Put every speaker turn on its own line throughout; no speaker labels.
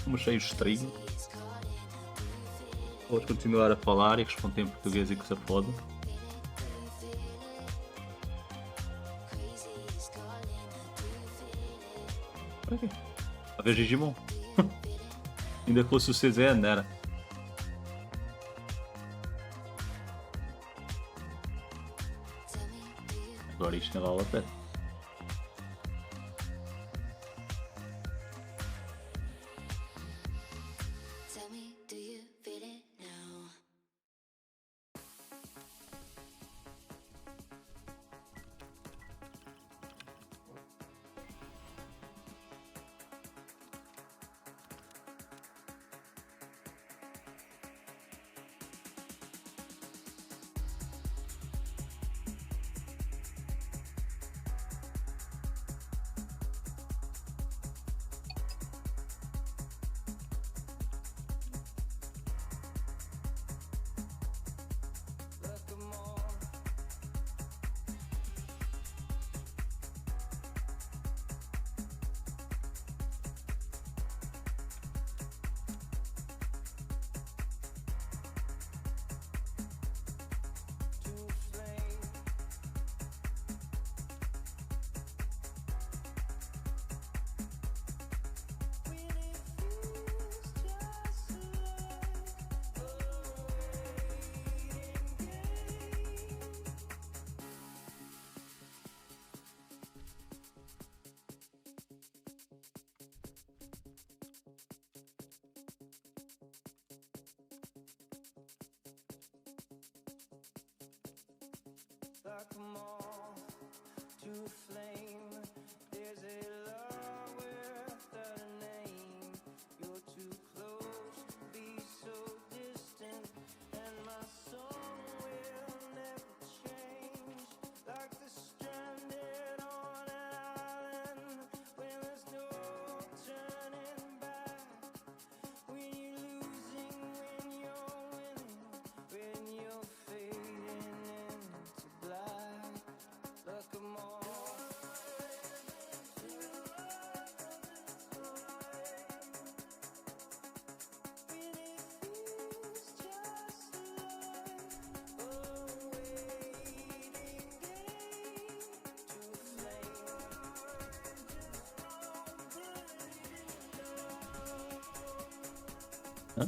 Somos cheios de estrinho. Vou continuar a falar e responder em português e que se foda. Para quê? A ver Digimon. Ainda fosse o CZN, era. Agora isto não vale a pena.
Like a moth to a flame, there's a love without a name. You're too close to be so distant, and my song will never change. Like the stranded on an island, when there's no turning back. When you're losing, when you're winning, when you're fading into black. Like a moth to the light of this light. When it feels just like a waiting game to flame.
Hã?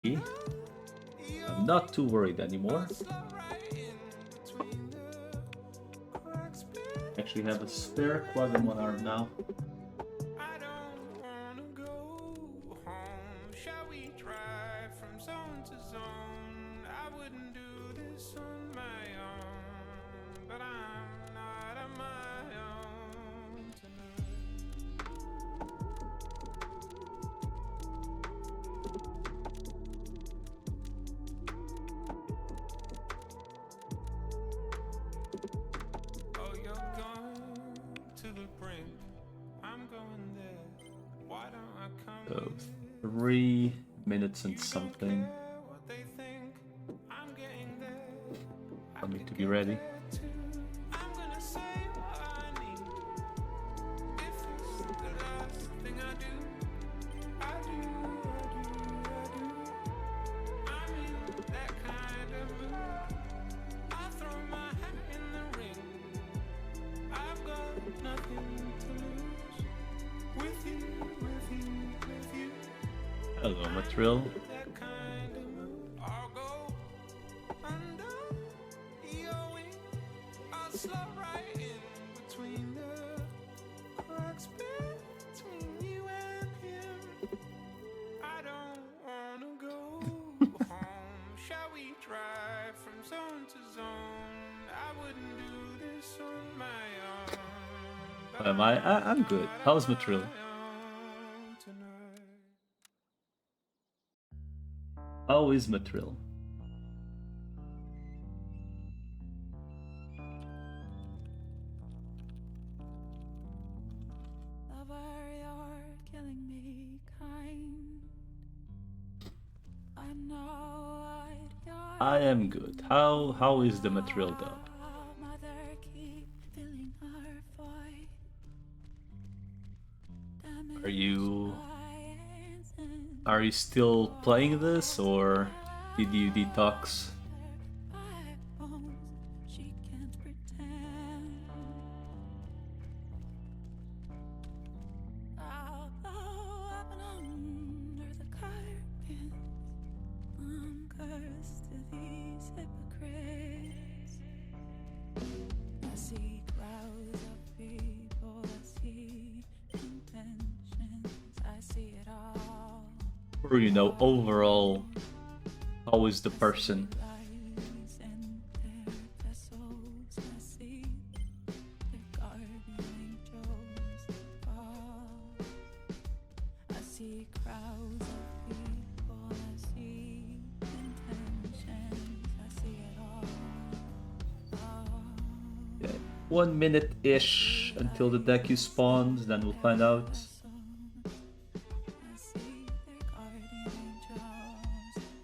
I'm not too worried anymore. Actually have a spare quad in one arm now.
I don't wanna go home. Shall we drive from zone to zone? I wouldn't do this on my own, but I'm not on my own tonight. Oh, you're going to the brink. I'm going there. Why don't I come
So
with
3 minutes and something
what they think? I'm getting there.
for me to be ready.
I'm gonna say what I need. If it's the last thing I do, I do, I do, I do. I'm in that kind of mood. I throw my hat in the ring. I've got nothing to lose. With you, with you, with you.
Hello, Matrill.
That kind of mood. I'll go under your wing. I'll slide right in between the cracks between you and him. I don't wanna go home. Shall we drive from zone to zone? I wouldn't do this on my own. But
Am I'm good. How's Matrill?
tonight.
How is Matrill?
Lover, you're killing me kind. I know what you're
I am good. How is the Matrill though?
mother keep filling her void.
Are you
Science and
are you still playing this or did you detox?
bones, she can't pretend. I'll blow up and under the carpet. I'm cursed to these hypocrites. I see crowds of people, I see intentions, I see it all.
Or overall, how is the person?
Lies in their vessels, I see their guardian angels fall. I see crowds of people, I see intentions, I see it all.
Yeah, 1 minute-ish until the deck spawns, then we'll find out.
I see their guardian angels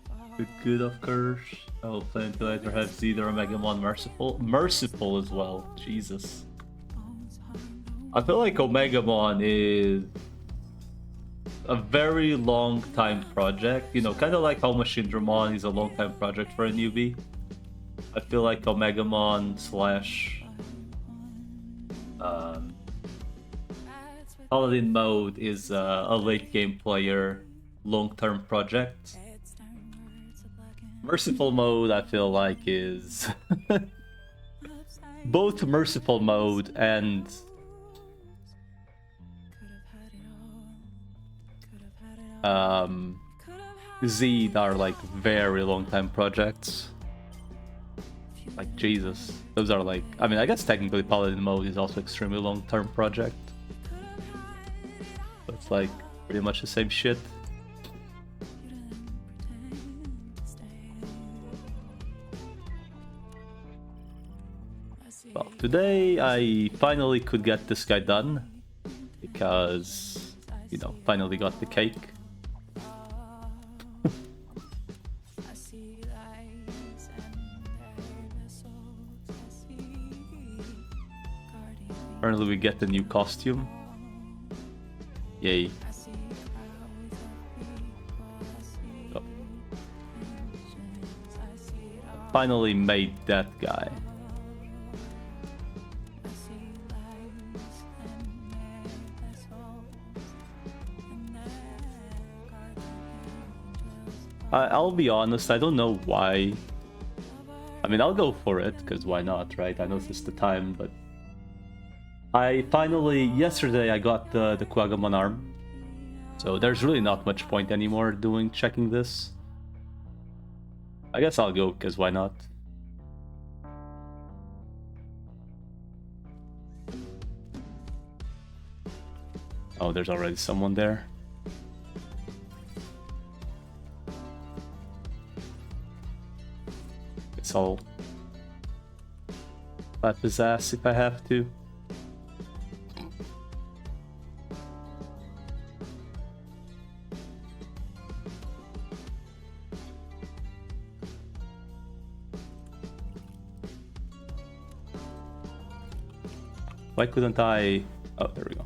fall.
Good, of course. I will play until I either have Zed or Omegamon Merciful. Merciful as well. Jesus. I feel like Omegamon is a very long time project. Kind of like how Machindramon is a long time project for a newbie. I feel like Omegamon slash Paladin mode is a late game player, long term project. Merciful mode, I feel like, is both merciful mode and Zed are like very long time projects. Like Jesus, those are like, I mean, I guess technically Paladin mode is also extremely long term project. But it's like pretty much the same shit. Well, today I finally could get this guy done because, finally got the cake. Apparently we get the new costume. Yay. Oh. Finally made that guy. I'll be honest, I don't know why. I mean, I'll go for it, because why not, right? I know this is the time, but... yesterday I got the Quagamon arm. So there's really not much point anymore checking this. I guess I'll go, because why not? Oh, there's already someone there. I'll slap his ass if I have to. Why couldn't I... Oh, there we go.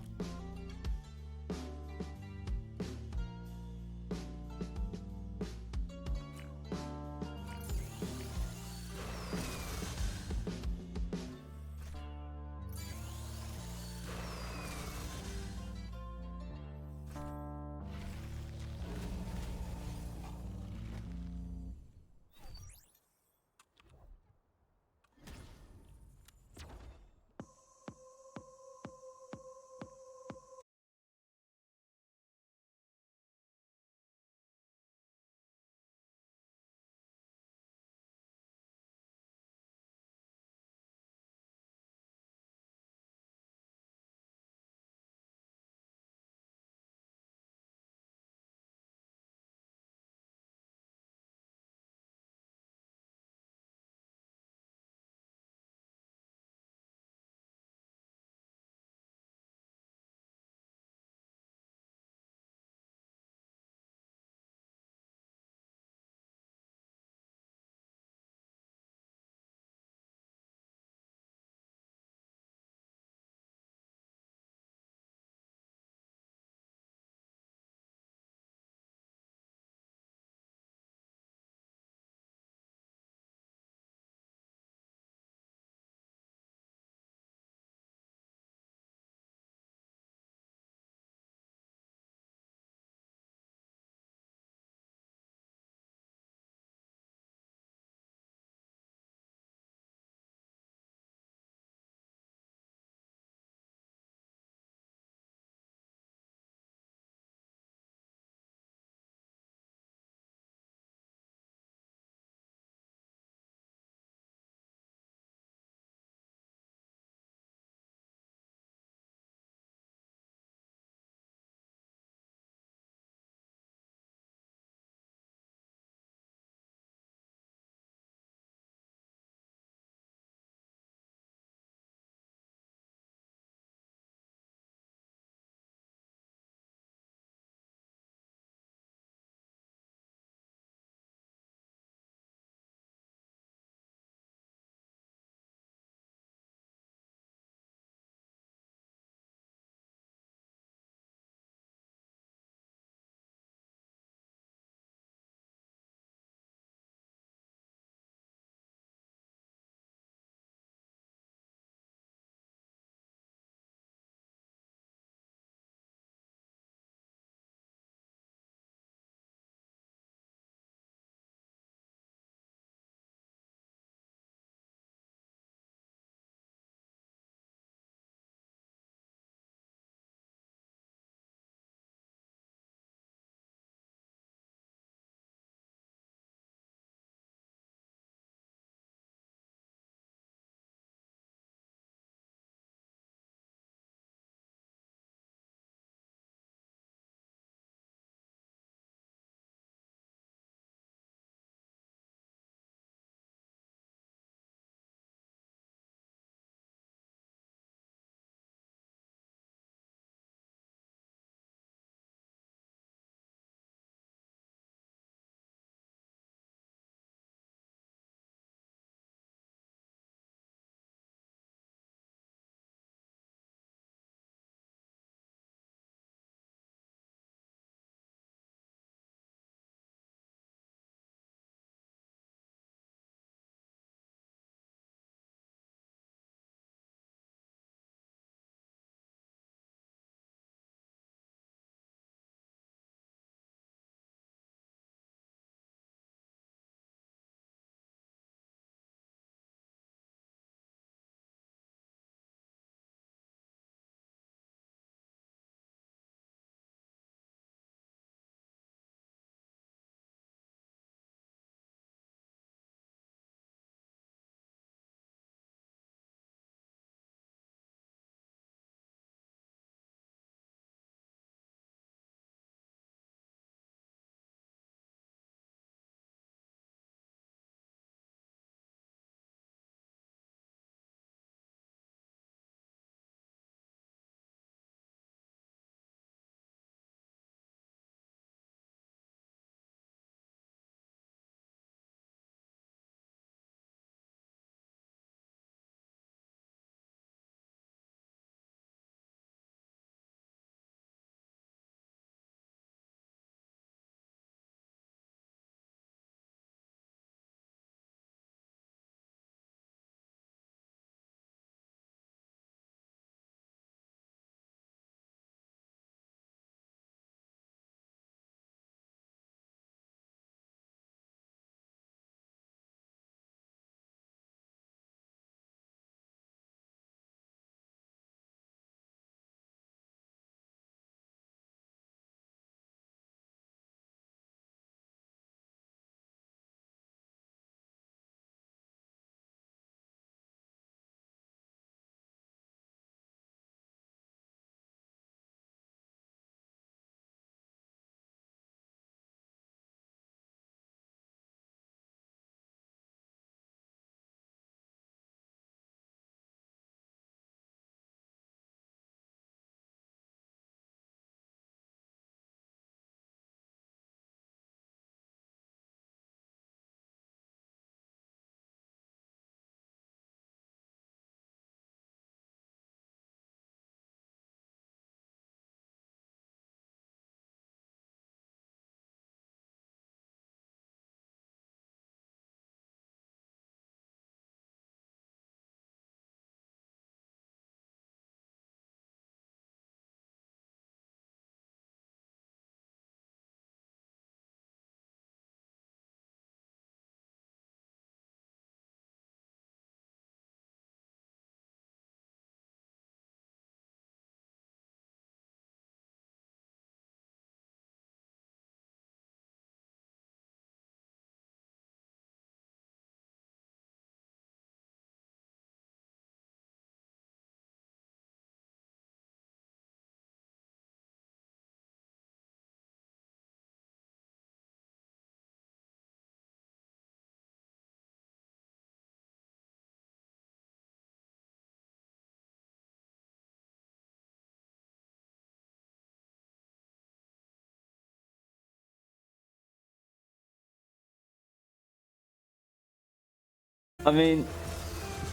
I mean,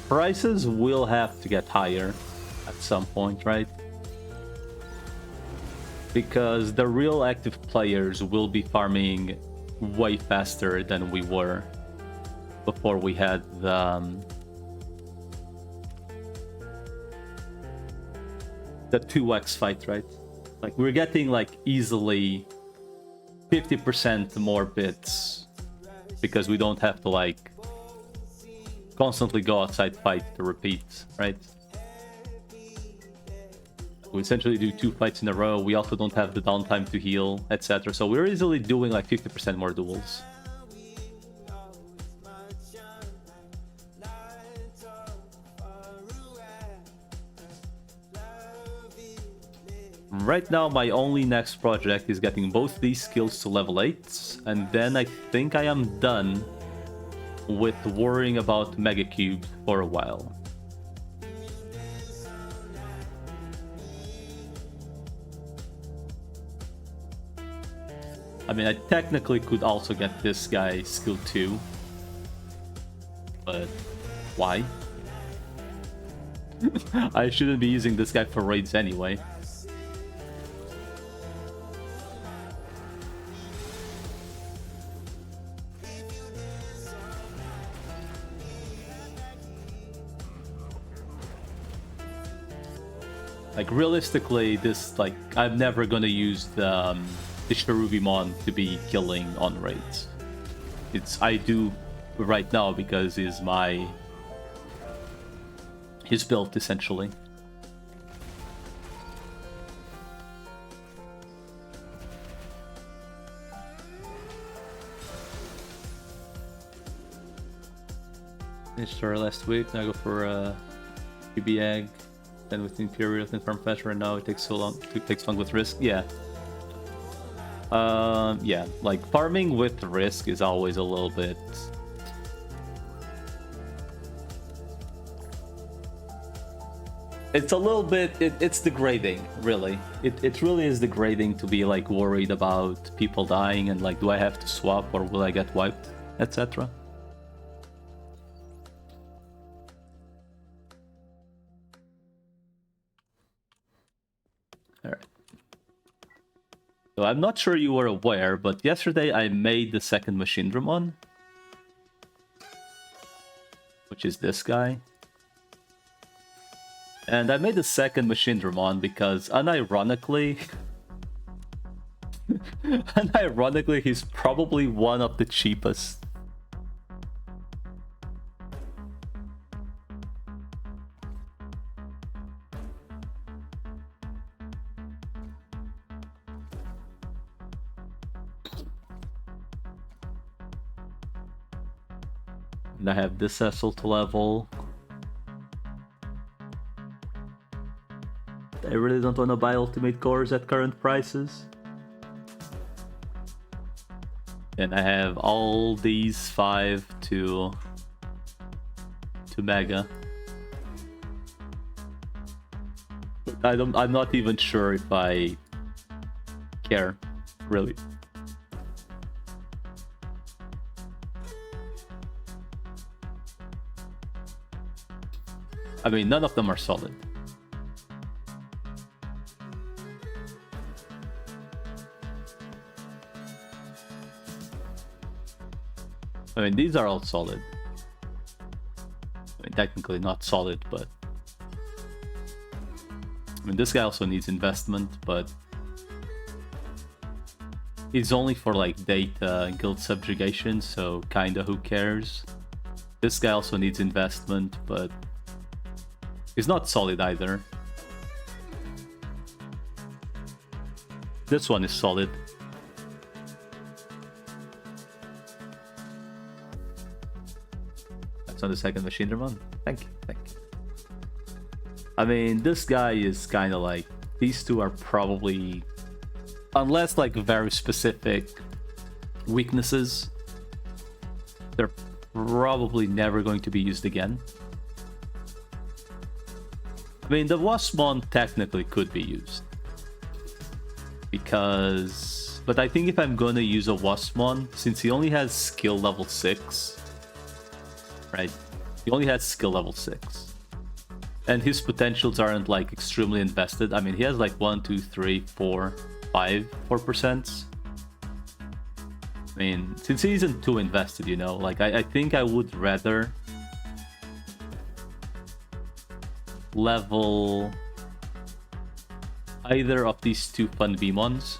prices will have to get higher at some point, right? Because the real active players will be farming way faster than we were before we had the 2x fight, right? Like, we're getting like easily 50% more bits because we don't have to like constantly go outside fight to repeat, right? We essentially do 2 fights in a row. We also don't have the downtime to heal, etc. So we're easily doing like 50% more duels. Right now, my only next project is getting both these skills to level 8, and then I think I am done with worrying about Mega Cubes for a while. I mean, I technically could also get this guy skill 2, but why? I shouldn't be using this guy for raids anyway. Like, realistically, this, like, I'm never gonna use the Cherubimon to be killing on raids. I do right now because his build, essentially. Finished her last week, now I go for a QB egg. Then with Imperial and Farm Fetcher, and now it takes long with Risk. Yeah. Yeah, like farming with Risk is always a little bit. It's a little bit. It's degrading, really. It really is degrading to be like worried about people dying and like, do I have to swap or will I get wiped, etc. Alright. So I'm not sure you were aware, but yesterday I made the second Machine Dramon. Which is this guy. And I made the second Machine Dramon because unironically... unironically, he's probably one of the cheapest. And I have this Cecil to level. I really don't want to buy ultimate cores at current prices. And I have all these 5 to Mega. But I'm not even sure if I care, really. I mean, none of them are solid. I mean, these are all solid. I mean, technically not solid, but... I mean, this guy also needs investment, but... It's only for, like, data and guild subjugation, so kinda who cares. This guy also needs investment, but... He's not solid either. This one is solid. That's on the second Machine Dramon. Thank you, thank you. I mean, this guy is kind of like... These two are probably... Unless, like, very specific weaknesses, they're probably never going to be used again. I mean, the Waspmon technically could be used. Because... But I think if I'm gonna use a Waspmon, since he only has skill level 6, right? He only has skill level 6. And his potentials aren't like extremely invested. I mean, he has like 1, 2, 3, 4, 5 4%. I mean, since he isn't too invested, you know, like I think I would rather level either of these two fun Vmons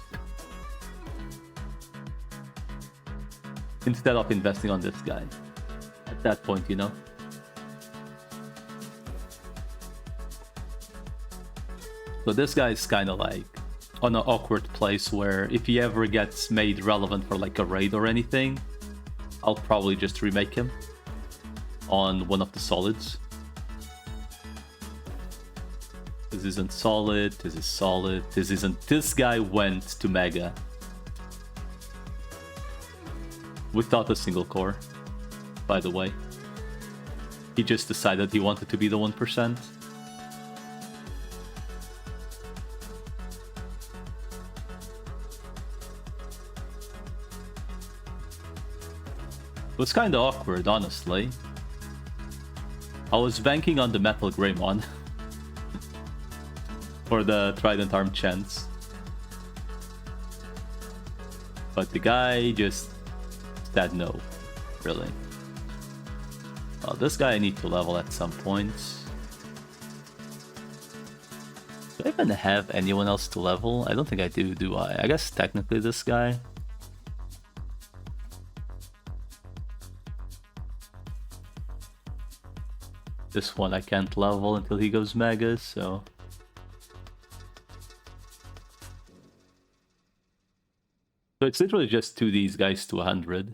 instead of investing on this guy at that point, you know. So this guy is kind of like on an awkward place where if he ever gets made relevant for like a raid or anything, I'll probably just remake him on one of the solids. This isn't solid, this is solid, this isn't. This guy went to Mega without a single core, by the way. He just decided he wanted to be the 1%. It was kind of awkward, honestly. I was banking on the Metal Greymon for the Trident Arm chance. But the guy just said no, really. Well, this guy I need to level at some point. Do I even have anyone else to level? I don't think I do I? I guess technically this guy. This one I can't level until he goes Mega, so... So it's literally just 2 these guys to 100.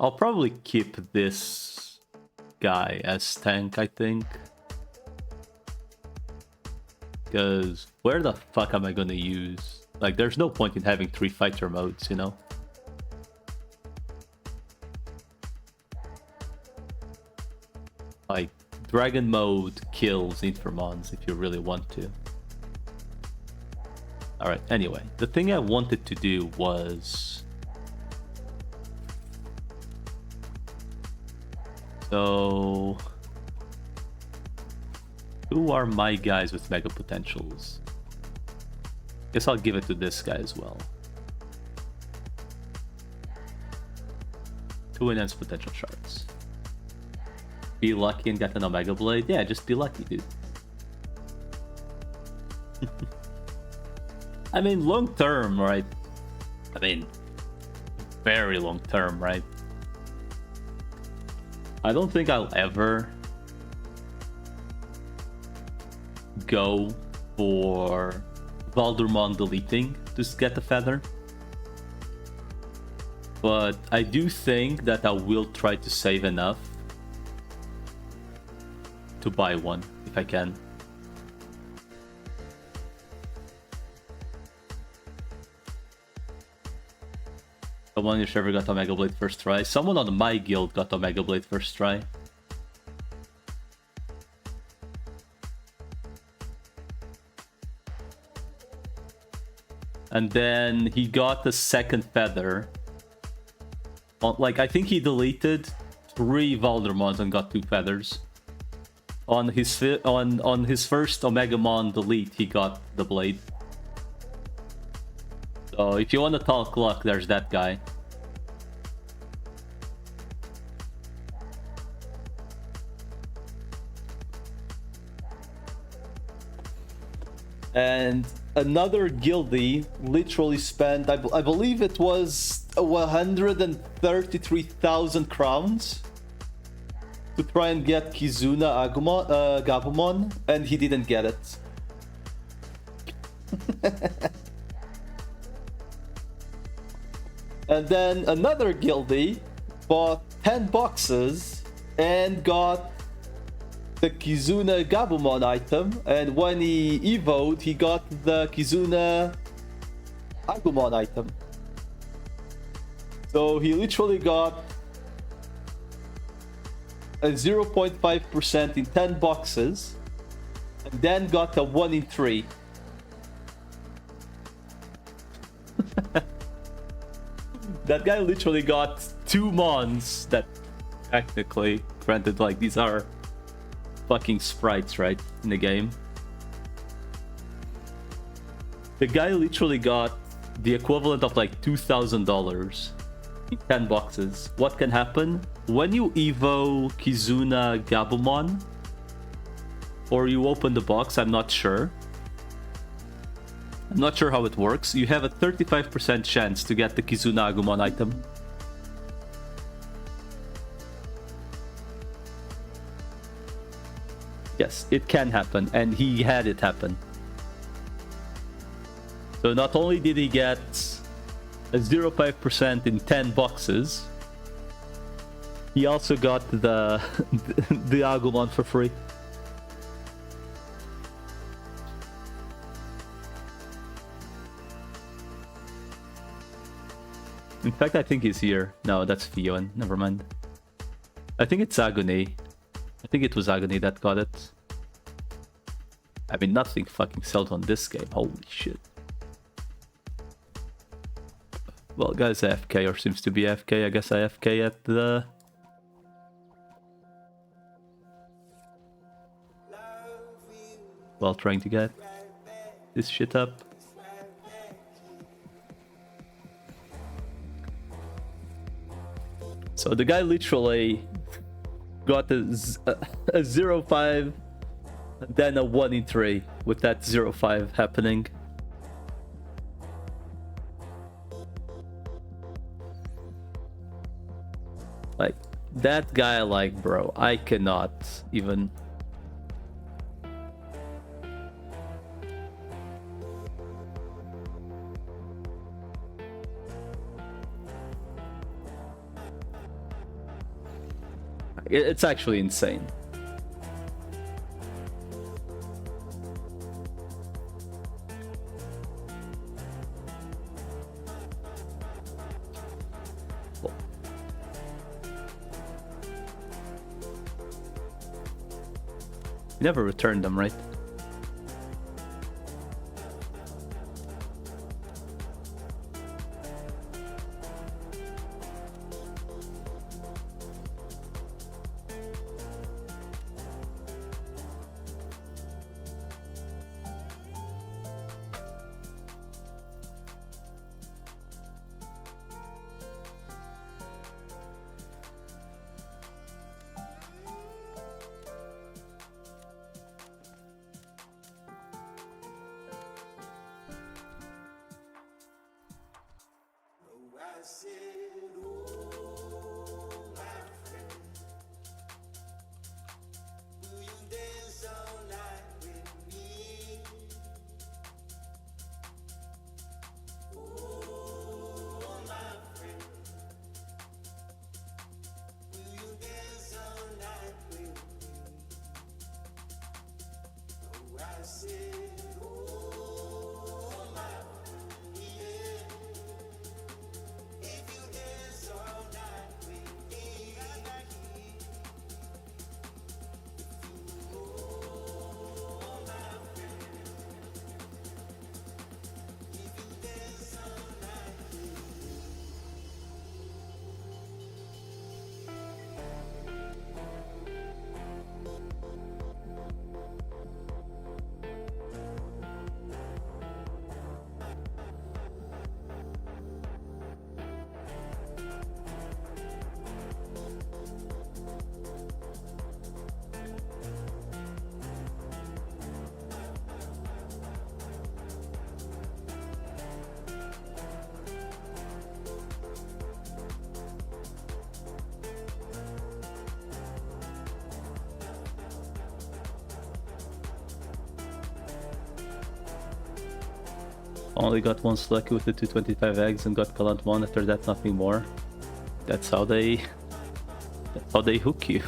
I'll probably keep this guy as tank, I think. Because where the fuck am I gonna use? Like, there's no point in having 3 fighter modes, you know? Like, Dragon mode kills Infamons if you really want to. Alright, anyway, the thing I wanted to do was... So... Who are my guys with mega potentials? Guess I'll give it to this guy as well. 2 enhanced potential shards. Be lucky and get an Omega Blade? Yeah, just be lucky, dude. I mean, long term, right? I mean, very long term, right? I don't think I'll ever go for Valdurmon deleting to get the feather. But I do think that I will try to save enough to buy one if I can. Someone in your server got Omega Blade first try. Someone on my guild got Omega Blade first try. And then he got the second feather. Like, I think he deleted 3 Valdurmons and got 2 feathers. On his first Omegamon delete, he got the blade. So if you want to talk luck, there's that guy. And another guildie literally spent, I believe it was 133,000 crowns to try and get Kizuna Gabumon, and he didn't get it. And then another guildie bought 10 boxes and got the Kizuna Gabumon item, and when he evoed, he got the Kizuna Agumon item. So he literally got a 0.5% in 10 boxes, and then got a 1 in 3. That guy literally got 2 mons that technically, granted, like, these are fucking sprites, right, in the game. The guy literally got the equivalent of like $2,000 in 10 boxes. What can happen? When you evo Kizuna Gabumon, or you open the box, I'm not sure. I'm not sure how it works. You have a 35% chance to get the Kizuna Agumon item. Yes, it can happen, and he had it happen. So not only did he get a 0.5% in 10 boxes, he also got the the Agumon for free. In fact, I think he's here. No, that's Fion. Never mind. I think it's Agony. I think it was Agony that got it. I mean, nothing fucking sold on this game. Holy shit. Well, guy's AFK, or seems to be AFK. I guess AFK at the... While trying to get this shit up. So the guy literally got a 0.5, then a 1 in 3 with that 0.5 happening. Like, that guy, like, bro, I cannot even... It's actually insane. You never returned them, right? Only got one lucky with the 225 eggs and got Galant 1. After that, nothing more. That's how they hook you.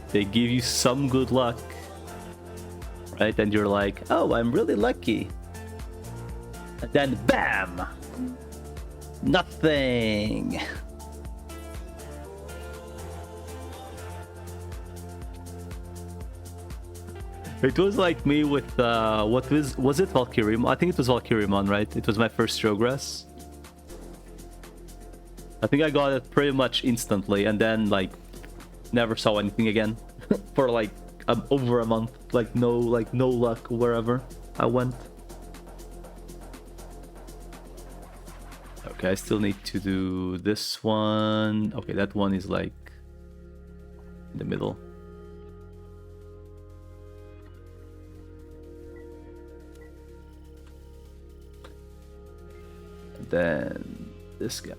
They give you some good luck, right? And you're like, oh, I'm really lucky. And then BAM! Nothing! It was like me with, what was it Valkyriemon? I think it was Valkyriemon, right? It was my first Showgrass. I think I got it pretty much instantly, and then like never saw anything again for like over a month. Like no luck wherever I went. Okay, I still need to do this one. Okay, that one is like in the middle. And then this guy.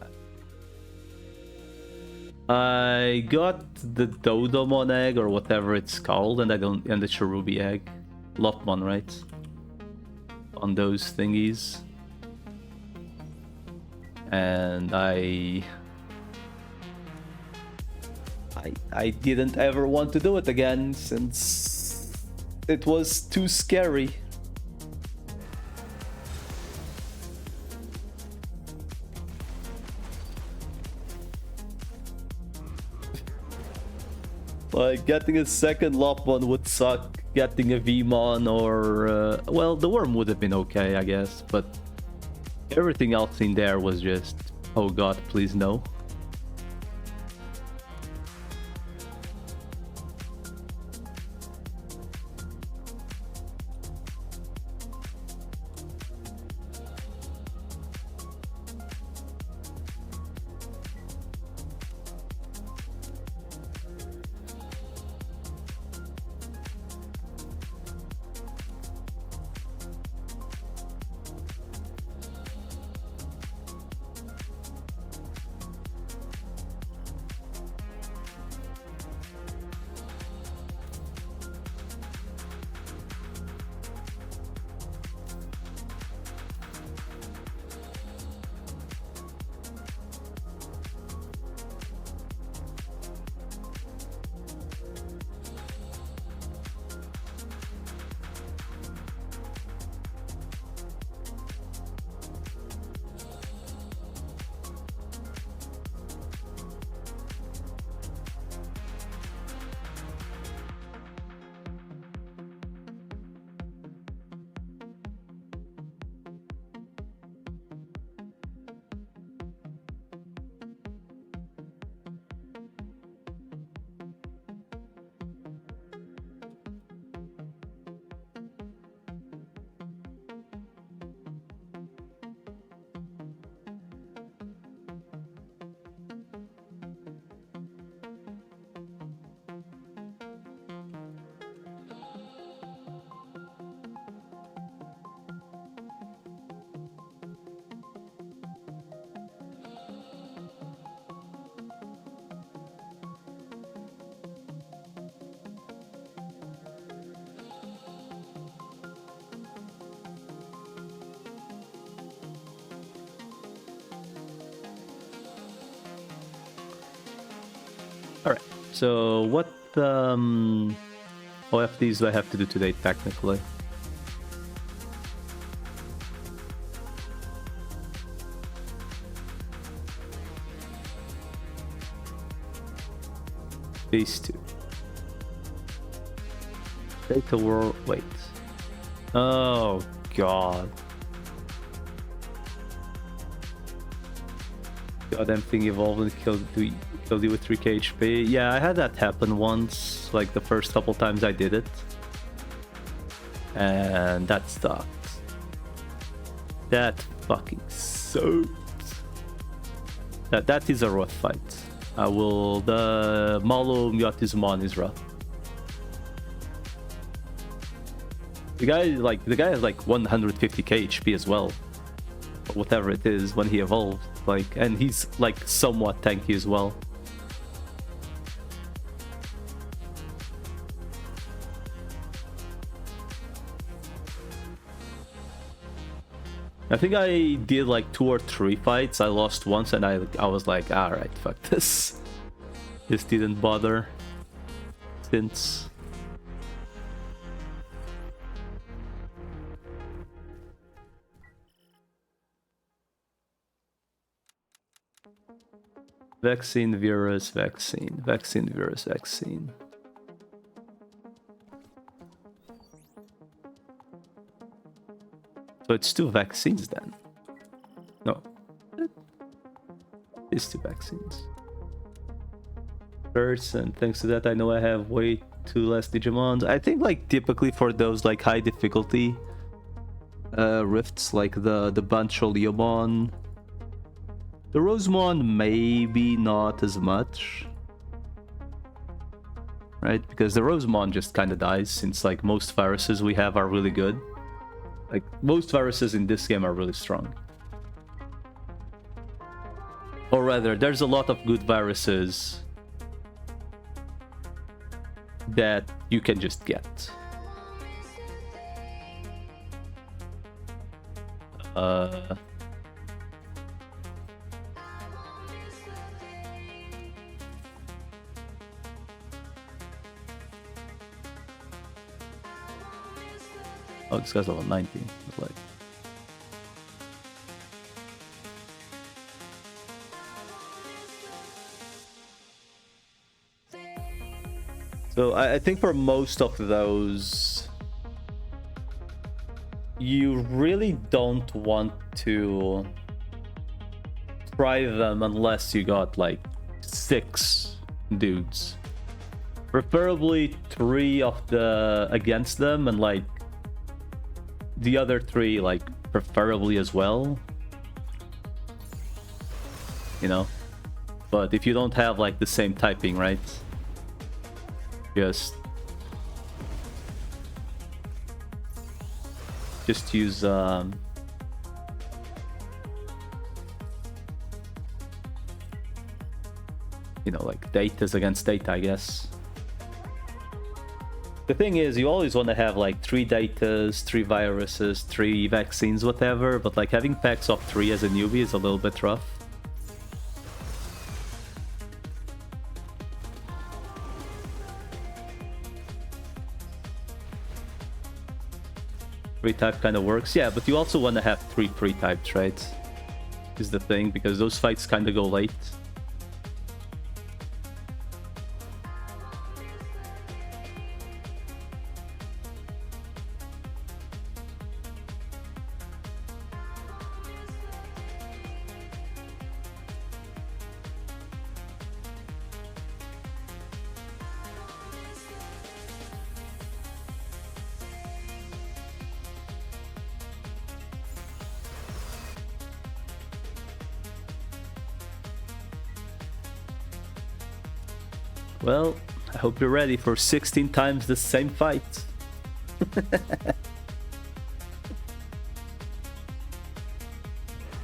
I got the Dodomon egg or whatever it's called, and and the Cherubi egg. Lopmon, right? On those thingies. And I didn't ever want to do it again since it was too scary. Like, getting a second Lopmon would suck. Getting a Vmon or... well, the worm would have been okay, I guess. But everything else in there was just... oh god, please no. Alright, so what OFDs do I have to do today, technically? These two. Data world, wait. Oh, god. Goddamn thing evolved and killed you with 3k HP. Yeah, I had that happen once, like the first couple times I did it. And that sucked. That fucking sucked. That is a rough fight. The Malum Yatisman is rough. The guy has like 150k HP as well. Or whatever it is when he evolved. Like, and he's like somewhat tanky as well. I think I did like 2 or 3 fights. I lost once and I was like, alright, fuck this. This didn't bother since. Vaccine, virus, vaccine. Vaccine, virus, vaccine. So it's 2 vaccines then. No. These 2 vaccines. First, and thanks to that, I know I have way too less Digimons. I think like typically for those like high difficulty rifts, like the Bancho Leomon, the Rosemon, maybe not as much, right? Because the Rosemon just kind of dies, since like most viruses we have are really good. Like most viruses in this game are really strong. Or rather, there's a lot of good viruses that you can just get. Oh, this guy's level 19. Like, so I think for most of those, you really don't want to try them unless you got like 6 dudes. Preferably 3 of the against them, and like the other 3 like preferably as well. You know? But if you don't have like the same typing, right? Just use you know, like datas against data, I guess. The thing is, you always want to have like 3 datas, 3 viruses, 3 vaccines, whatever, but like having packs of 3 as a newbie is a little bit rough. Type kind of works, yeah, but you also want to have 3 pre-types, right? Is the thing, because those fights kind of go late. Well, I hope you're ready for 16 times the same fight.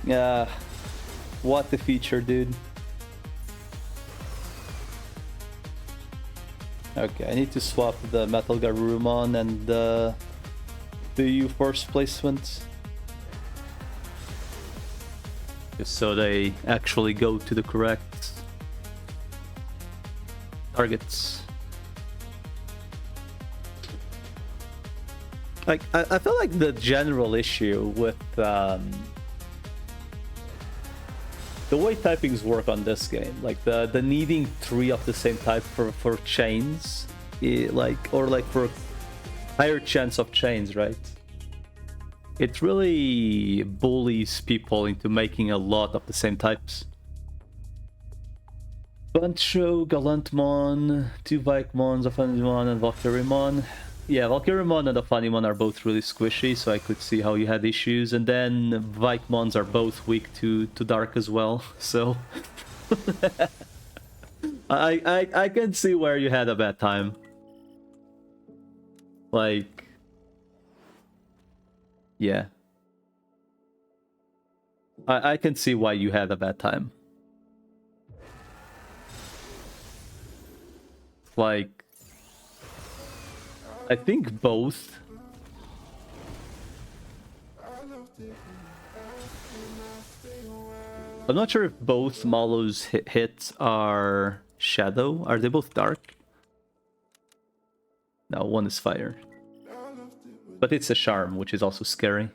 Yeah, what a feature, dude. Okay, I need to swap the Metal Garurumon and the U-Force placement, just so they actually go to the correct targets. Like, I feel like the general issue with the way typings work on this game, like the needing 3 of the same type for chains, or for higher chance of chains, right? It really bullies people into making a lot of the same types. Bancho, Gallantmon, 2 Vikemons, Afanimon, and Valkyrimon. Yeah, Valkyrimon and Afanimon are both really squishy, so I could see how you had issues. And then Vikemons are both weak to Dark as well, so... I can see where you had a bad time. Like... yeah. I can see why you had a bad time. Like... I think both. I'm not sure if both Malo's hits are Shadow. Are they both Dark? No, one is Fire. But it's a Charm, which is also scary.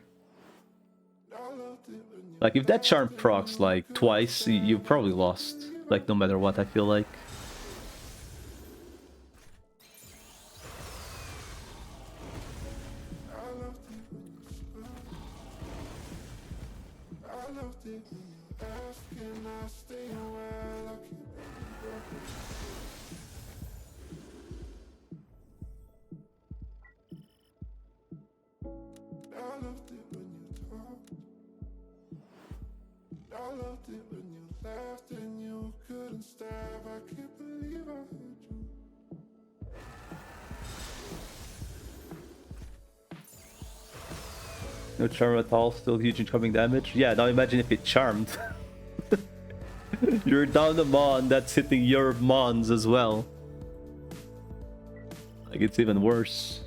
Like, if that Charm procs, like, twice, you probably lost. Like, no matter what, I feel like.
I loved it when you talked. I loved it when you laughed and you couldn't stop. I can't believe I heard you.
No charm at all, still huge incoming damage. Yeah, now imagine if it charmed. You're down a mon that's hitting your mons as well. Like, it's even worse.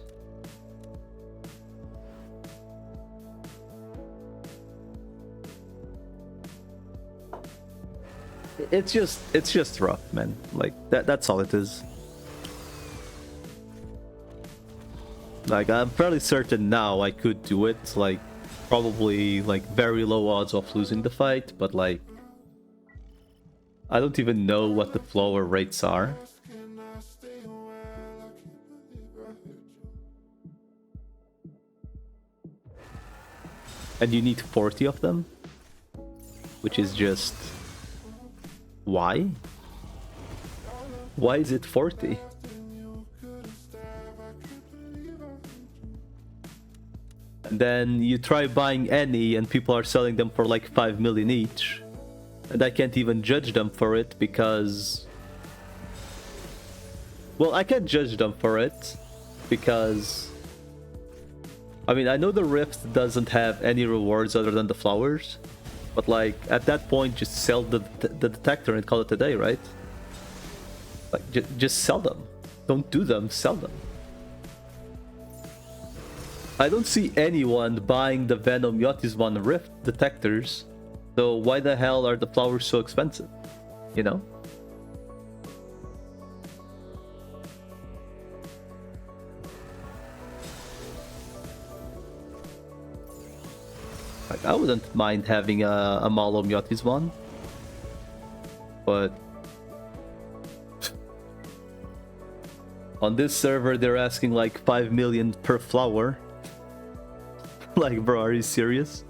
It's just rough, man. Like, that's all it is. Like, I'm fairly certain now I could do it, like, probably, like, very low odds of losing the fight, but, like, I don't even know what the flower rates are. And you need 40 of them, which is just... Why? Why is it 40? And then you try buying any and people are selling them for like 5 million each. And I can't even judge them for it because... Well, I can't judge them for it because... I mean, I know the Rift doesn't have any rewards other than the flowers. But like, at that point, just sell the detector and call it a day, right? Like, just sell them. Don't do them, sell them. I don't see anyone buying the Venom Yotismon Rift detectors. So why the hell are the flowers so expensive? You know? Like, I wouldn't mind having a Malom Yotismon. But... on this server, they're asking like 5 million per flower. Like, bro, are you serious?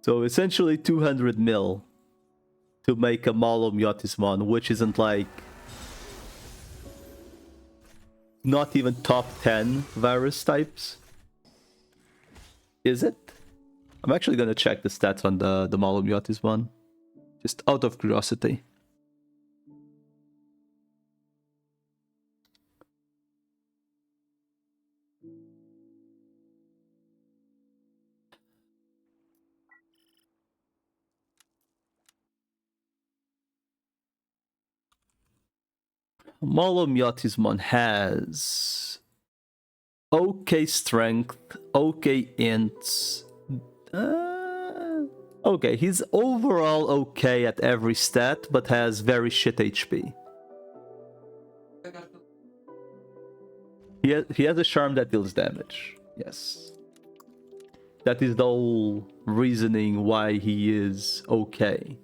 So essentially 200 mil to make a Malom Yotismon, which isn't like... not even top 10 virus types. Is it? I'm actually gonna check the stats on the Malom Yotismon. Just out of curiosity. Malom Yotismon has okay strength, okay ints. Okay, he's overall okay at every stat, but has very shit HP. He has a charm that deals damage. Yes. That is the whole reasoning why he is okay.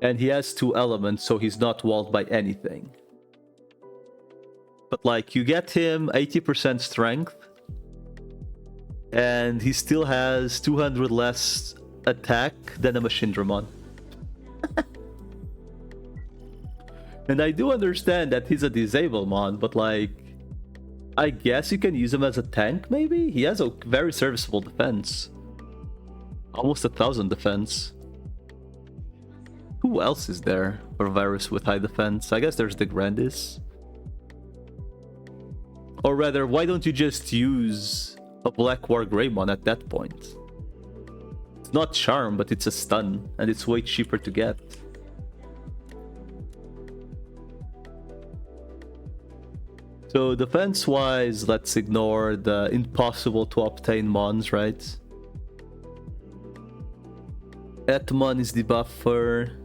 And he has 2 elements, so he's not walled by anything. But like, you get him 80% strength, and he still has 200 less attack than a Machindramon. And I do understand that he's a disabled mon, but like, I guess you can use him as a tank, maybe? He has a very serviceable defense. Almost 1,000 defense. Who else is there for virus with high defense? I guess there's the Grandis. Or rather, why don't you just use a Black War Greymon at that point? It's not charm, but it's a stun, and it's way cheaper to get. So defense-wise, let's ignore the impossible to obtain mons, right? Etmon is the buffer.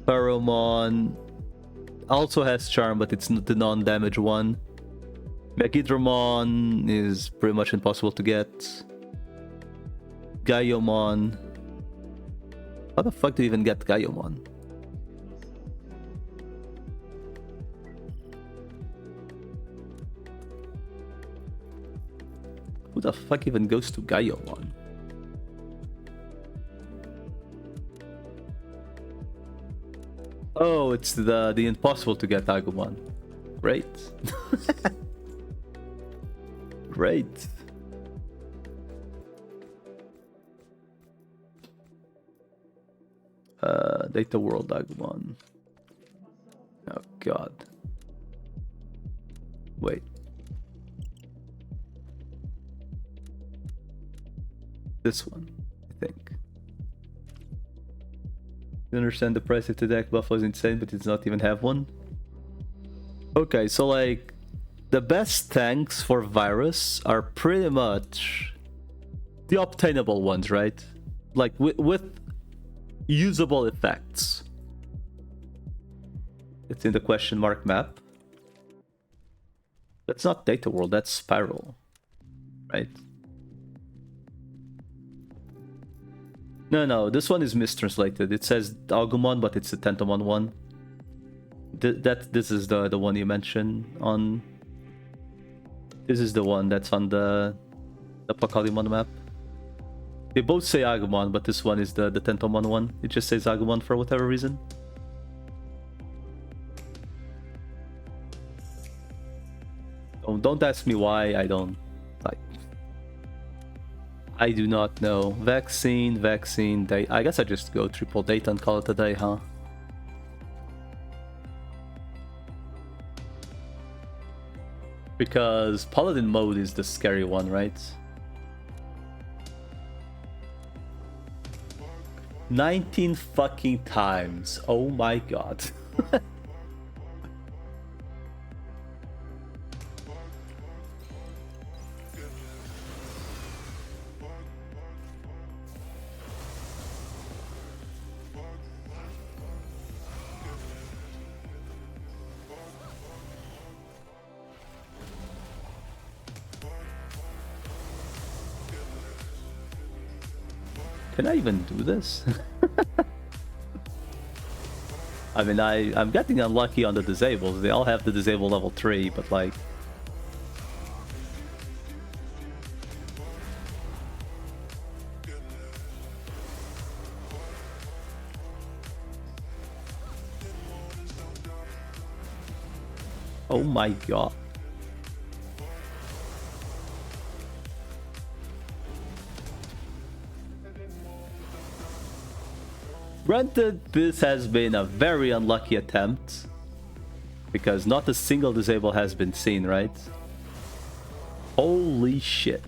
Pheromon also has charm, but it's not the non-damage one. Megidramon is pretty much impossible to get. Gaiomon. How the fuck do you even get Gaiomon? Who the fuck even goes to Gaiomon? Oh, it's the impossible to get Agumon. Great. Great. Data World Agumon. Oh god. Wait. This one, I think. You understand the price of the deck buff was insane, but it does not even have one. Okay, so like the best tanks for Virus are pretty much the obtainable ones, right? Like with usable effects. It's in the question mark map. That's not Data World, that's Spiral, right? No, this one is mistranslated. It says Agumon, but it's the Tentomon one. This is the one you mentioned on. This is the one that's on the Pakalimon map. They both say Agumon, but this one is the Tentomon one. It just says Agumon for whatever reason. Don't ask me why. I don't like. I do not know. Vaccine. I guess I just go triple data and call it a day, huh? Because Paladin mode is the scary one, right? 19 fucking times. Oh my god. Can I even do this? I mean, I'm getting unlucky on the disables. They all have the disable level 3, but like... Oh my god. Granted, this has been a very unlucky attempt, because not a single disable has been seen, right? Holy shit.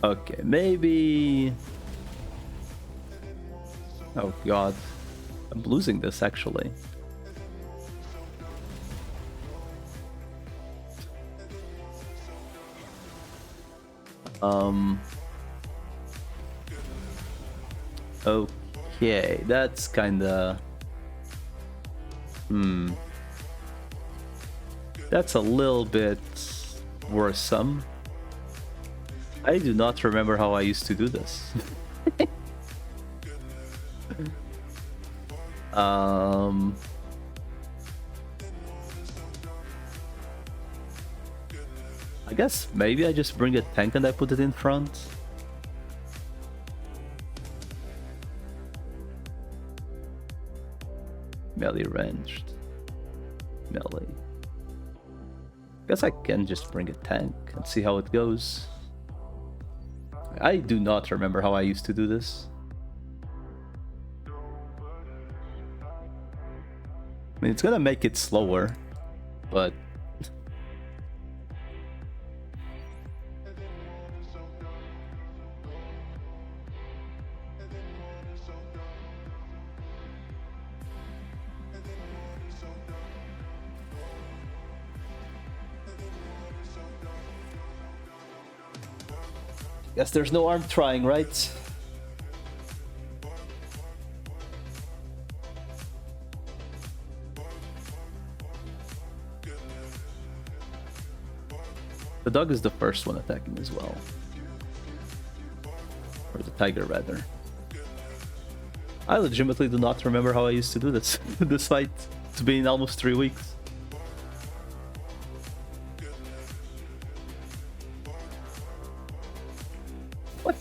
Okay, maybe... Oh god. I'm losing this, actually. Okay, that's kinda... That's a little bit worrisome. I do not remember how I used to do this. I guess maybe I just bring a tank and I put it in front. Melee ranged. Melee. Guess I can just bring a tank and see how it goes. I do not remember how I used to do this. I mean, it's gonna make it slower, but... Guess there's no harm trying, right? The dog is the first one attacking as well. Or the tiger, rather. I legitimately do not remember how I used to do this. This fight. It's been almost 3 weeks. What?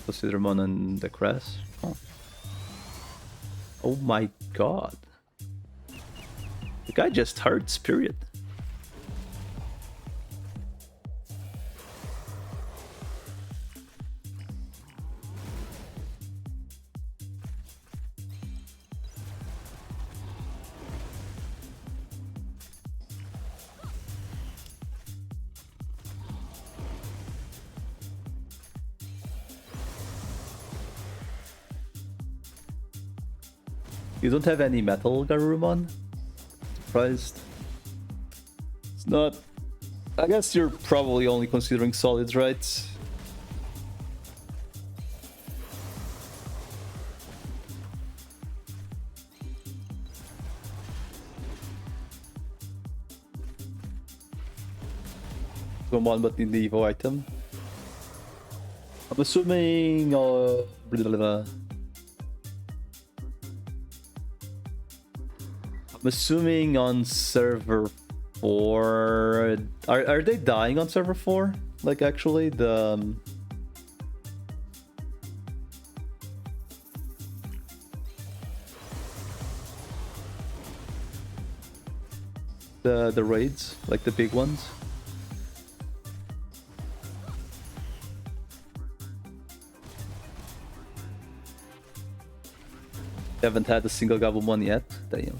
Cinnamon and the crest. Oh my god. The guy just hurts, period. You don't have any metal Garurumon? Surprised. It's not... I guess you're probably only considering solids, right? Come on, but in the Evo item. I'm assuming... blah, blah, blah. I'm assuming on server 4... Are they dying on server 4? Like, actually, the... the raids? Like, the big ones? Haven't had a single Gabumon yet? Damn.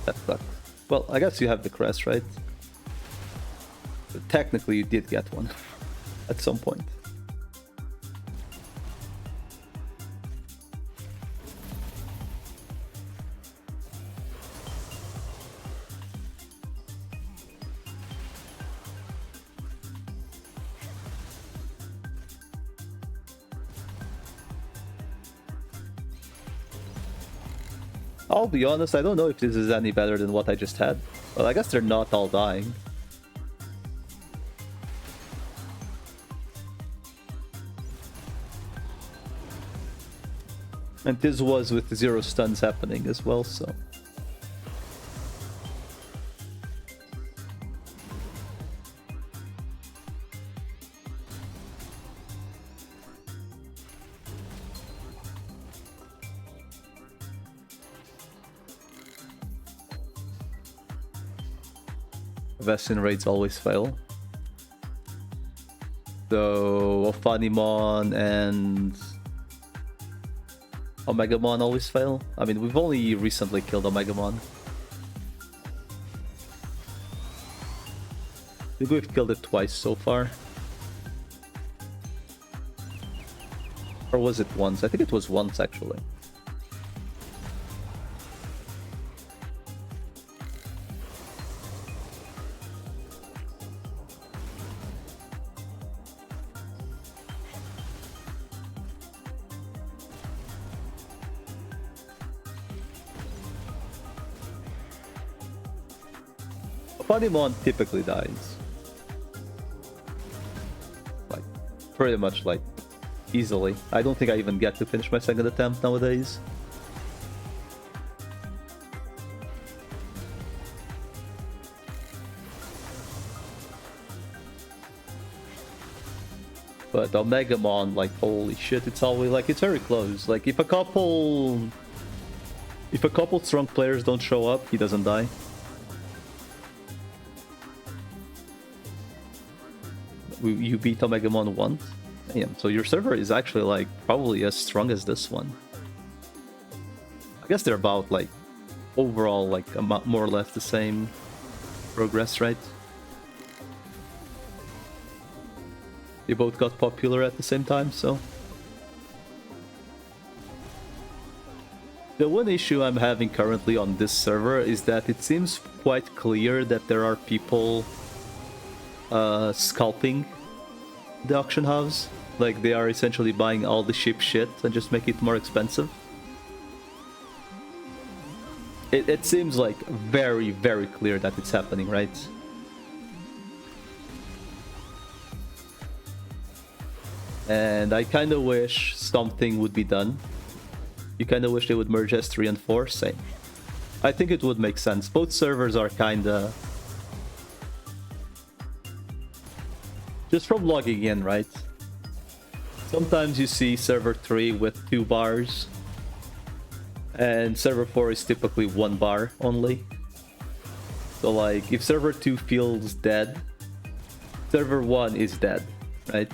That sucks. Well, I guess you have the crest, right? But technically, you did get one at some point. I'll be honest, I don't know if this is any better than what I just had. Well, I guess they're not all dying. And this was with 0 stuns happening as well, so... Vestin raids always fail. So Ophanimon and Omegamon always fail. I mean, we've only recently killed Omegamon. I think we've killed it twice so far. Or was it once? I think it was once actually. Ophanimon typically dies. Like, pretty much like, easily. I don't think I even get to finish my second attempt nowadays. But Omegamon, like, holy shit, it's always like, it's very close. Like, if a couple strong players don't show up, he doesn't die. You beat Omegamon once? Damn, so your server is actually like probably as strong as this one. I guess they're about like overall like more or less the same progress, right? They both got popular at the same time, so The one issue I'm having currently on this server is that it seems quite clear that there are people scalping the auction house. Like, they are essentially buying all the cheap shit and just make it more expensive. It seems like very, very clear that it's happening, right? And I kind of wish something would be done. You kind of wish they would merge S3 and 4, same. I think it would make sense. Both servers are kind of... just from logging in, right? Sometimes you see server 3 with 2 bars. And server 4 is typically 1 bar only. So like, if server 2 feels dead, server 1 is dead, right?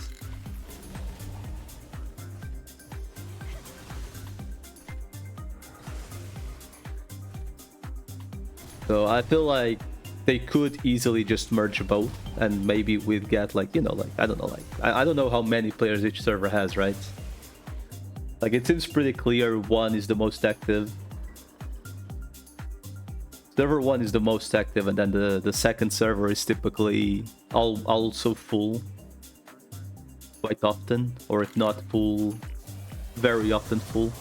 So I feel like they could easily just merge both, and maybe we'd get like, you know, like, I don't know, like, I don't know how many players each server has, right? Like, it seems pretty clear 1 is the most active. Server 1 is the most active, and then the second server is typically also full quite often, or if not full, very often full.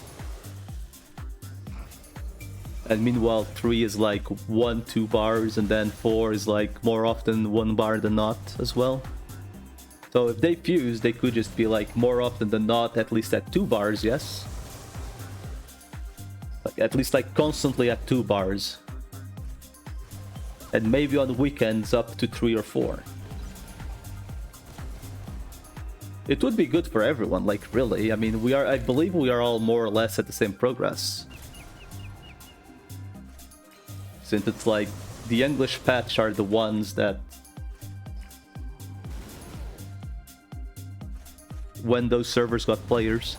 And meanwhile 3 is like 1-2 bars, and then 4 is like more often 1 bar than not as well. So if they fuse, they could just be like more often than not at least at 2 bars, yes? Like at least like constantly at 2 bars. And maybe on weekends up to 3 or 4. It would be good for everyone, like really. I mean, I believe we are all more or less at the same progress. Since it's like the English patch are the ones that when those servers got players.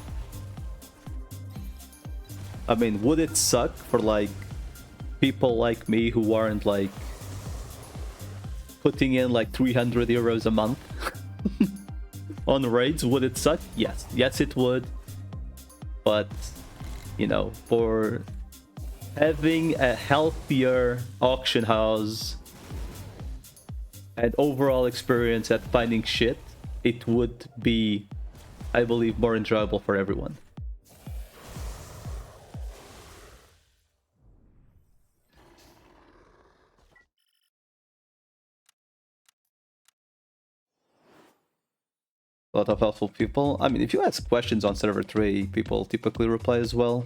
I mean, would it suck for like people like me who aren't like putting in like 300 euros a month on raids? Would it suck? Yes. Yes, it would. But, you know, for having a healthier auction house and overall experience at finding shit, it would be, I believe, more enjoyable for everyone. A lot of helpful people. I mean, if you ask questions on server 3, people typically reply as well.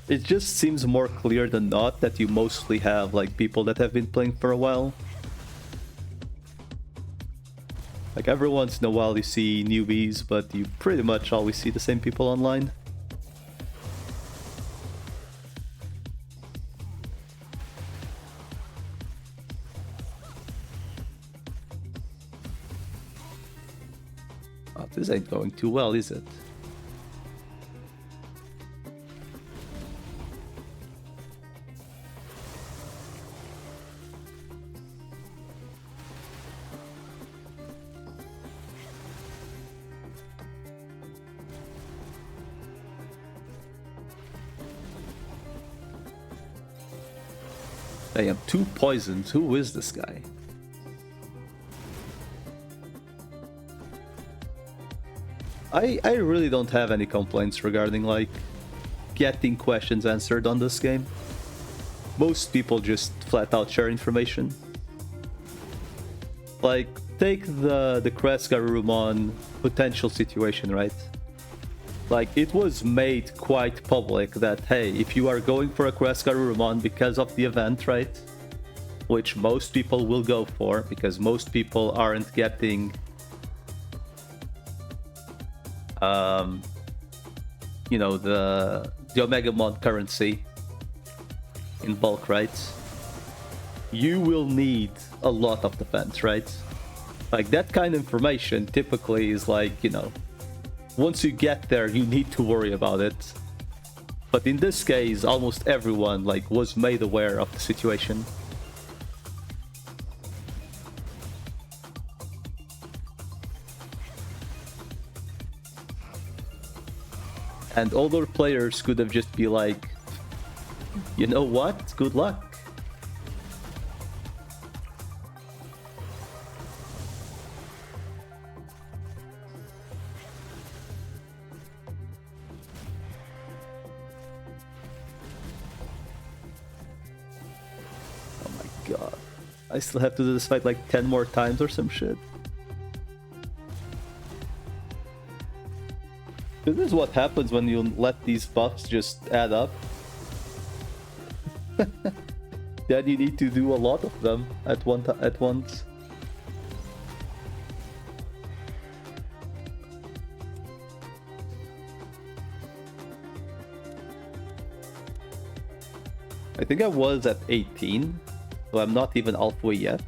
It just seems more clear than not that you mostly have like people that have been playing for a while. Like every once in a while you see newbies, but you pretty much always see the same people online. Oh, this ain't going too well, is it? I am 2 poisons. Who is this guy? I really don't have any complaints regarding like getting questions answered on this game. Most people just flat out share information. Like, take the Kresgarurumon potential situation, right? Like, it was made quite public that, hey, if you are going for a Kresgarurumon because of the event, right? Which most people will go for, because most people aren't getting... you know, the Omegamon currency in bulk, right? You will need a lot of defense, right? Like, that kind of information typically is like, you know, once you get there, you need to worry about it. But in this case, almost everyone like was made aware of the situation. And older players could have just be like, you know what? Good luck. Oh my god. I still have to do this fight like 10 more times or some shit. This is what happens when you let these buffs just add up. Then you need to do a lot of them at once. I think I was at 18, so I'm not even halfway yet.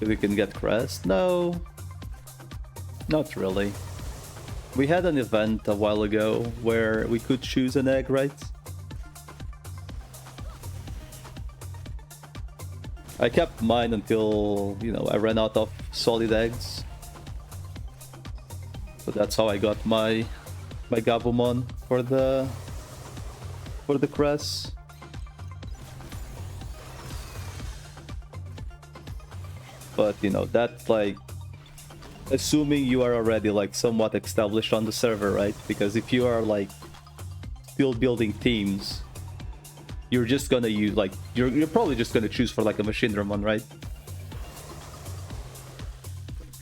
We can get crest? No, not really. We had an event a while ago where we could choose an egg, right? I kept mine until, you know, I ran out of solid eggs. So that's how I got my Gabumon for the crest. But, you know, that's like assuming you are already like somewhat established on the server, right? Because if you are like still building teams, you're just gonna use like you're probably just gonna choose for like a Machinedramon, right?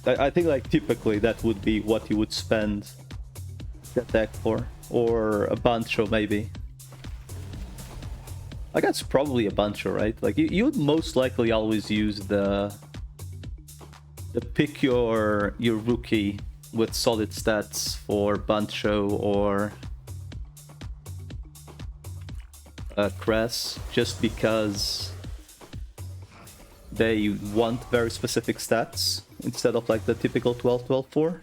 I think like typically that would be what you would spend that deck for, or a Bancho maybe. I guess probably a Bancho, right? Like you would most likely always use the pick your rookie with solid stats for Bancho or Cress, just because they want very specific stats instead of like the typical 12-12-4.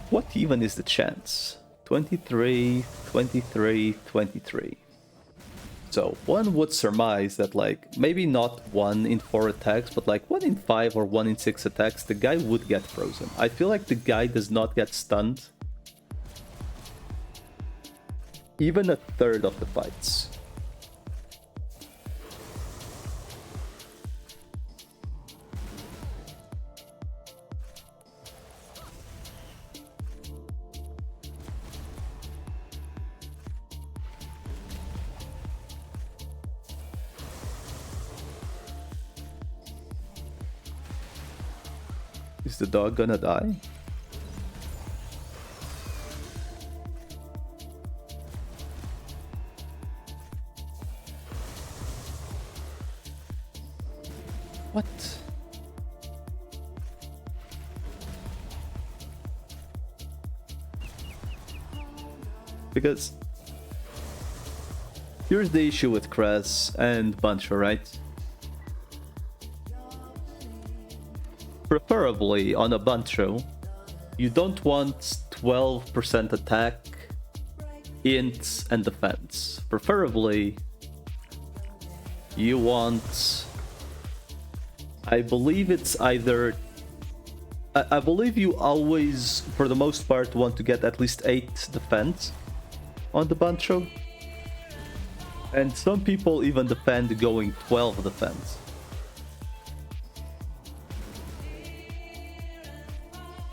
What even is the chance? 23, 23, 23. So one would surmise that like maybe not 1 in 4 attacks, but like 1 in 5 or 1 in 6 attacks, the guy would get frozen. I feel like the guy does not get stunned even a third of the fights. Is the dog gonna die? What? Because here's the issue with Cress and Bancho, right? Preferably on a Bancho, you don't want 12% attack, int, and defense. Preferably, you want... I believe it's either... I believe you always, for the most part, want to get at least 8 defense on the Bancho. And some people even defend going 12 defense.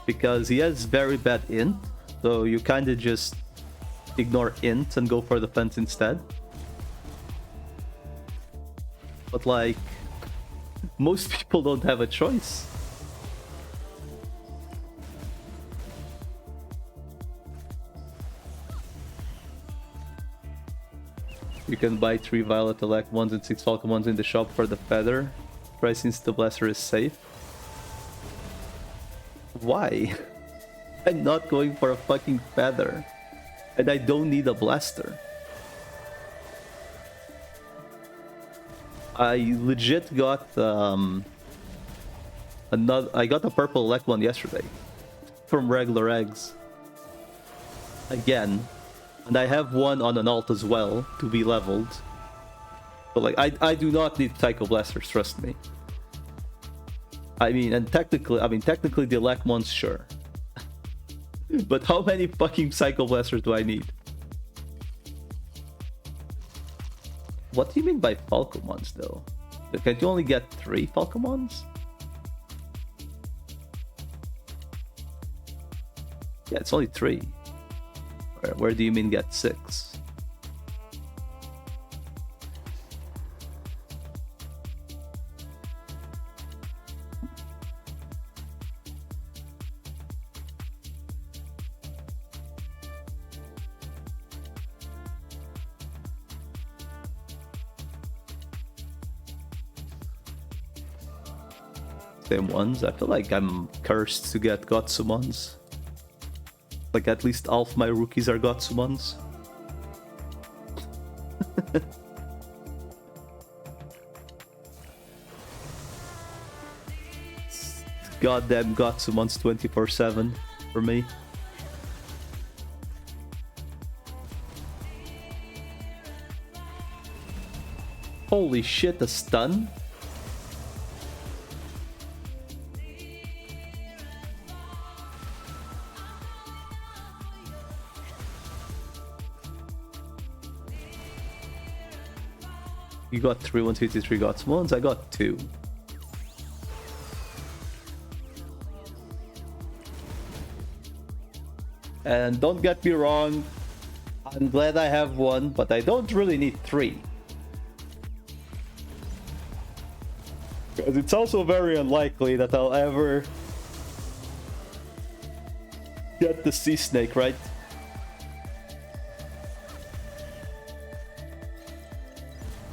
Because he has very bad int, so you kinda just ignore int and go for defense instead. But like, most people don't have a choice. You can buy 3 Violet Elect ones and 6 Falcon ones in the shop for the feather. Price since the blaster is safe. Why? I'm not going for a fucking feather. And I don't need a blaster. I legit got I got a purple elect one yesterday from regular eggs. Again. And I have one on an alt as well to be leveled. But like I do not need Psycho Blasters, trust me. I mean technically the elect ones, sure. But how many fucking Psycho Blasters do I need? What do you mean by Falcomons though? Can't you only get 3 Falcomons? Yeah, it's only 3. Where do you mean get 6? Same ones? I feel like I'm cursed to get Gotsumons. Like at least half my rookies are Gotsumons. Goddamn Gotsumons 24/7 for me. Holy shit, a stun? You got 3 153 Gotsumons, I got 2. And don't get me wrong, I'm glad I have 1, but I don't really need 3. Because it's also very unlikely that I'll ever get the Sea Snake, right?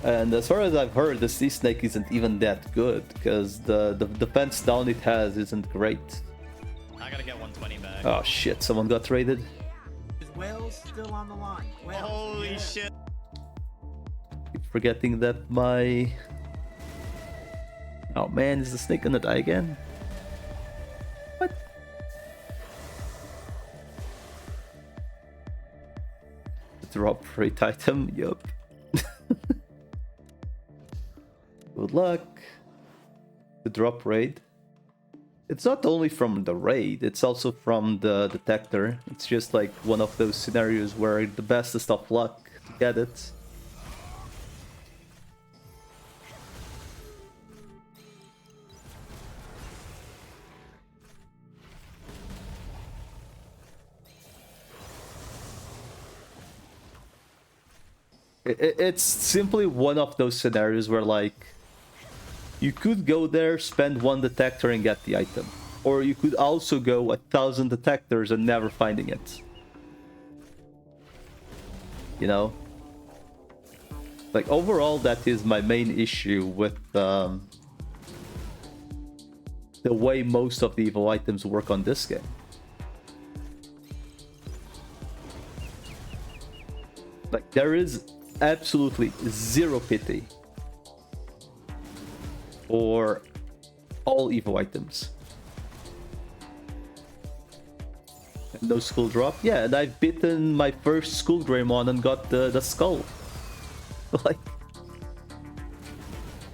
And as far as I've heard, the Sea Snake isn't even that good, because the defense down it has isn't great.
I gotta get 120 back.
Oh shit, someone got raided.
Is Wales still on the line? Wales,
Holy
yeah.
shit.
Keep forgetting that my... Oh man, is the snake gonna die again? What? Drop rate item, yup. Good luck. The drop raid. It's not only from the raid, it's also from the detector. It's just like one of those scenarios where the bestest of luck to get it. It's simply one of those scenarios where, like, you could go there, spend 1 detector and get the item. Or you could also go 1,000 detectors and never finding it. You know? Like, overall, that is my main issue with the way most of the evil items work on this game. Like, there is absolutely zero pity for all evil items. And no skull drop? Yeah, and I've beaten my first Skull Greymon and got the skull. Like,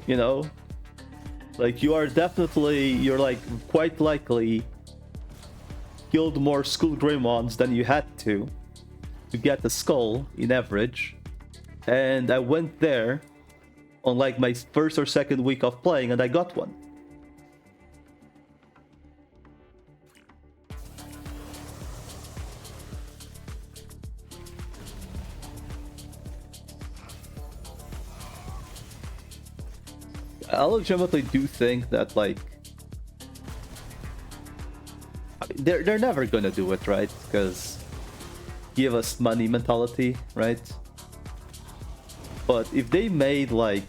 you know? Like, you're like, quite likely killed more Skull Greymons than you had to get the skull in average. And I went there on like my first or second week of playing and I got one. I legitimately do think that, like, I mean, they're never gonna do it, right? Because give us money mentality, right? But if they made, like,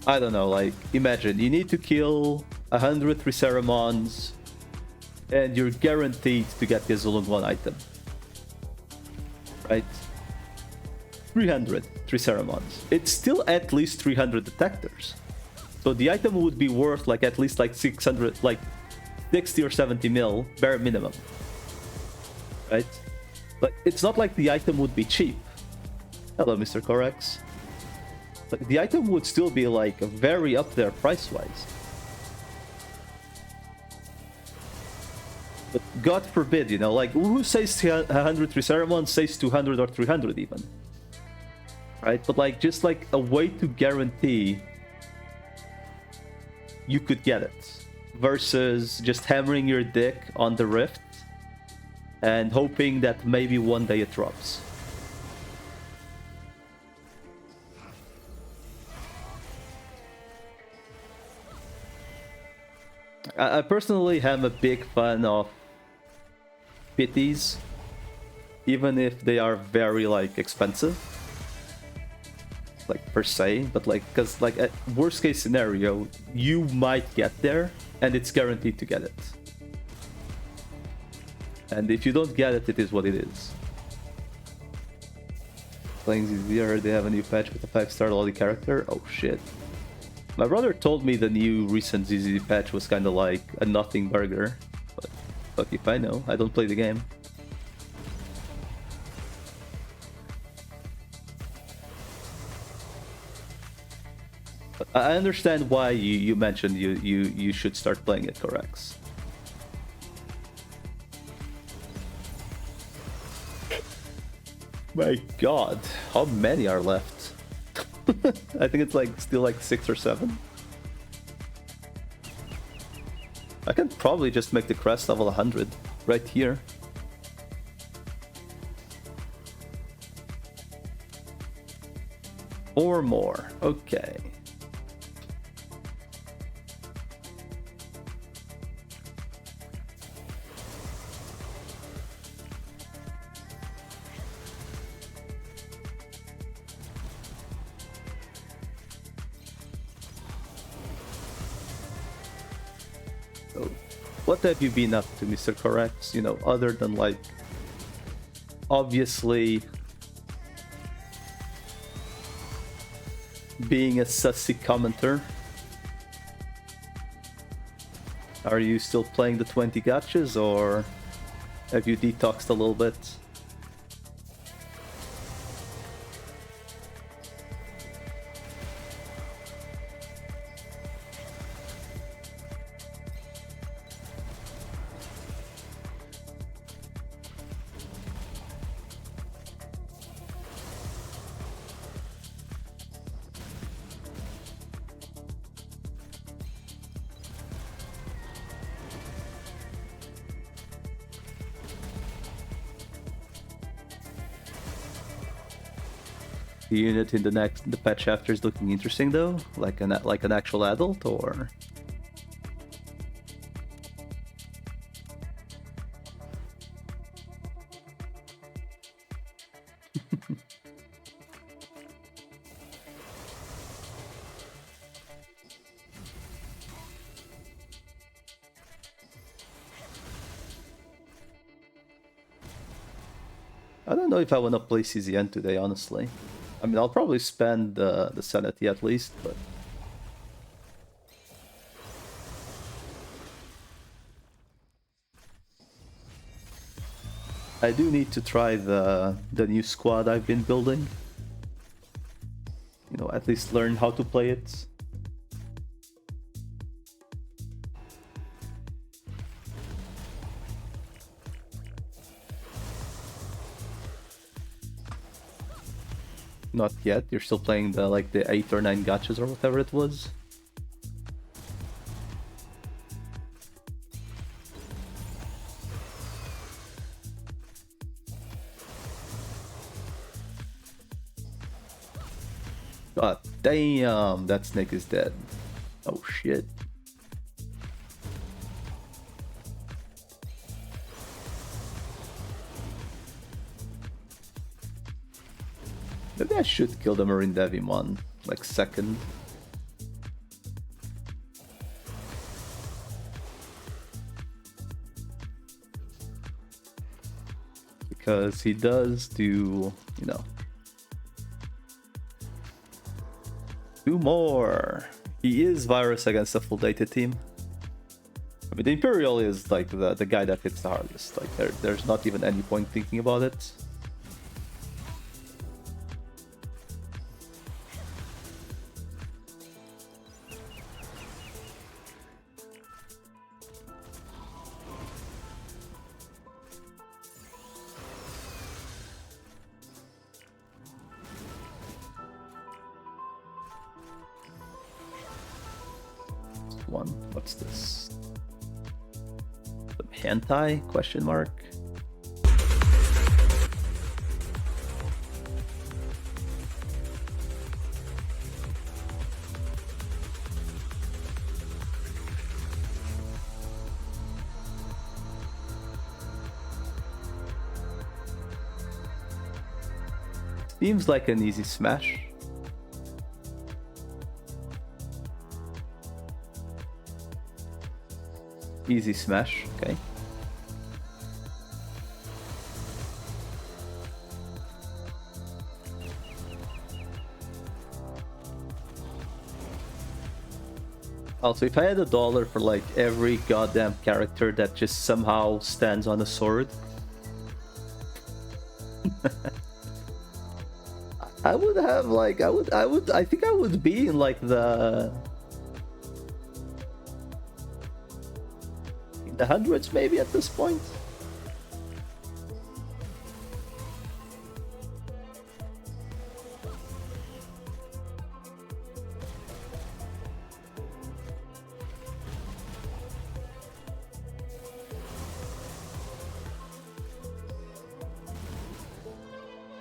I don't know, like, imagine you need to kill 100 Triceramons and you're guaranteed to get the Zulung 1 item, right? 300 Triceramons. It's still at least 300 detectors. So the item would be worth like at least like 600, like 60 or 70 mil, bare minimum. Right? But it's not like the item would be cheap. Hello, Mr. Corex. Like, the item would still be like very up there price-wise. But God forbid, you know, like who says 100 Triceramon says 200 or 300 even. Right? But like just like a way to guarantee you could get it versus just hammering your dick on the rift and hoping that maybe one day it drops. I personally am a big fan of pities, even if they are very like expensive, like per se, but like because like at worst case scenario you might get there and it's guaranteed to get it, and if you don't get it, it is what it is. Playing ZZ, I heard they have a new patch with a 5-star lolly character. Oh shit. My brother told me the new recent ZZ patch was kind of like a nothing burger, but fuck if I know, I don't play the game. But I understand why you mentioned you should start playing it, Corex. My god, how many are left? I think it's like still like 6 or 7. I can probably just make the crest level 100 right here. Or more. Okay. What have you been up to, Mr. Corex? You know, other than like obviously being a sussy commenter. Are you still playing the 20 gachas, or have you detoxed a little bit? The unit in the patch after is looking interesting though, like an actual adult, or I don't know if I want to play CZN today, honestly. I mean, I'll probably spend the sanity at least, but I do need to try the new squad I've been building. You know, at least learn how to play it. Not yet. You're still playing the 8 or 9 gachas or whatever it was. God damn, that snake is dead. Oh shit. Maybe I should kill the Marine Devimon, like second. Because he does do, you know, 2 more. He is virus against a full data team. I mean, the Imperial is like the guy that hits the hardest. Like there's not even any point thinking about it. One. What's this? Some hentai? Question mark. Seems like an easy smash. Easy smash, okay. Also, if I had $1 for like every goddamn character that just somehow stands on a sword, I would have like I think I would be in like the hundreds maybe at this point.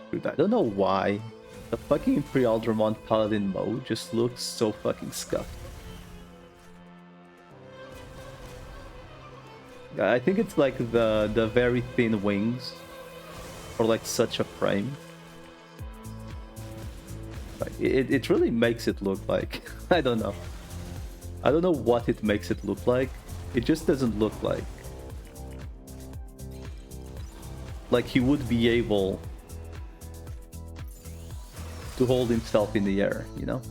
Dude, I don't know why the fucking Imperial Dramont Paladin mode just looks so fucking scuffed. I think it's like the very thin wings for like such a frame. Like it really makes it look like I don't know what it makes it look like. It just doesn't look like he would be able to hold himself in the air, you know?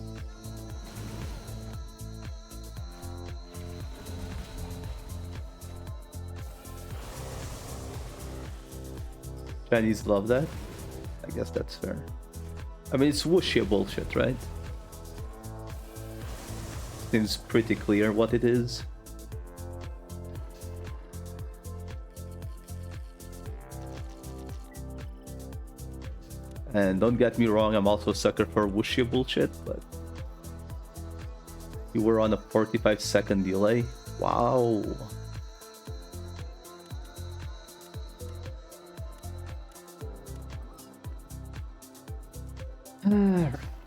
Chinese love that. I guess that's fair. I mean, it's wuxia bullshit, right? Seems pretty clear what it is. And don't get me wrong, I'm also a sucker for wuxia bullshit, but you were on a 45-second delay. Wow.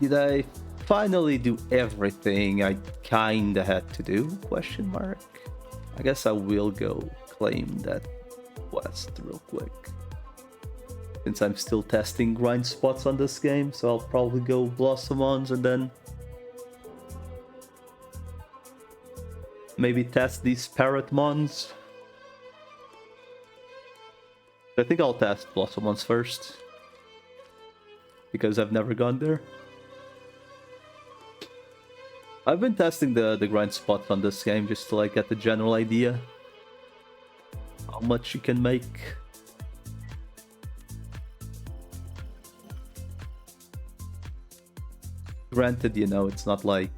Did I finally do everything I kinda had to do? Question mark. I guess I will go claim that quest real quick. Since I'm still testing grind spots on this game, so I'll probably go Blossomons and then maybe test these Parrotmons. I think I'll test Blossomons first, because I've never gone there. I've been testing the grind spots on this game just to like get the general idea how much you can make. Granted, you know, it's not like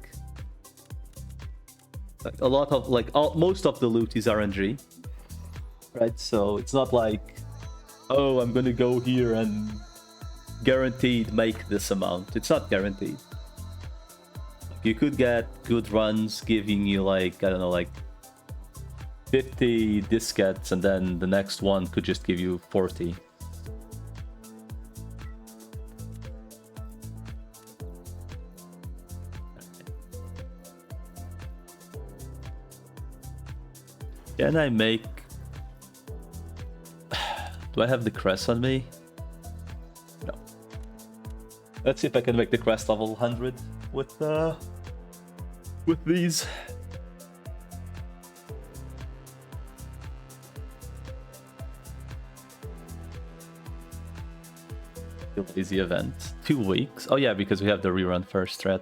a lot of most of the loot is RNG, right? So it's not like, oh, I'm gonna go here and guaranteed make this amount. It's not guaranteed. You could get good runs giving you like, I don't know, like 50 diskettes, and then the next one could just give you 40. Can I make... Do I have the crest on me? No. Let's see if I can make the crest level 100 with these. Easy event. 2 weeks. Oh yeah, because we have the rerun first, right?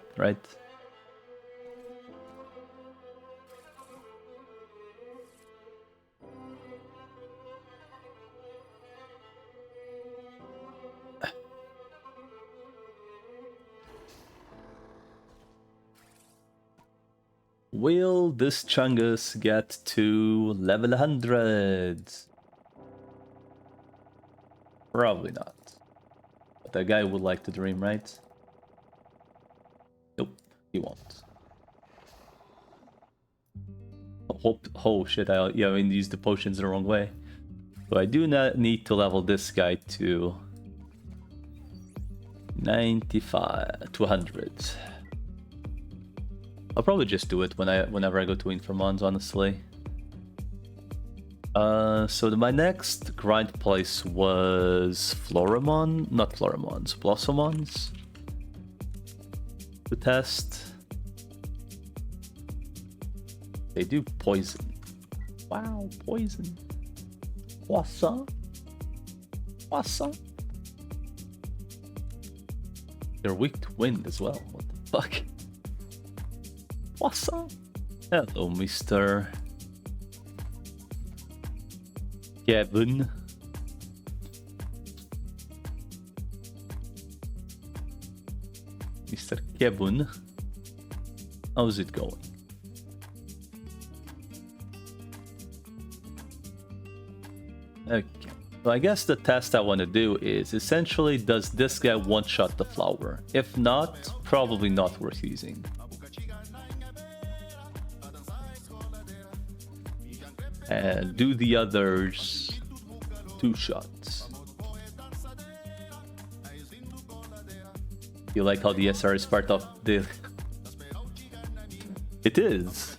Will this Chungus get to level 100? Probably not. But that guy would like to dream, right? Nope, he won't. Oh shit, I used the potions the wrong way. So I do not need to level this guy to 95 to 100. I'll probably just do it whenever I go to Inframons, honestly. So my next grind place was Blossomons to test. They do poison. Wow, poison. Poisson. They're weak to wind as well. What the fuck? Poisson. Hello, Mr. Kevin. Mr. Kevin. How's it going? Okay. So I guess the test I want to do is essentially, does this guy one-shot the flower? If not, probably not worth using. And do the others 2 shots. You like how the SR is part of the... It is.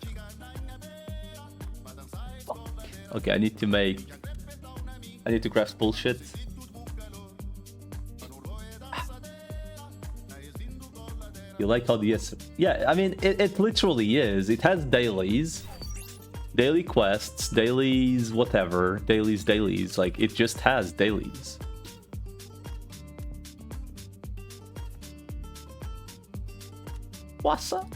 Okay, I need to grasp bullshit. You like how the SR... Yeah, I mean, it literally is. It has dailies. Daily quests, dailies, whatever, dailies, like it just has dailies. What's up?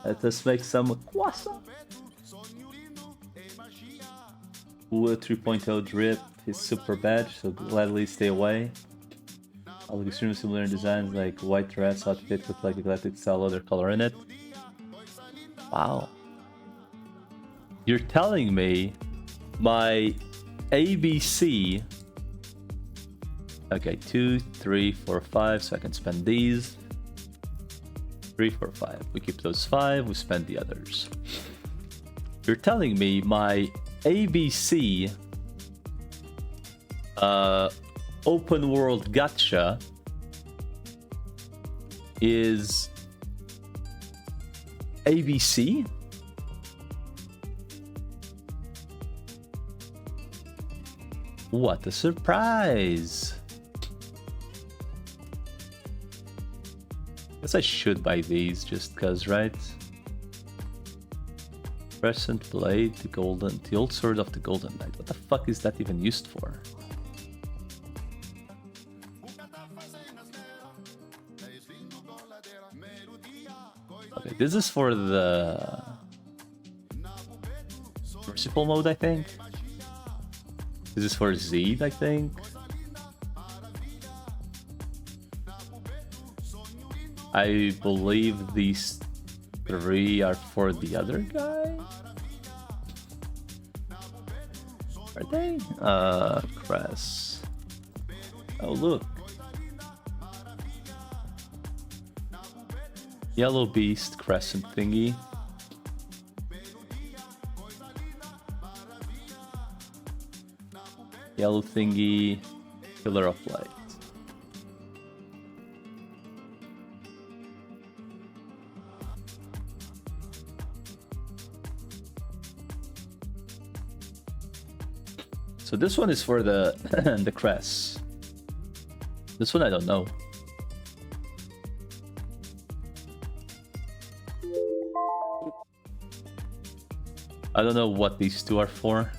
Let us make some quassa. Ooh, 3.0 drip is super bad, so gladly stay away. All look extremely similar in designs, like white dress outfit with like eclectic style other color in it. Wow. You're telling me my ABC... Okay, 2, 3, 4, 5, so I can spend these. 3, 4, 5. We keep those 5, we spend the others. You're telling me my ABC... open world gacha is ABC? What a surprise! Guess I should buy these just cause, right? Crescent blade, the old sword of the golden knight. What the fuck is that even used for? Okay, this is for the merciful mode, I think. This is for Zed, I think. I believe these 3 are for the other guy. Are they? Cress. Oh, look. Yellow beast crescent thingy. Yellow thingy, pillar of light. So this one is for the the crest. This one I don't know. I don't know what these 2 are for.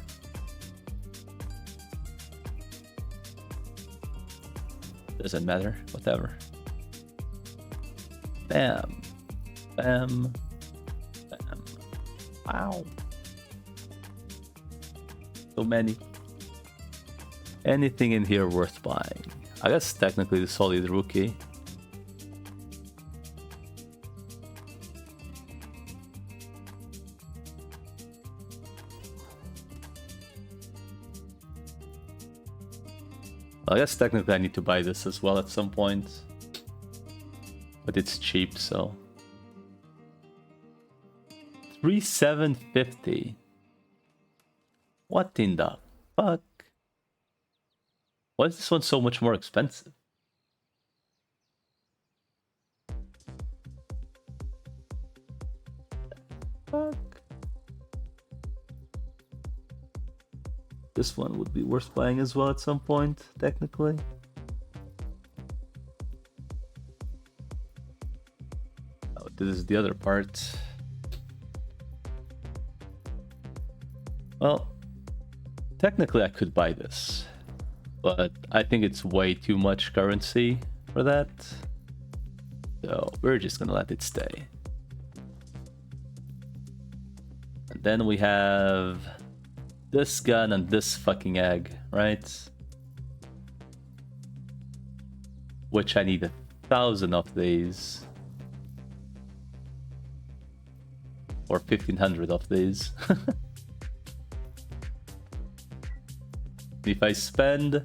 Doesn't matter, whatever. Bam. Bam. Bam. Wow. So many. Anything in here worth buying. I guess technically the solid rookie. I guess technically I need to buy this as well at some point. But it's cheap, so... 3,750. What in the fuck? Why is this one so much more expensive? Fuck. This one would be worth buying as well at some point, technically. Oh, this is the other part. Well, technically I could buy this, but I think it's way too much currency for that. So we're just gonna let it stay. And then we have this gun and this fucking egg, right? Which I need 1,000 of these. Or 1,500 of these. If I spend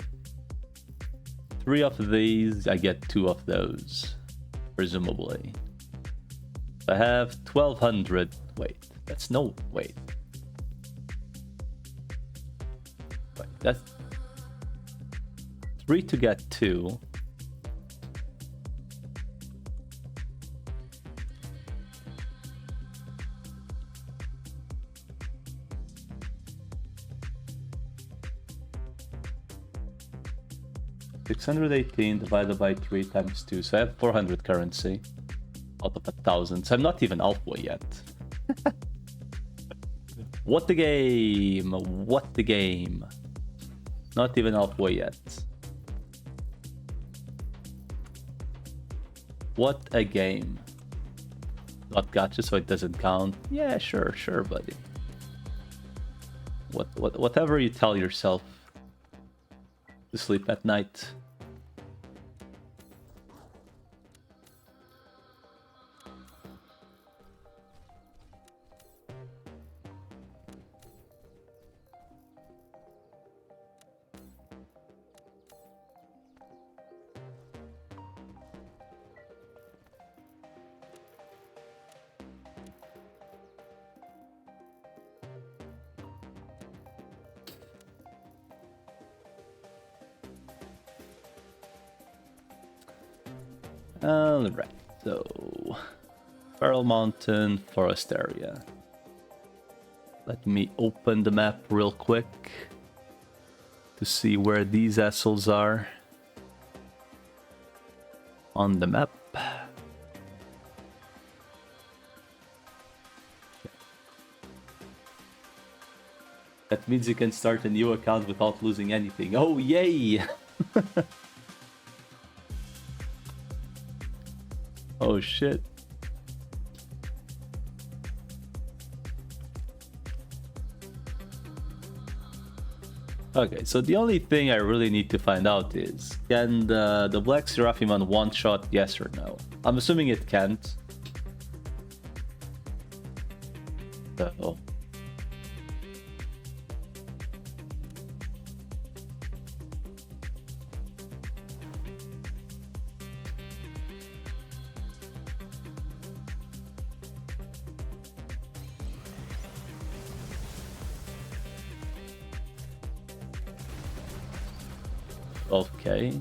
3 of these, I get 2 of those, presumably. If I have 1,200, wait, that's no, wait. That's 3 to get 2. $618 divided by 3 times 2, so I have 400 currency out of 1,000. So I'm not even halfway yet. What the game? What the game? Not even halfway yet. What a game. Not gacha, so it doesn't count. Yeah, sure, buddy. Whatever you tell yourself to sleep at night. Alright, so Feral Mountain Forest area. Let me open the map real quick to see where these assholes are on the map. That means you can start a new account without losing anything. Oh, yay! Oh shit. Okay, so the only thing I really need to find out is, can the Black Seraphimon one-shot, yes or no? I'm assuming it can't. So... Okay.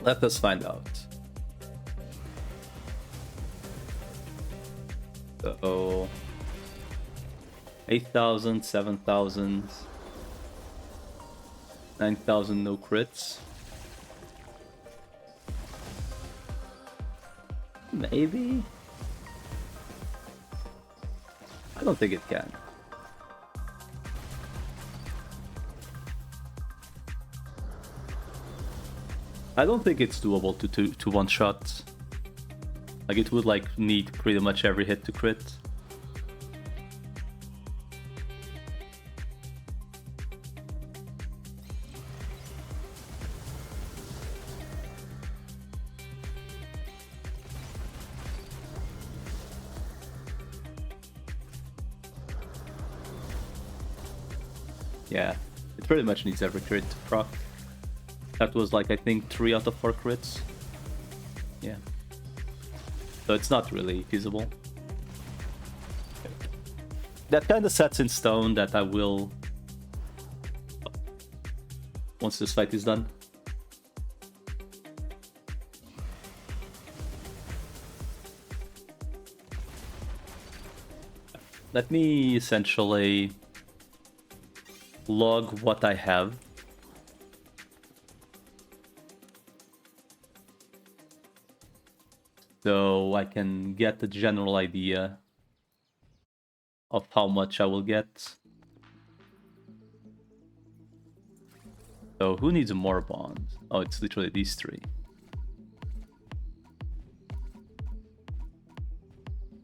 Let us find out. So 8,000, 7,000, 9,000 no crits. Maybe? I don't think it can. I don't think it's doable to one-shot Like it would like need pretty much every hit to crit. Yeah, it pretty much needs every crit to proc. That was like I think 3 out of 4 crits. Yeah. So it's not really feasible. That kind of sets in stone that I will, once this fight is done. Let me essentially log what I have. So I can get a general idea of how much I will get. So who needs more bonds? Oh, it's literally these 3.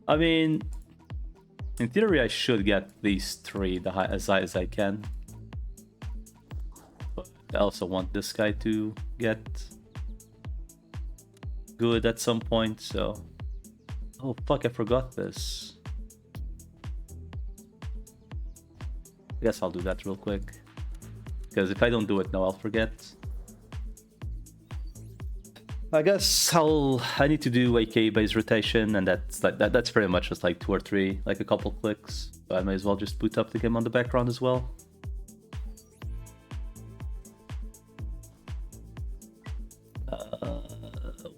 I mean, in theory I should get these 3 as high as I can. But I also want this guy to get good at some point, so... Oh fuck, I forgot this. I guess I'll do that real quick. Because if I don't do it now, I'll forget. I guess I need to do AK base rotation, and that's pretty much just like 2 or 3, like a couple clicks. So I may as well just boot up the game on the background as well.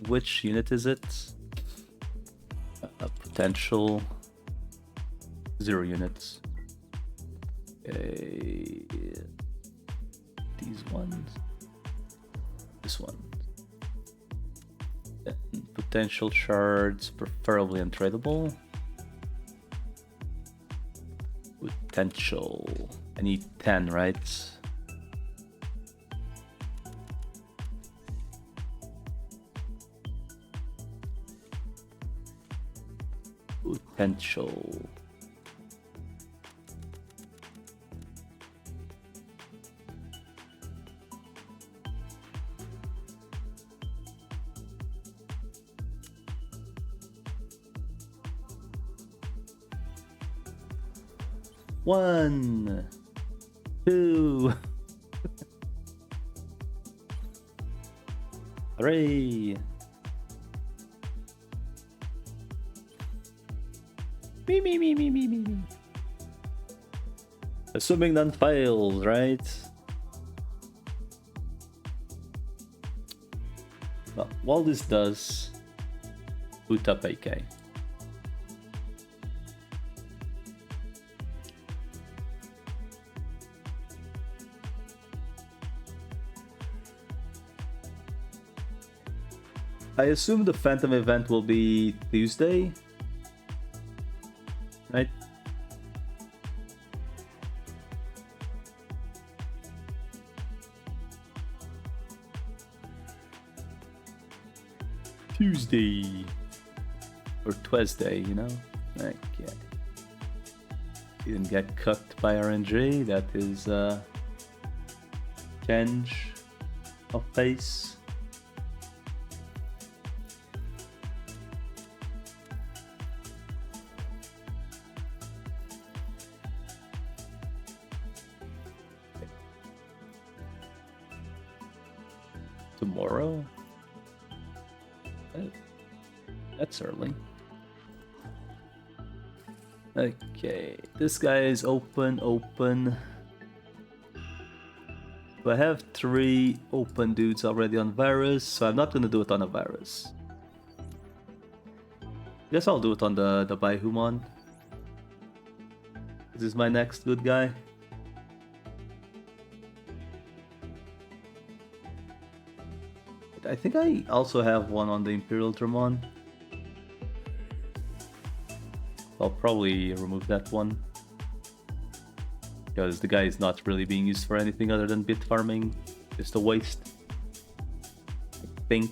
Which unit is it? Potential 0 units. Okay. These ones. This one. And potential shards, preferably untradeable. Potential. I need 10, right? Potential. One, 2, 3. Me. Assuming none fails, right? Well, while this does, boot up AK. I assume the Phantom event will be Tuesday, right? Tuesday or Tuesday, you know? Okay. Didn't get cooked by RNG. That is change of pace. Tomorrow? That's early. Okay, this guy is open. I have 3 open dudes already on virus, so I'm not gonna do it on a virus. Guess I'll do it on the Baihumon. This is my next good guy. I think I also have one on the Imperial Dramon. I'll probably remove that one, because the guy is not really being used for anything other than bit farming. Just a waste, I think.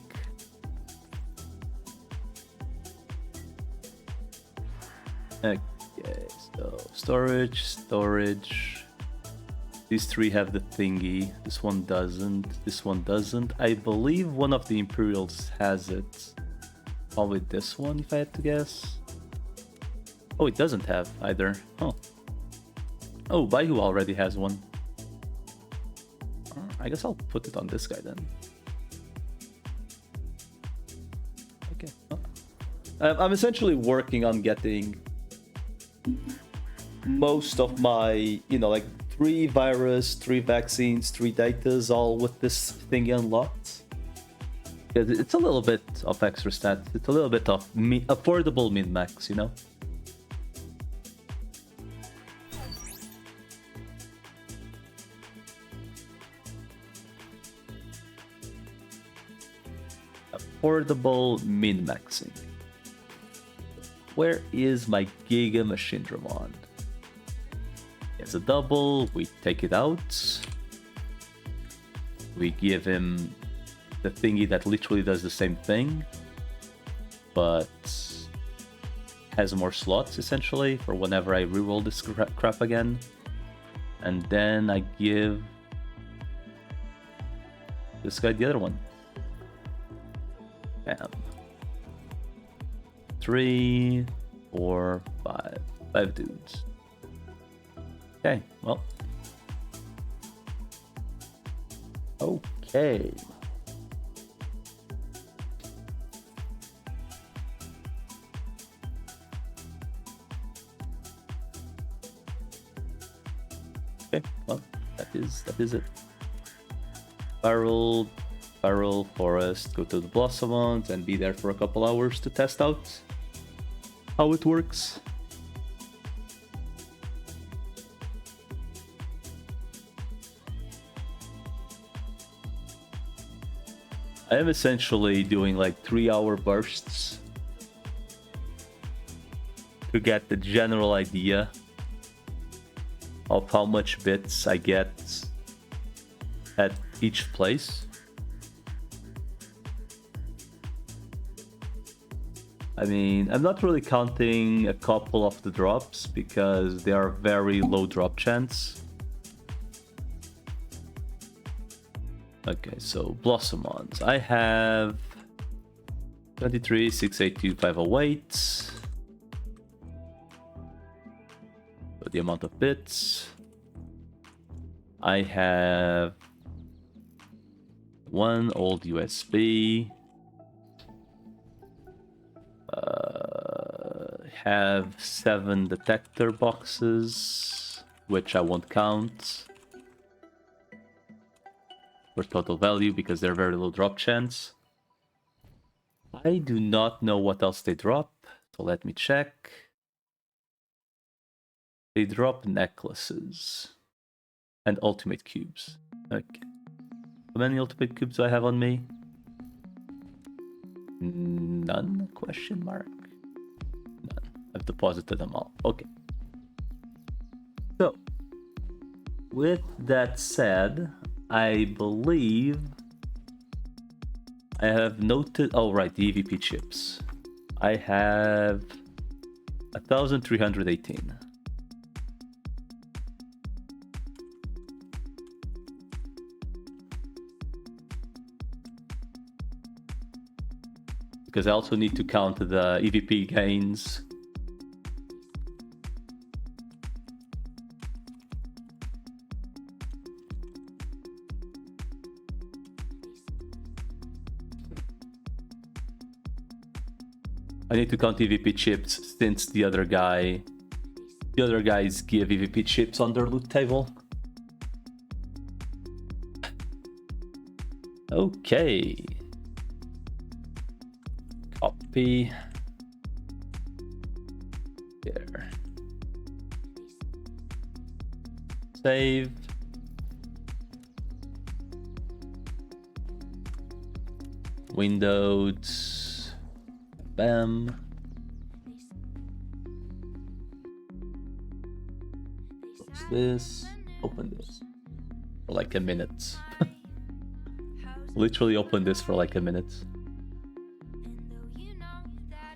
Okay, so storage. These three have the thingy. This one doesn't. This one doesn't. I believe one of the Imperials has it. Probably this one, if I had to guess. Oh, it doesn't have either. Oh. Oh, Baihu already has one. I guess I'll put it on this guy then. Okay. Well, I'm essentially working on getting most of my, like 3 virus, 3 vaccines, 3 datas, all with this thing unlocked. Because it's a little bit of extra stats. It's a little bit of affordable min-max, Affordable min-maxing. Where is my Giga Machine Dramon? It's a double, we take it out. We give him the thingy that literally does the same thing, but has more slots essentially for whenever I reroll this crap again. And then I give this guy the other one. Bam. 3, 4, 5. 5 dudes. Okay, well. Okay. Okay, well, that is it. Barrel, forest, go to the Blossomons and be there for a couple hours to test out how it works. I am essentially doing like 3-hour bursts to get the general idea of how much bits I get at each place. I mean, I'm not really counting a couple of the drops because they are very low drop chance. Okay, so Blossomons. I have 23, 682, 508. But the amount of bits. I have 1 old USB. Have 7 detector boxes, which I won't count for total value because they're very low drop chance. I do not know what else they drop, so let me check. They drop necklaces and ultimate cubes. Okay. How many ultimate cubes do I have on me? None? Question mark. None. I've deposited them all. Okay. So, with that said, I believe I have noted. Oh, right, the EVP chips. I have 1,318. Because I also need to count the EVP gains. I need to count EVP chips since the other guys give EVP chips on their loot table. Okay. Copy. There. Save. Windows. Bam. Close this. Open this. For like a minute. Literally open this for like a minute.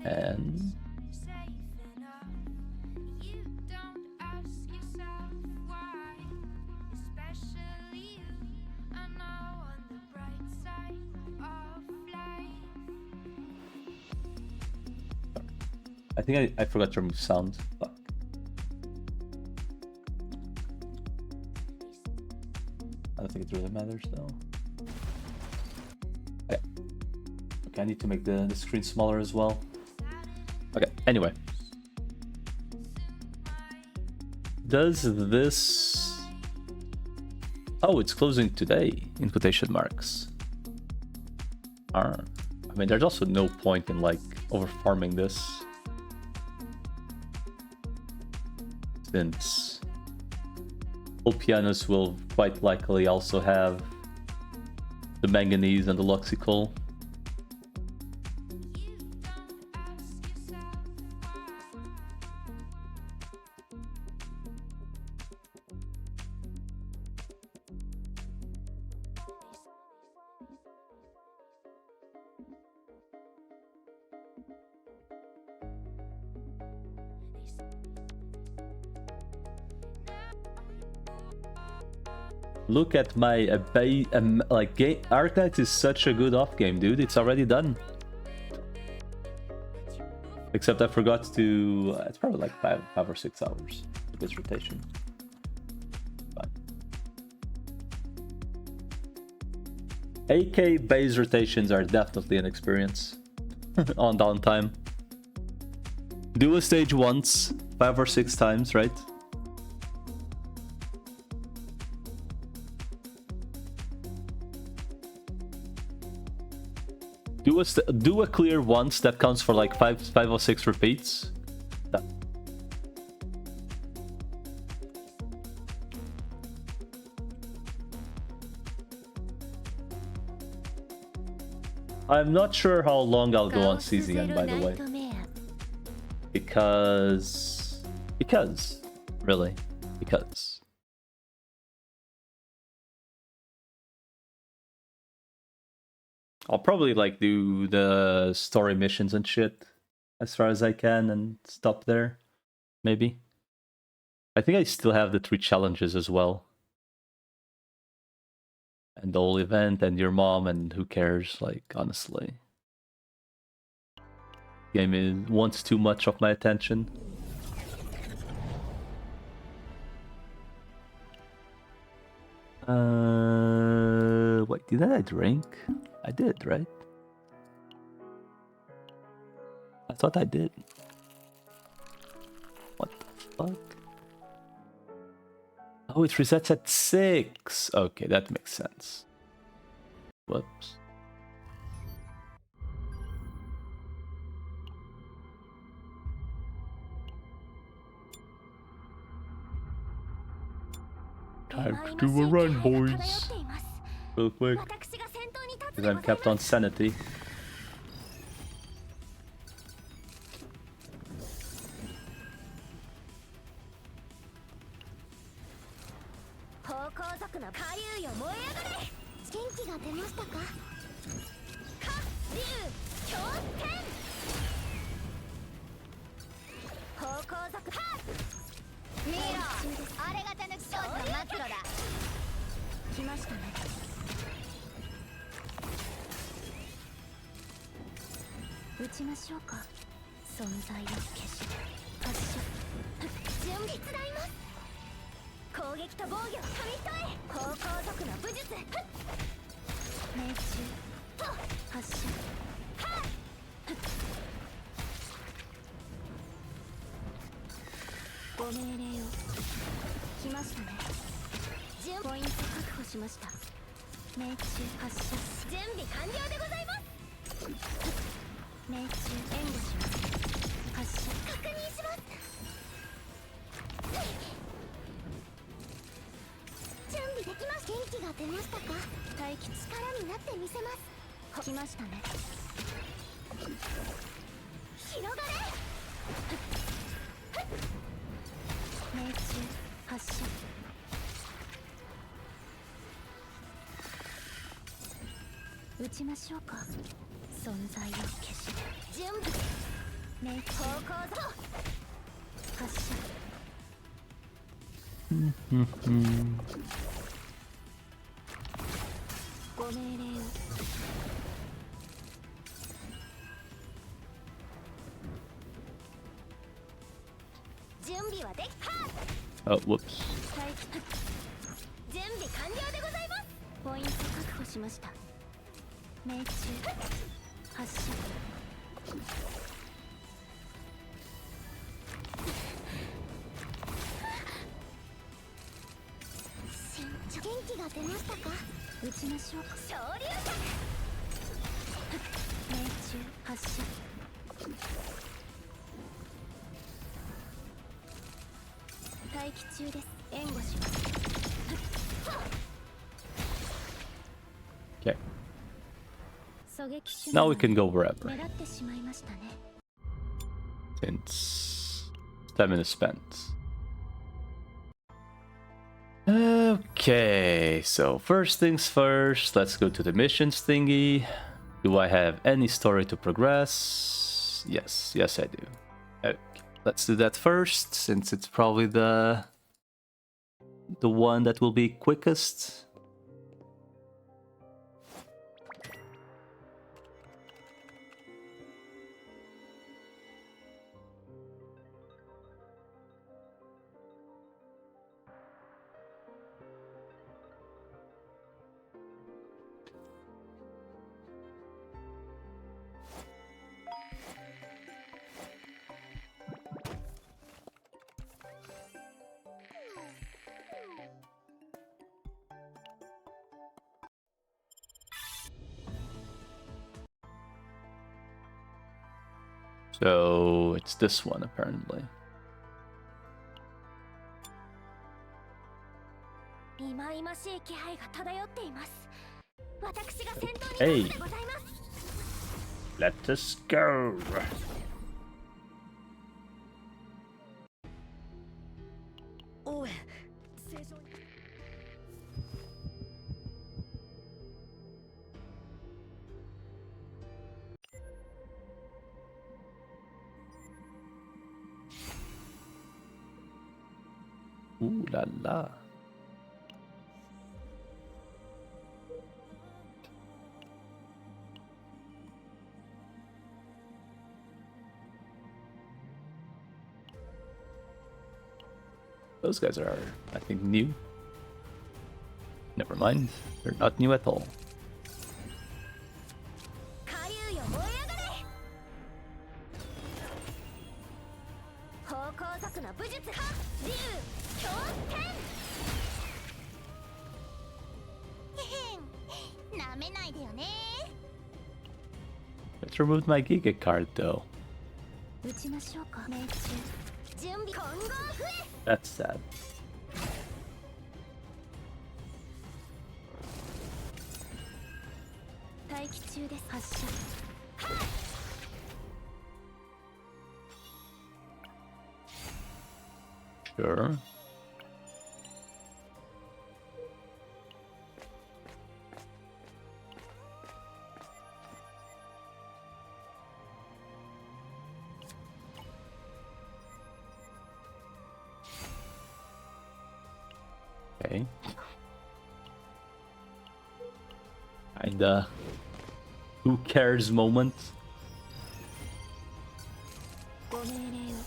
And I think I forgot to remove sound. Fuck. I don't think it really matters though. Okay. Okay, I need to make the screen smaller as well. Okay, anyway. Does this... Oh, it's closing today, in quotation marks. I mean, there's also no point in, like, over-farming this. Since all pianos will quite likely also have the manganese and the luxical. Look at my like game. Arknight is such a good off game, dude. It's already done. Except I forgot to. It's probably like 5 or 6 hours for this rotation. Fine. AK base rotations are definitely an experience on downtime. Do a stage once, 5 or 6 times, right? Do a clear once that counts for like 5 or 6 repeats. That. I'm not sure how long I'll go on CZN, by the way. Because really, because. I'll probably like do the story missions and shit as far as I can and stop there, maybe. I think I still have the 3 challenges as well. And the whole event and your mom and who cares, like, honestly. Game wants too much of my attention. Wait, did I drink? I did, right? I thought I did. What the fuck? Oh, it resets at 6. Okay, that makes sense. Whoops. Time to do a run, boys. Real quick. Because I'm kept on sanity. Oh, whoops.
準備完了でございます。ポイント確保しました。命中発射。元気が出ましたか。撃ちましょうか。昇竜作。命中発射。待機中です。援護します。
Okay. Now we can go wherever.
狙ってしまいましたね。
Since stamina spent. Okay, so first things first, let's go to the missions thingy. Do I have any story to progress? Yes, I do. Okay, let's do that first, since it's probably the one that will be quickest. So it's this one apparently.
忌々しい気配が漂っています。私が先頭に立つでございます。
Let us go. Ooh la la. Those guys are, I think, new. Never mind, they're not new at all.
下流よ燃え上がれ。方向策の武術派竜狂天。へへん、なめないでよね。
Let's remove my Giga card though.
撃ちましょうか。命中準備混合笛。
That's sad. Sure. Okay. Kinda who cares moment.
ご命令を。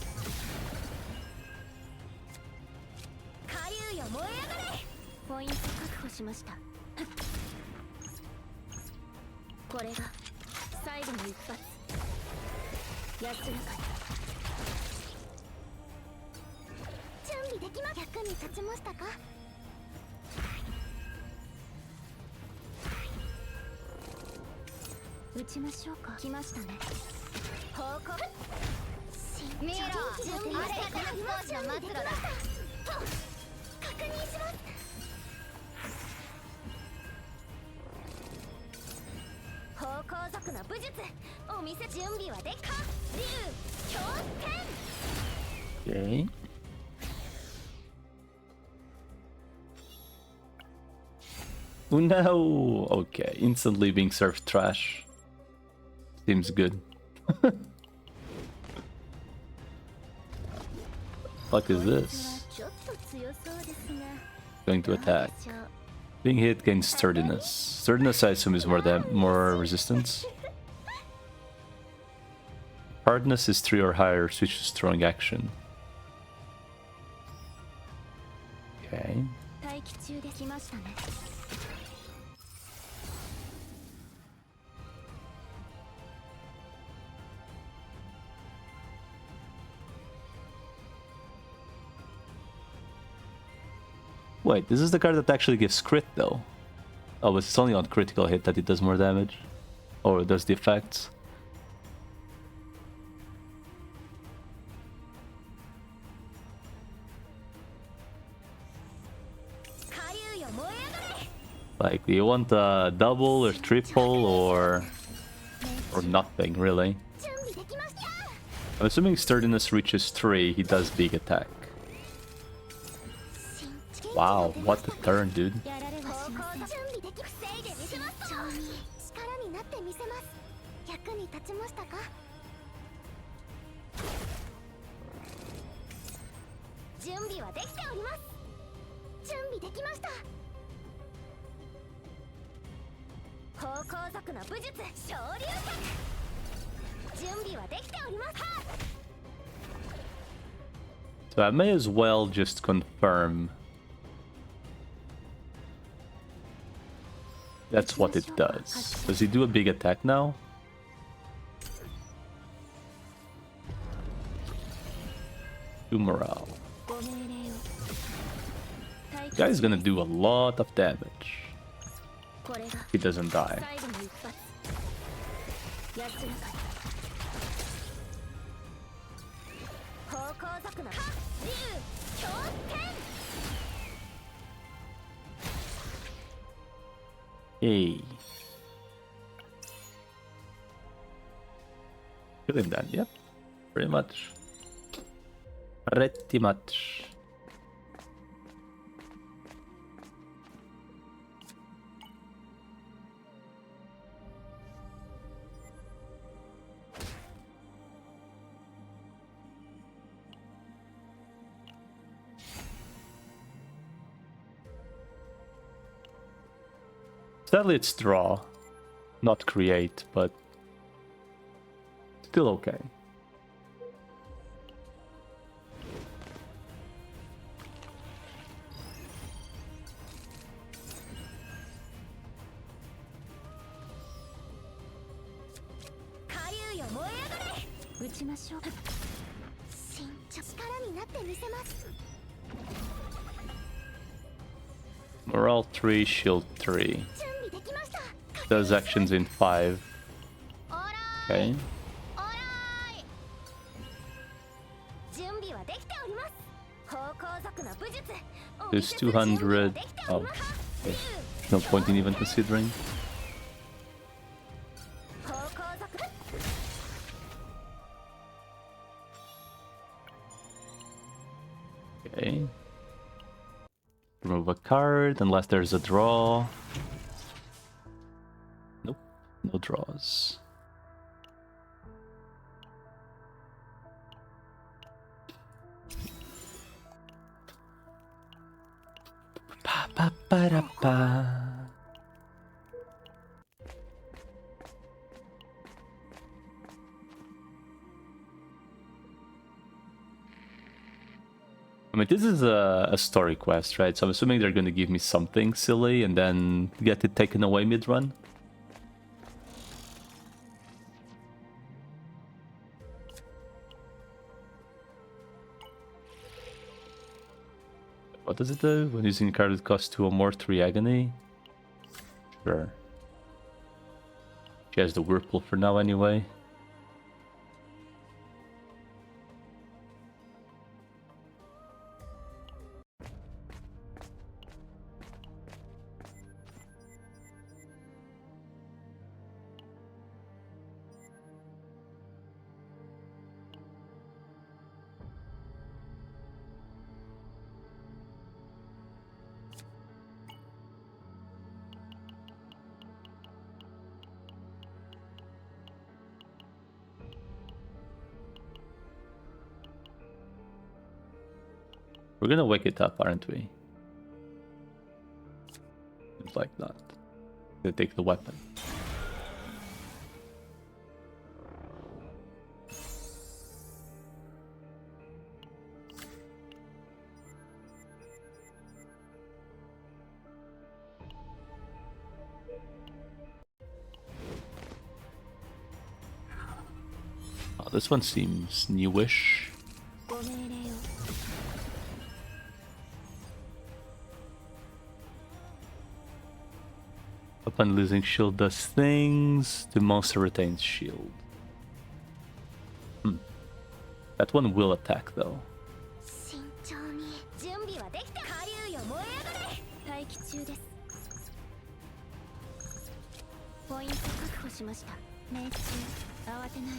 下流よ燃え上がれ。ポイント確保しました。これが最後の一発。安らかに。準備できま。役に立ちましたか。撃ちましょうか。来ましたね。報告。見ろ。準備あれがガラス工事の末路だ。確認します。方向族の武術。お店準備はでか。竜狂天。
Okay. Oh no! Okay, instantly being served trash. Seems good. Fuck is this? Going to attack. Being hit gains sturdiness. Sturdiness I assume is more resistance. Hardness is 3 or higher, switch to strong action. Okay.
待機中できましたね。
Wait, this is the card that actually gives crit though. Oh, but it's only on critical hit that it does more damage. Or it does the effects. Like, do you want a double or triple or nothing really? I'm assuming sturdiness reaches 3, he does big attack. Wow, what a turn, dude.
やられはしません。準備でき防いでみせますと。力になってみせます。役に立ちましたか？準備はできております。準備できました。方向族の武術昇竜脚。準備はできております。
So I may as well just confirm that's what it does. Does he do a big attack now? Do morale.
ご命令を。
The guy's gonna do a lot of damage.
これが
He doesn't die.
最後の一発。安らかに。方向族の竜狂天。
Hey. Kill him then, yep. Pretty much. Pretty much. Sadly, it's draw, not create, but still okay.
Karyuよ燃え上がれ。撃ちましょう。慎重。力になってみせます。
Morale 3, shield 3.
準備できました。
Does actions in 5.
オーライ。
Okay.
オーライ。準備はできております。方向族の武術。
There's 200. Oh, okay. No point in even considering.
方向族。
Okay. Remove a card unless there's a draw. Nope, no draws. Pa pa pa da pa. I mean, this is a story quest, right? So I'm assuming they're going to give me something silly and then get it taken away mid-run. What does it do? When using a card that costs 2 or more, 3 agony? Sure. She has the Whirlpool for now anyway. We're gonna wake it up, aren't we? Seems like not. Gonna take the weapon. Oh, this one seems newish.
ご命令を
Upon losing shield does things. The monster retains shield. That one will attack though.
慎重に準備はできた下流よ燃え上がれ待機中ですポイント確保しました命中慌てない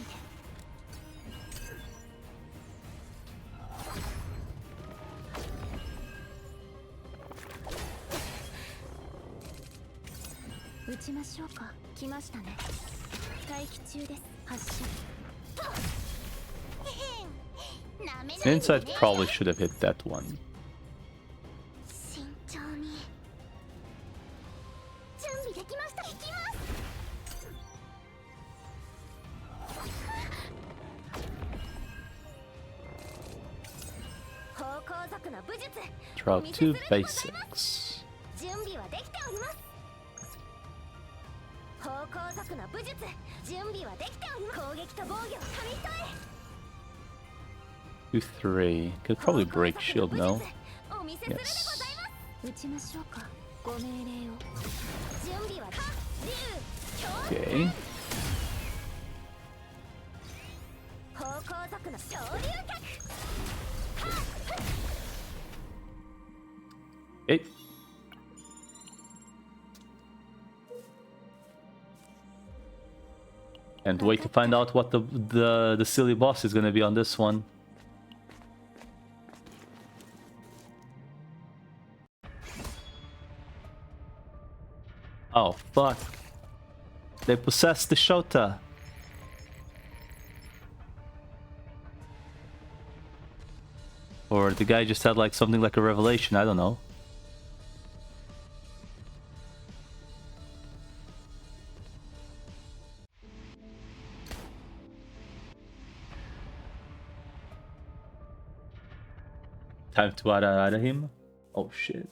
で撃ちましょうか来ましたね待機中です発射
Inside probably should have hit that one.
慎重に準備できました行きます方向族の武術
Throw out 2 basics.
準備はできております方向族の武術準備はできております攻撃と防御を紙一重
2, 3. Could probably break shield now. Yes.
撃ちましょうかご命令を準備は竜
Okay.
方向族の昇竜脚
Okay. And wait to find out what the silly boss is gonna be on this one. Oh fuck. They possessed the Shota. Or the guy just had like something like a revelation, I don't know. Time to out of him. Oh shit.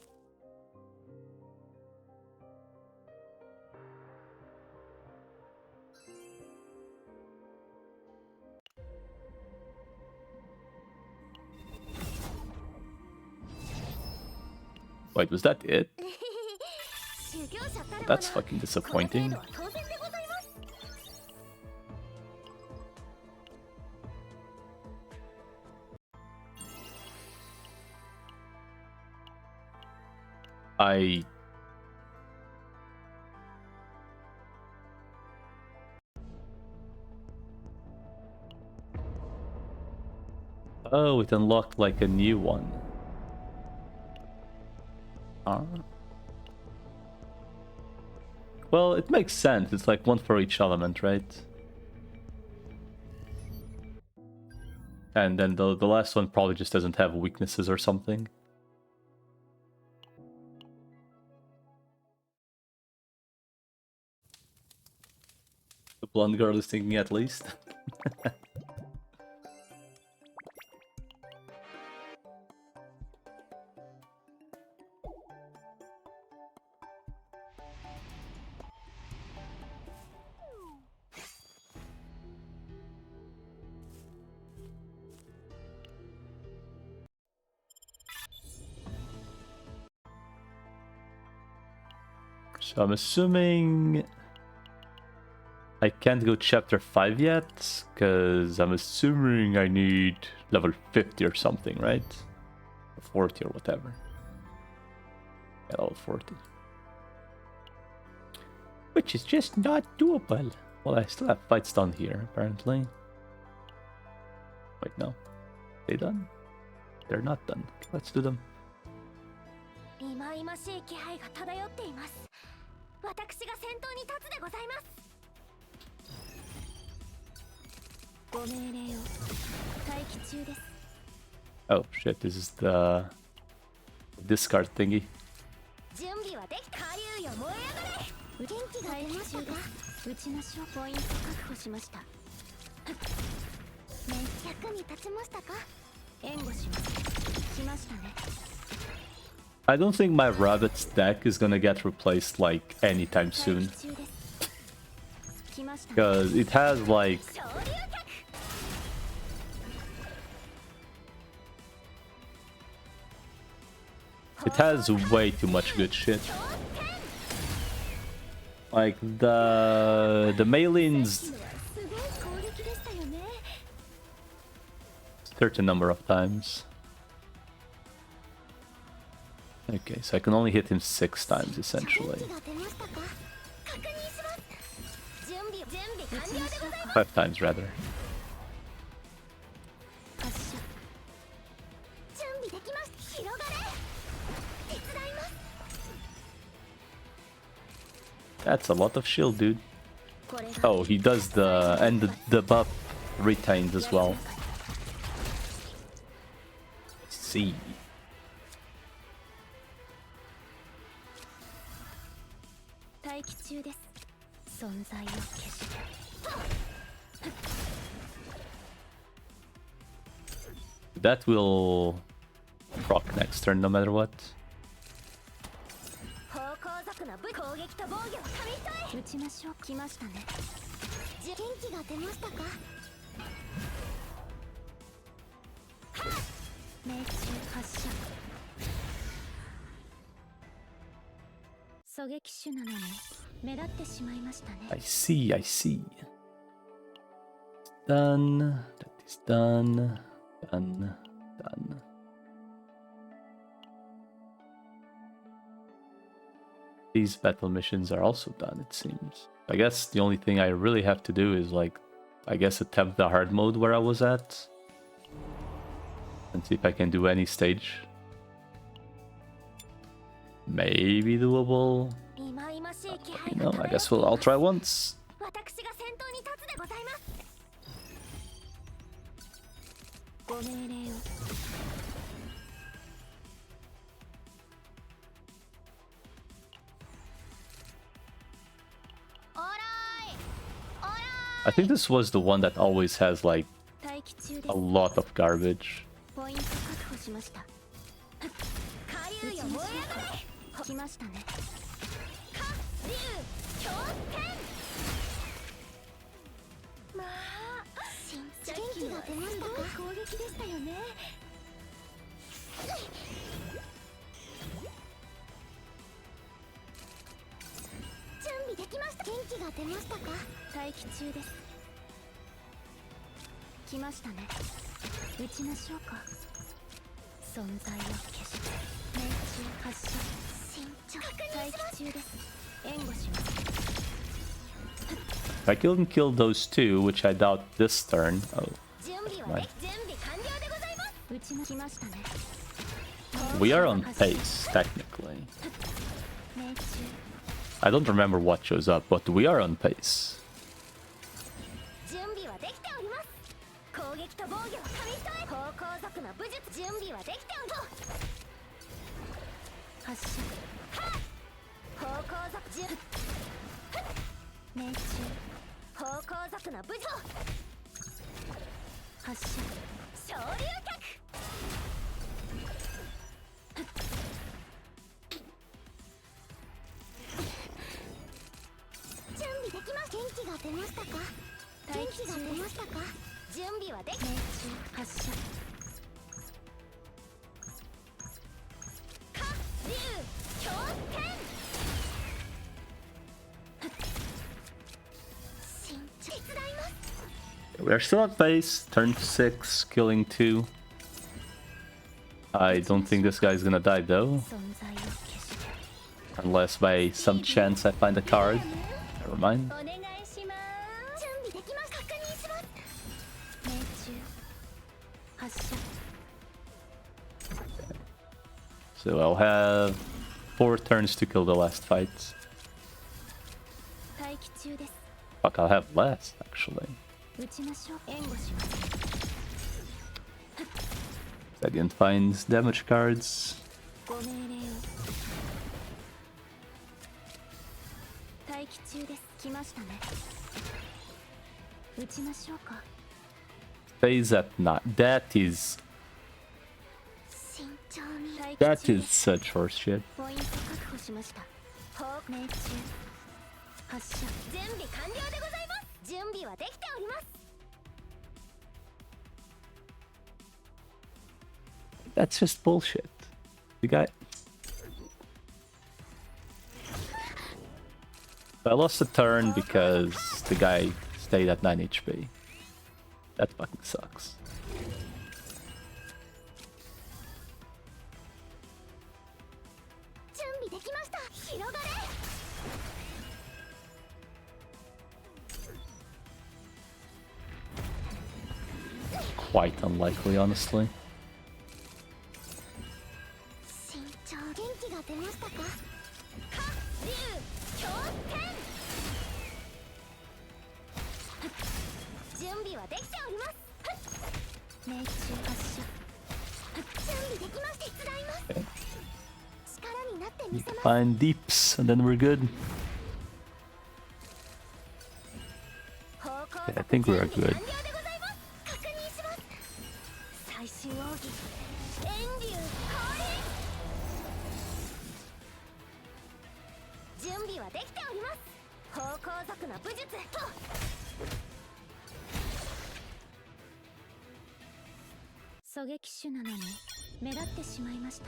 Wait, was that it? That's fucking disappointing. Oh, it unlocked like a new one. Well, it makes sense. It's like one for each element, right? And then the last one probably just doesn't have weaknesses or something. The blonde girl is thinking at least. So I'm assuming I can't go chapter 5 yet, because I'm assuming I need level 50 or something, right? Or 40 or whatever. Yeah, level 40. Which is just not doable. Well, I still have fights done here, apparently. Wait, no. They done? They're not done. Let's do them.
忌々しい気配が漂っています。私が先頭に立つでございます。ご命令を待機中です。
Oh shit, this is the discard thingy.
準備はできた。下流よ燃え上がれ。元気が出ましたか。うちのショポイント確保しました。役に立ちましたか。援護します。来ましたね。
I don't think my rabbit's deck is gonna get replaced like anytime soon. Because it has like It has way too much good shit. Like the Malin's certain number of times. Okay, so I can only hit him 6 times essentially. 5 times rather. That's a lot of shield, dude. Oh, he does the... and the buff retains as well. See. That will proc next turn no matter what.
打ちましょう。来ましたね。元気が出ましたか。命中発射。狙撃手なのに目立ってしまいましたね。
I see, I see. Done. That is done. Done. Done. These battle missions are also done, it seems. I guess the only thing I really have to do is, like, I guess attempt the hard mode where I was at. And see if I can do any stage. Maybe doable. You know, I guess I'll try once. I think this was the one that always has, like, a lot of garbage. I couldn't kill those two, which I doubt this turn. Oh, never mind. We are on pace, technically. I don't remember what shows up, but we are on pace. We are still at base, turn 6, killing 2. I don't think this guy's gonna die though. Unless by some chance I find a card. Never mind. So I'll have 4 turns to kill the last fight. Fuck, I'll have less actually. I didn't find damage cards. Phase at night. That is such horseshit. That's just bullshit. The guy... I lost a turn because the guy stayed at 9 HP. That fucking sucks. Quite unlikely, honestly. Okay. Find deeps and then we're good. Okay, I think we are good.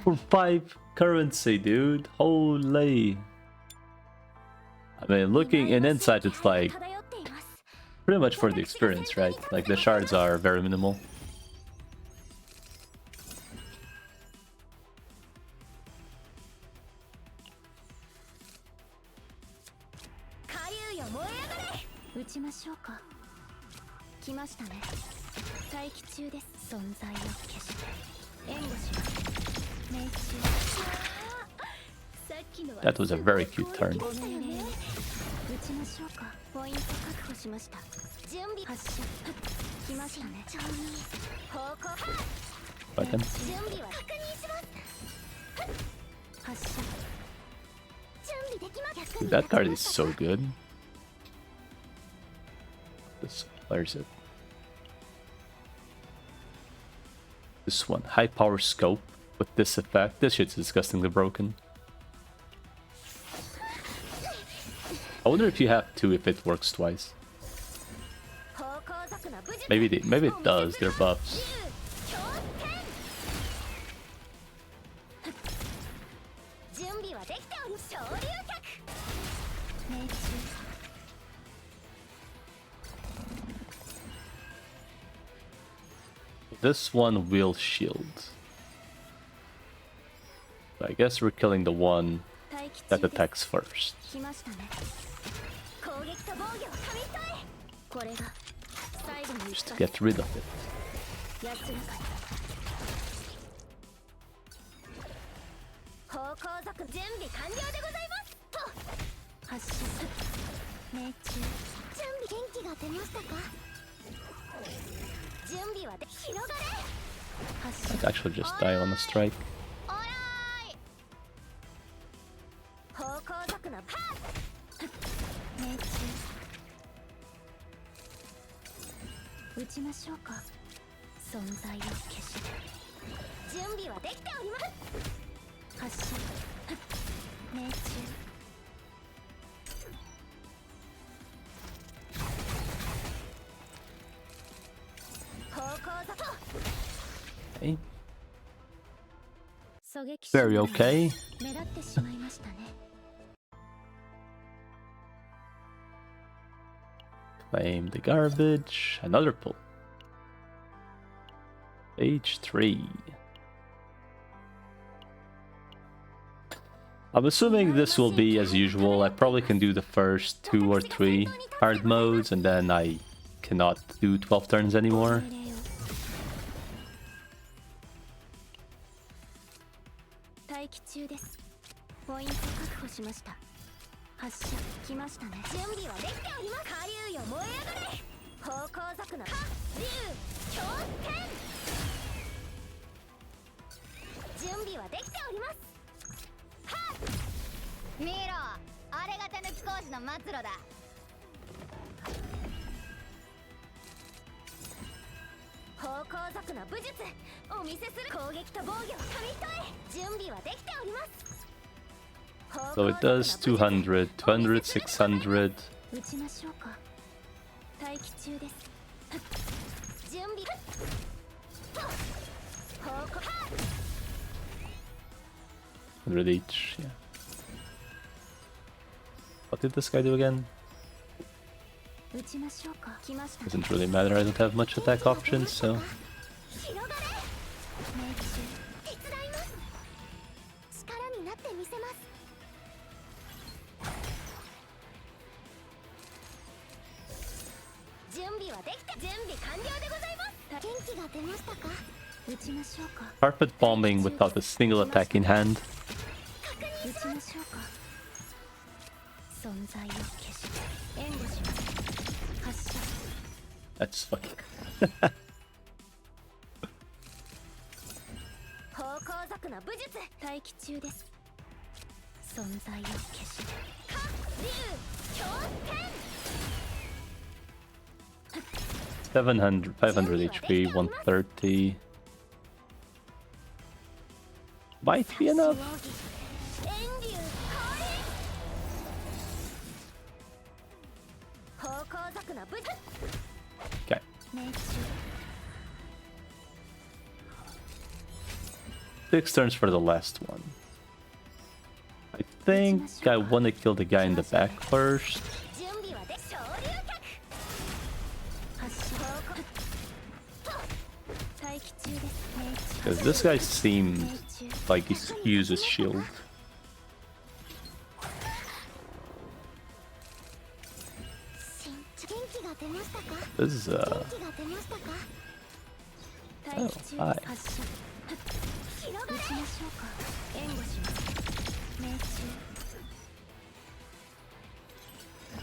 For 5 currency, dude. Holy. I mean, looking in insight, it's like pretty much for the experience, right? Like the shards are very minimal. That was a very cute turn. Button. Dude, that card is so good. Where's it? This one, high power scope with this effect. This shit's disgustingly broken. I wonder if you have to, if it works twice. Maybe it does. They're buffs. This one will shield. I guess we're killing the one that attacks first. Just to get rid of it. I'd actually just die on a strike. Okay. Very okay. Claim the garbage. Another pull. Page 3. I'm assuming this will be as usual. I probably can do the first 2 or 3 hard modes and then I cannot do 12 turns anymore. So it does 200, 200, 600. $100 each, yeah. What did this guy do again?
打ちましょうか。来ました。
Doesn't really matter, I don't have much attack options, so...
広がれ。命中。手伝います。力になってみせます。準備はできた。準備完了でございます。元気が出ましたか。打ちましょうか。
Carpet bombing without a single attack in hand.
打ちましょうか。存在を消して援護します。発射。
That's fucking...
方向族の武術待機中です。存在を消して火竜強天
700, 500 HP, 130. Might be enough.
炎竜降臨方向族の武術
Okay.
命中
6 turns for the last one. I think I want to kill the guy in the back first.
準備はで昇竜脚発射方向待機中です。命中
Because this guy seems like he uses shield.
元気が出ましたか。
This is
元気が出ましたか。待機中
はい
です。発射広がれ。打ちましょうか。援護します。命中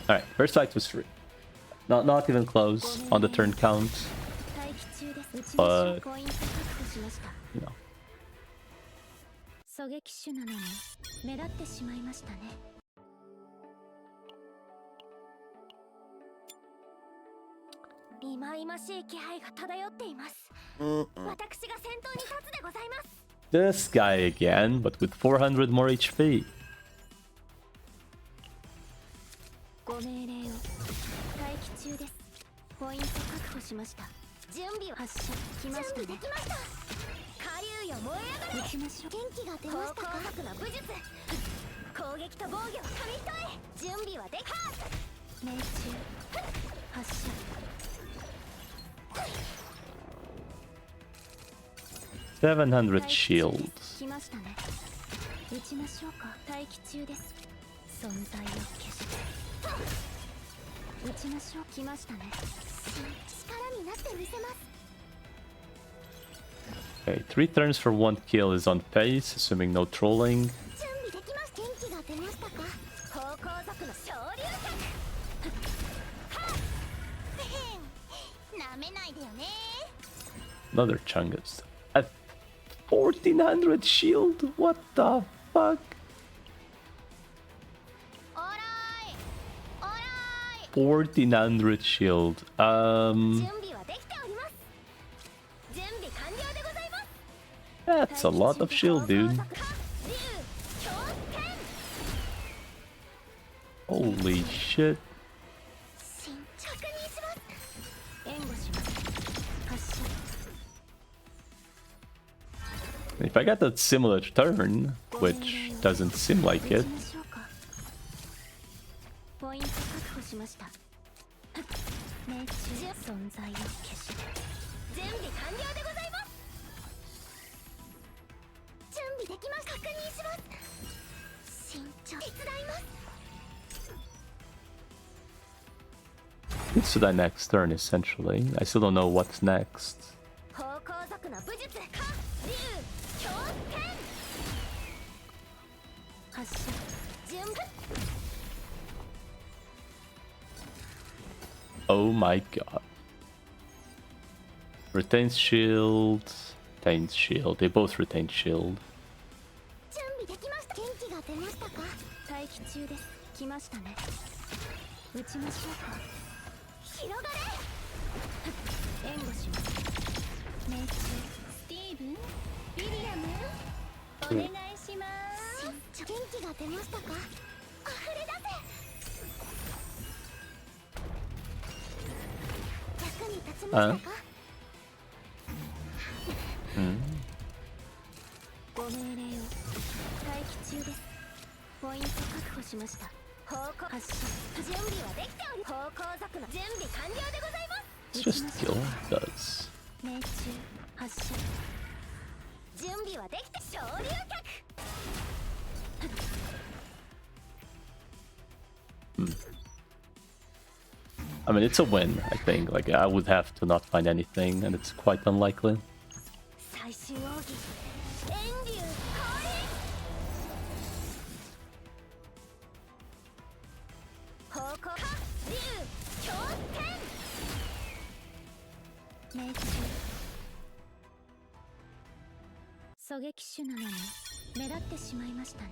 Alright, first fight was free. Not even close on the turn count.
待機中です。打ちましょう。
But
ポイント確保しました。
you know.
狙撃手なのに目立ってしまいましたね。忌々しい気配が漂っています。私が先頭に立つでございます。
This guy again, but with 400 more HP.
ご命令を。待機中です。ポイント確保しました。準備を発射。来ましたね。準備できました。火竜よ燃え上がれ。打ちましょう。元気が出ましたか。方向策の武術。攻撃と防御紙一重。準備はできた。命中。発射。
700 shield.
来ましたね。打ちましょうか。待機中です。存在を消して打ちましょう。来ましたね。力になってみせます。
Okay, 3 turns for 1 kill is on pace, assuming no trolling.
準備できます。元気が出ましたか。方向族の昇竜脚なめないでよね。
Another Chungus. At 1400 shield? What the fuck?
オーライオーライ
1400 shield.
準備はできております。準備完了でございます。
That's a lot of shield, dude. Holy shit. If I get a similar turn, which doesn't seem like it,
ポイント確保しました。命中存在を消して準備完了でございます。準備できます。確認します。慎重手伝います。
it's to that next turn essentially. I still don't know what's next.
方向族の武術火竜強天発射準備
Oh my god. Retains shield. Retains shield. They both retain shield.
準備できました。元気が出ましたか。待機中です。来ましたね。打ちましょうか。広がれ援護します。命中スティーブンウィリアムお願いします。元気が出ましたか。溢れ出せ役に立ちましたか。ご命令を待機中です。ポイント確保しました。方向発射準備はできており方向策の準備完了でございます
It's just skill. It does.
命中発射準備はできて昇竜脚
I mean, it's a win, I think. Like, I would have to not find anything, and it's quite unlikely.
最終奥義遠竜降臨方向竜強天命中狙撃手なのに目立ってしまいましたね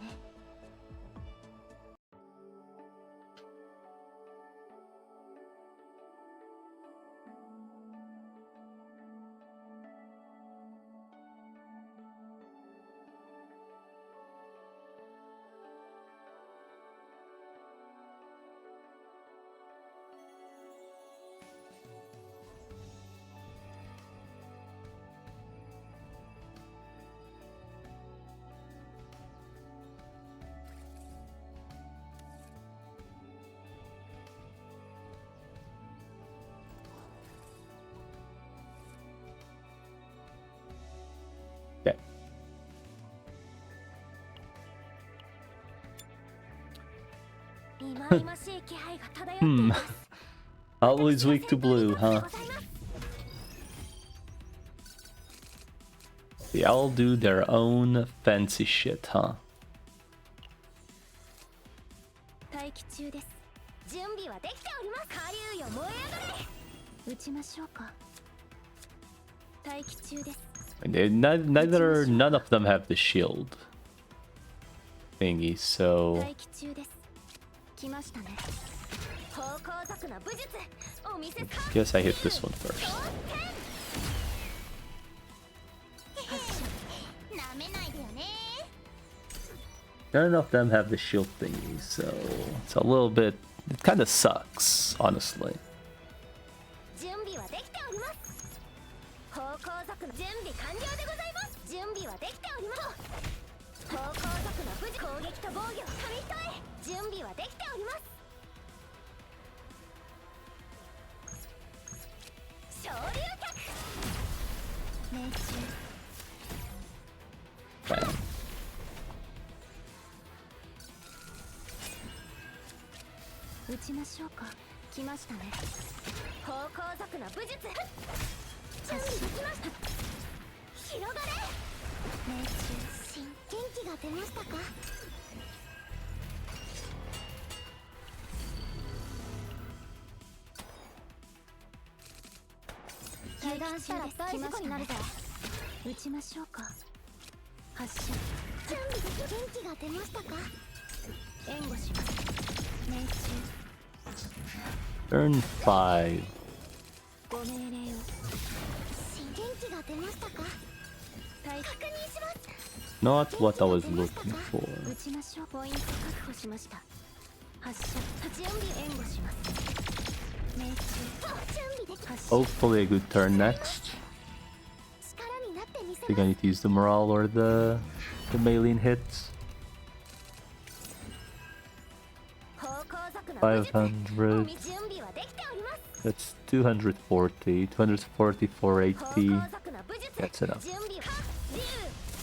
Okay. Always weak to blue, huh? They all do their own fancy shit, huh?
待機中です準備はできております下流よ燃え上がれ撃ちましょうか待機中です
None of them have the shield thingy, so
待機中です来ましたね方向策の武術お見せ
guess I hit this one first.
なめないでよね
None of them have the shield thingy, so it's a little bit. It kind of sucks, honestly.
準備はできております方向策の準備完了でございます準備はできております方向策の無事攻撃と防御紙一重準備はできております昇竜脚命中
Bam.
撃ちましょうか来ましたね方向策の武術準備できました広がれ命中新元気が出ましたか油断したら大事故になるぜ撃ちましょうか発射準備でき元気が出ましたか援護します命中
Turn 5.
ご命令を新元気が出ましたか確認します
Not what I was looking for.
撃ちましょうポイント確保しました発射準備援護します命中準備で発射
Hopefully a good turn next.
力になってみせ
I think I need to use the morale or the melee hits.
方向策の
500.
準備はできております
That's 240. 240,
方
480.
向策の武術
That's enough.
準備竜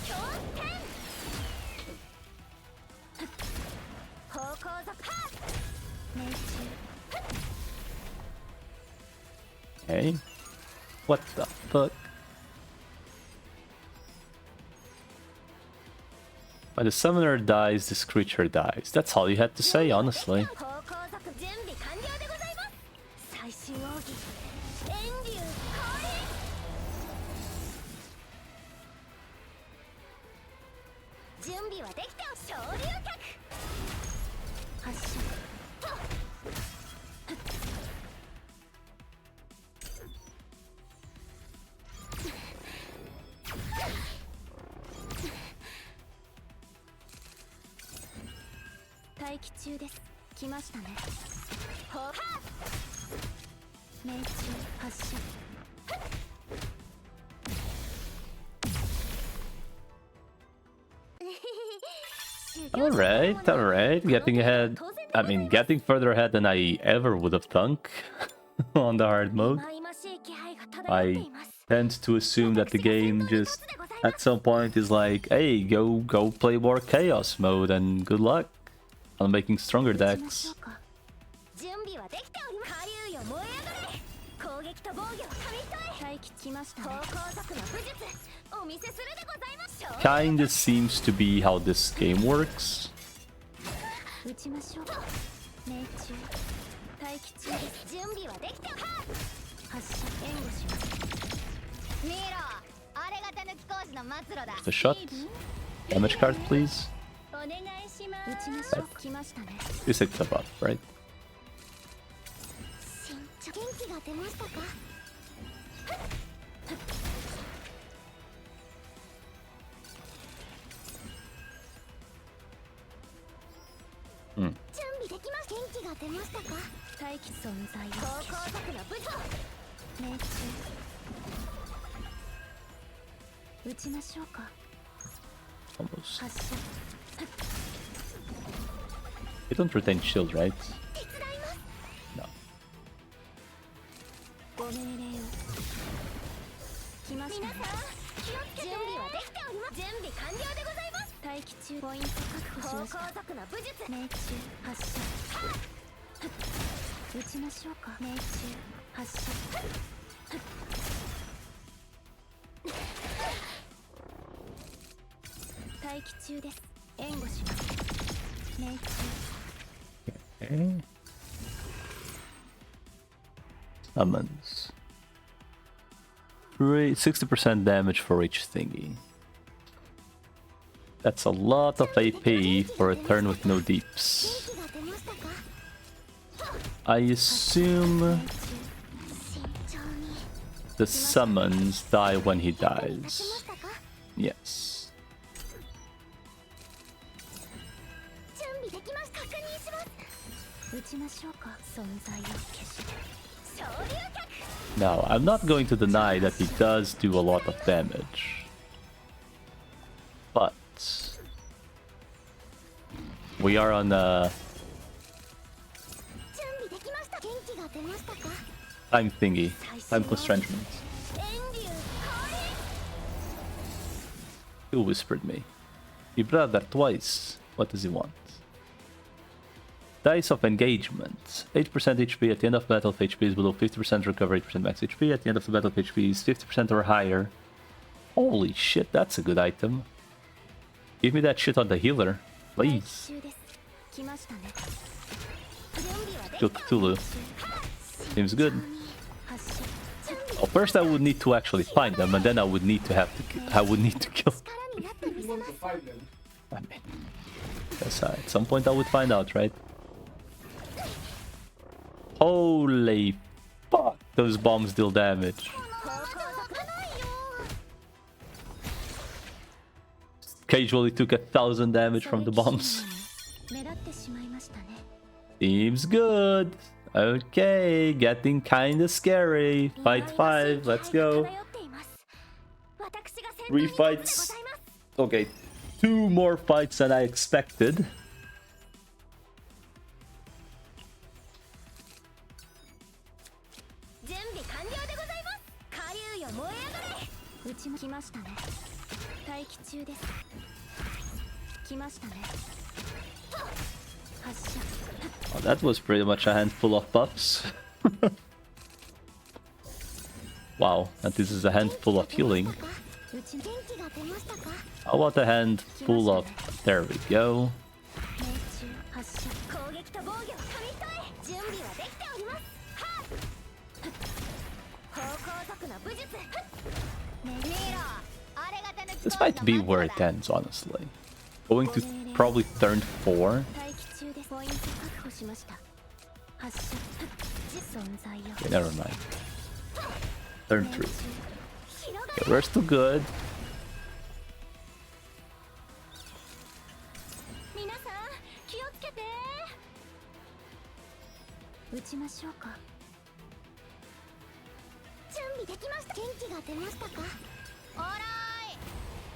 強天方向策命中
Okay. What the fuck? When the summoner dies, this creature dies. That's all you had to say, honestly.
方向策準備完了でございます最終奥義遠竜降臨準備はできてお昇竜脚発射待機中です来ましたねほは命中発射
Alright, alright. Getting ahead I mean, getting further ahead than I ever would have thunk on the hard mode.
忌々しい気配が漂って
I
います
tend to assume that the game just at some point is like, hey, go play more chaos mode and good luck on making stronger
打ちましょ
decks.
うか準備はできております下流よ燃え上がれ攻撃と防御紙一重待機来ましたね高校族の武術お見せするでございます勝利
Kinda seems to be how this game works.
打ちましょうか命中待機中です準備はできており発射援護します見ろあれがたぬき工事の末路だ
The shot. Damage card, please.
お願いします打ちましょう来ましたね
You picked the buff, right?
身長元気が出ましたか
Hmm.
準備できました元気が出ましたか待機存在を高校族の武術命中打ちましょうか
Almost.
発射
You don't retain shield, right?
手伝います
No.
ご命令を来ましたね皆さん気をつけて準備はできております準備完了でございます待機中ポイント確保しました高校族の武術命中発射打ちましょうか命中発射待機中です援護します命中
Okay. Summons. 60% damage for each thingy. That's a lot of AP for a turn with no deeps.
元気が出ましたか
I assume
慎重に
the summons die when he
立ちま
dies.
したか
Yes.
準備できました確認します打ちましょうか存在を消して昇竜脚
Now, I'm not going to deny that he does do a lot of damage. But we are on a
準備できました元気が出ましたか
time thingy, time constraint.
遠流降臨
Who whispered me? He brought that twice. What does he want? Dice of engagement. 8% HP at the end of battle if HP is below 50% recover 8% max HP. At the end of the battle if HP is 50% or higher. Holy shit, that's a good item. Give me that shit on the healer,
待
please.
機中です来ましたね準備はで
Kill
きた
Cthulhu. Seems good.
発射準備
Well, first I would need to actually find them, and then I would need to I would need to kill.
力になってみせます
I mean, guess at some point I would find out, right? Holy fuck! Those bombs deal damage.
高校族ないよ
Casually took 1,000 damage from the bombs.
目立ってしまいましたね
Seems good. Okay, getting kinda scary. Fight 5, let's go. 3 fights. Okay, 2 more fights than I expected.
準備完了でございます下流よ燃え上がれうちも来ましたね待機中です来ましたね発射
Oh, that was pretty much a handful of buffs. Wow, and this is a handful of healing.
うち元気が出ましたか
How about a handful of... There we go.
命中発射攻撃と防御紙一重準備はできておりますはっ高校族の武術見ろあれがたぬき
This might be where it ends, honestly. Going to probably turn 4.
待機中ですポイント確保しました発射存在を
Okay, never mind. Turn 3.
広が
Okay, we're still good.
皆さん気をつけて打ちましょうか準備できました元気が出ましたかオーライ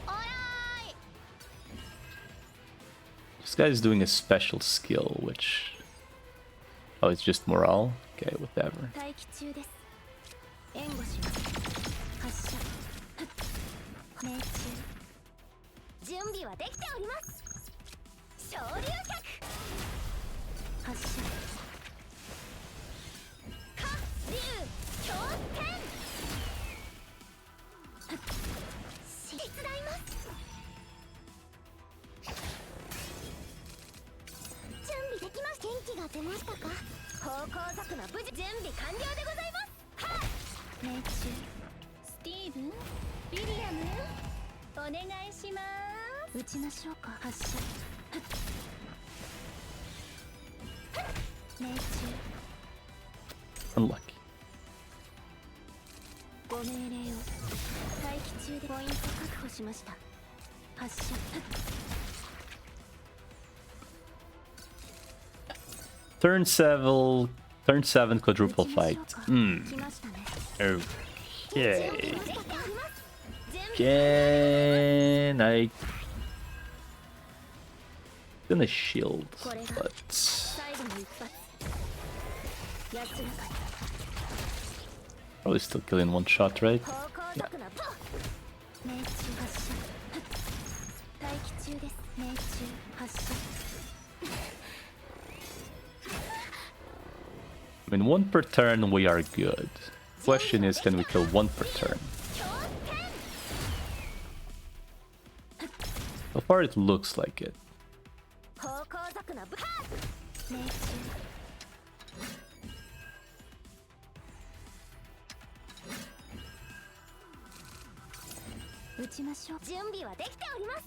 オーライ
This guy is doing a special skill, which Oh, it's just morale? Okay, whatever.
待機中です。援護します。発射。命中。準備はできております。昇竜脚。発射。火竜強天。手伝います。準備できました。元気が出ましたか。方向策の無事準備完了でございます。はっ。命中。スティーブン、ウィリアム、お願いします。撃ちましょうか。発射。命中。
Unlucky.
ご命令を。待機中でポイント確保しました。発射。
Turn 7 quadruple fight.
来ましたね。
Okay. Can I... Gonna shield, but...
最後の一発。安らかに。
Probably still killing one shot, right?
方向策の命中発射。待機中です。命中発射。
I mean, one per turn, we are good. Question is, can we kill one per turn? So far, it looks like it.
方向策の命中。撃ちましょう。準備はできております。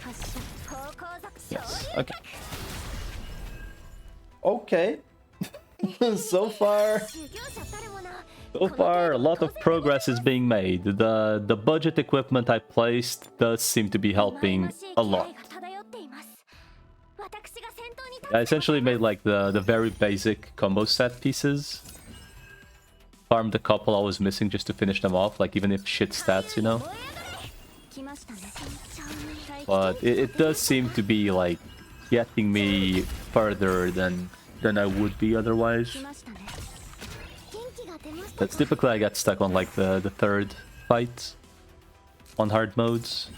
発射。方向策昇
Yes.
竜
Okay. Okay. So far,
修行者たるもの。
so far, a lot of progress is being made. The budget equipment I placed does seem to be helping a lot. I essentially made like the very basic combo set pieces. Farmed a couple I was missing just to finish them off, like even if shit stats, you know. But it does seem to be like getting me further than I would be otherwise. That's typically I get stuck on like the third fight on hard modes.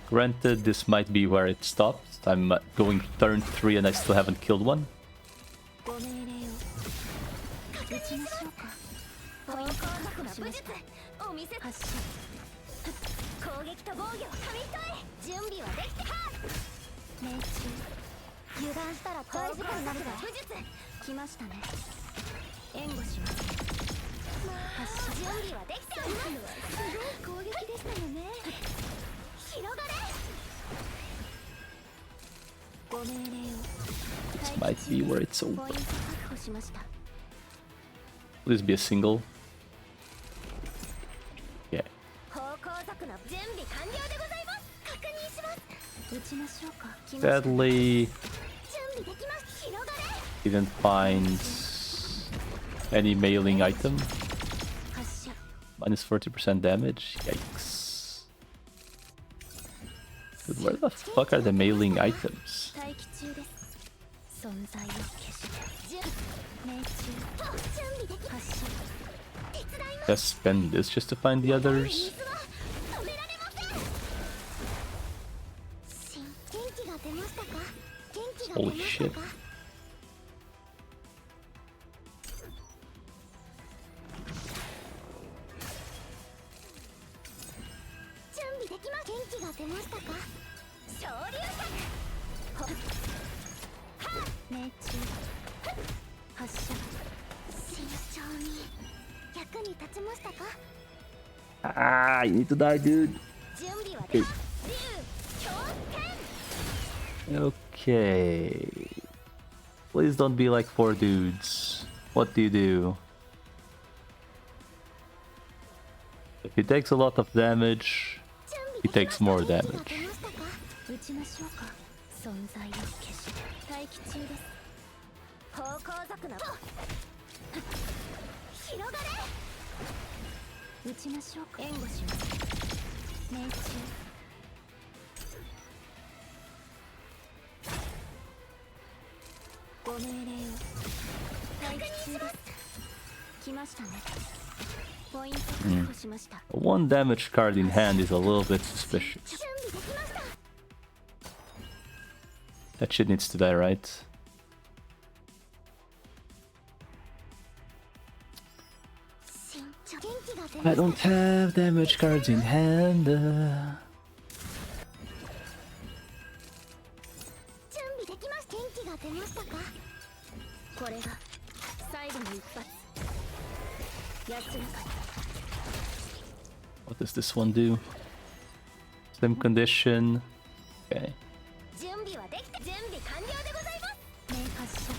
Granted, this might be where it stops. I'm going turn 3 and I still haven't killed one. This might be where it's over. Will this be a single? Yeah. Sadly, didn't find any mailing item. Minus 40% damage. Yikes. Dude, where the fuck are the mailing items? Just spend this just to find the others. Holy shit. Ah, you need to die, dude. Okay. Okay. Please don't be like 4 dudes. What do you do? If he takes a lot of damage, he takes more damage.
命中ご命令を待機中です来ましたねポイント確保しました
One damage card in hand is a little bit suspicious.
準備できました
That shit needs to die, right? I don't have damage cards in hand.
準備できました元気が出ましたかこれが最後の一発安らかに
What does this one do? Slim condition. Okay.
準備はできた準備完了でございます明発射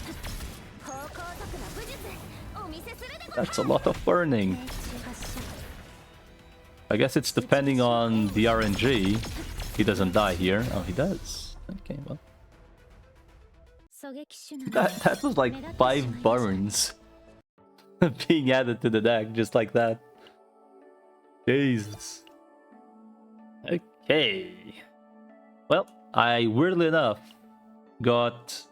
高高速な武術お見せするでございます
That's a lot of burning.
命中発射
I guess it's depending on the RNG. He doesn't die here. Oh, he does. Okay, well.
狙撃手なら
That was like 5 burns being added to the deck just like that. Jesus. Okay. Well, I weirdly enough got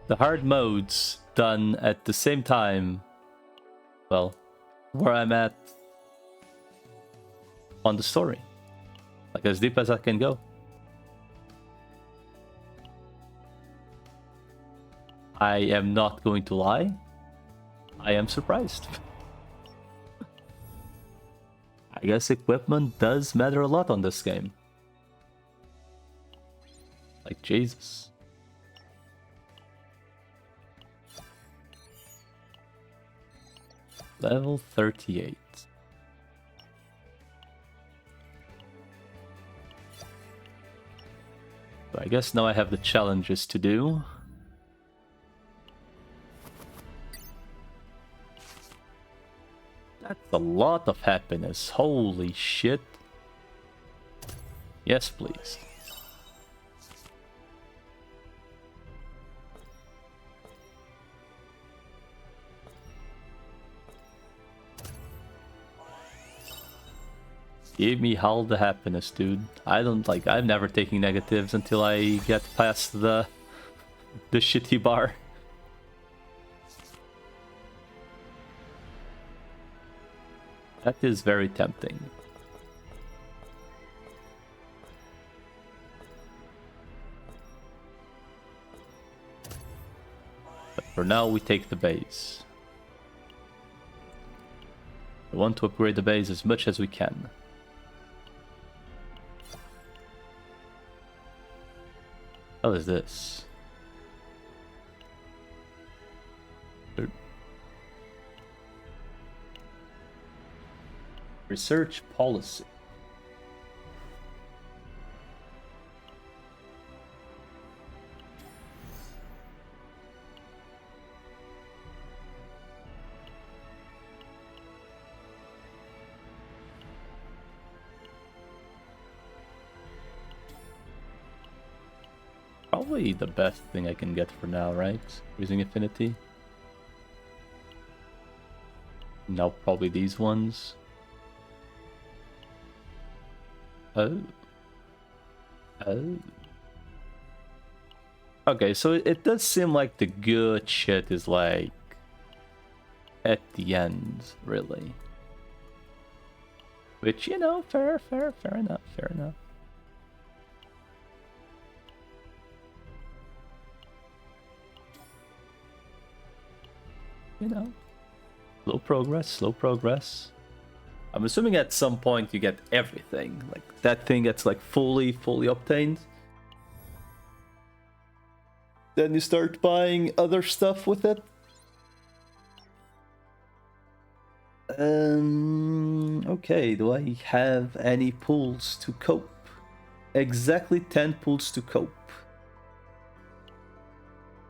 the hard modes done at the same time. Well, where I'm at on the story. Like as deep as I can go. I am not going to lie. I am surprised. I guess equipment does matter a lot on this game. Like Jesus. Level 38. So I guess now I have the challenges to do. That's a lot of happiness. Holy shit. Yes, please. Give me all the happiness, dude. I'm never taking negatives until I get past the shitty bar. That is very tempting. But for now, we take the base. I want to upgrade the base as much as we can. How is this? Research policy. Probably the best thing I can get for now, right? Using affinity. Now probably these ones. Oh. Oh. Okay, so it does seem like the good shit is like at the end, really. Which, you know, fair enough, fair enough. You know, slow progress, slow progress. I'm assuming at some point you get everything. Like, that thing gets, like, fully obtained. Then you start buying other stuff with it. Okay, do I have any pools to cope? Exactly 10 pools to cope.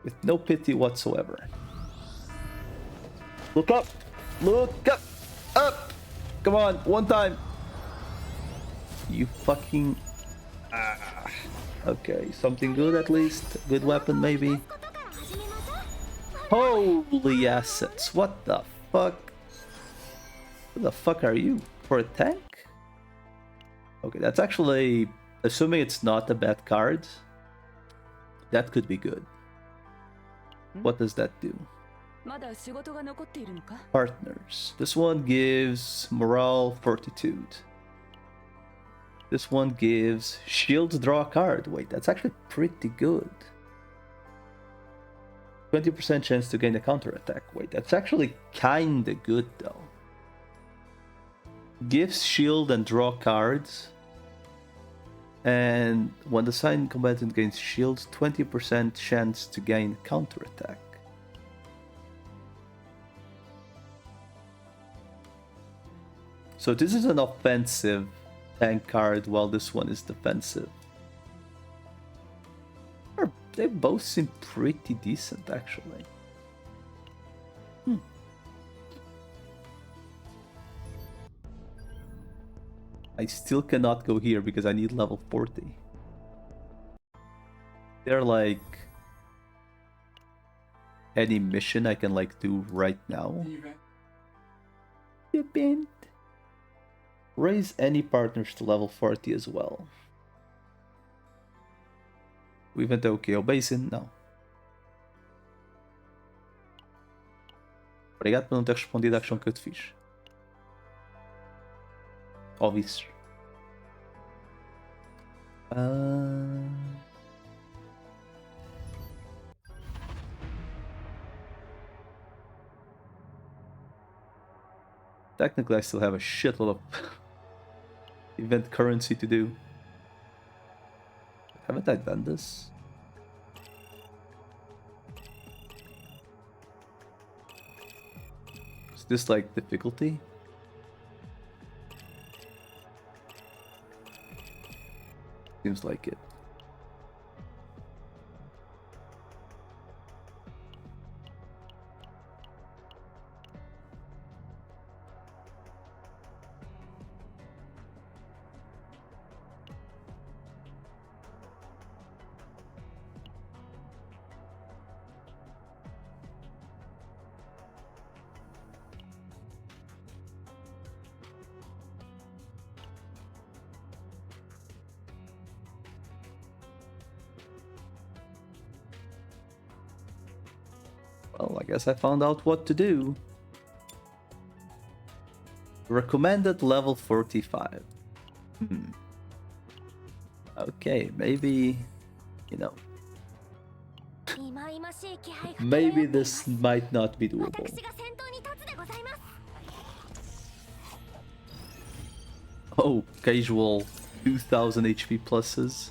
With no pity whatsoever. Look up! Look up! Up! Come on, one time! You fucking... Ah. Okay, something good at least. Good weapon maybe. Holy assets, what the fuck? Who the fuck are you? For a tank? Okay, that's actually, assuming it's not a bad card, that could be good. What does that do?
まだ仕事が残っているのか
Partners. This one gives morale fortitude. This one gives shield draw a card. Wait, that's actually pretty good. 20% chance to gain a counterattack. Wait, that's actually kinda good though. Gives shield and draw cards. And when the assigned combatant gains shield, 20% chance to gain counterattack. So this is an offensive tank card while this one is defensive. They both seem pretty decent actually. I still cannot go here because I need level 40. They're like any mission I can like do right now. Event. Raise any partners to level 40 as well. Event Tokyo Basin, não. Obrigado por não ter respondido à questão que eu te fiz. Óbvio. Technically, I still have a shitload of event currency to do. Haven't I done this? Is this like difficulty? Seems like it. Well, I guess I found out what to do. Recommended level 45. Okay, maybe, you know, maybe this might not be doable. Oh, casual 2000 HP pluses.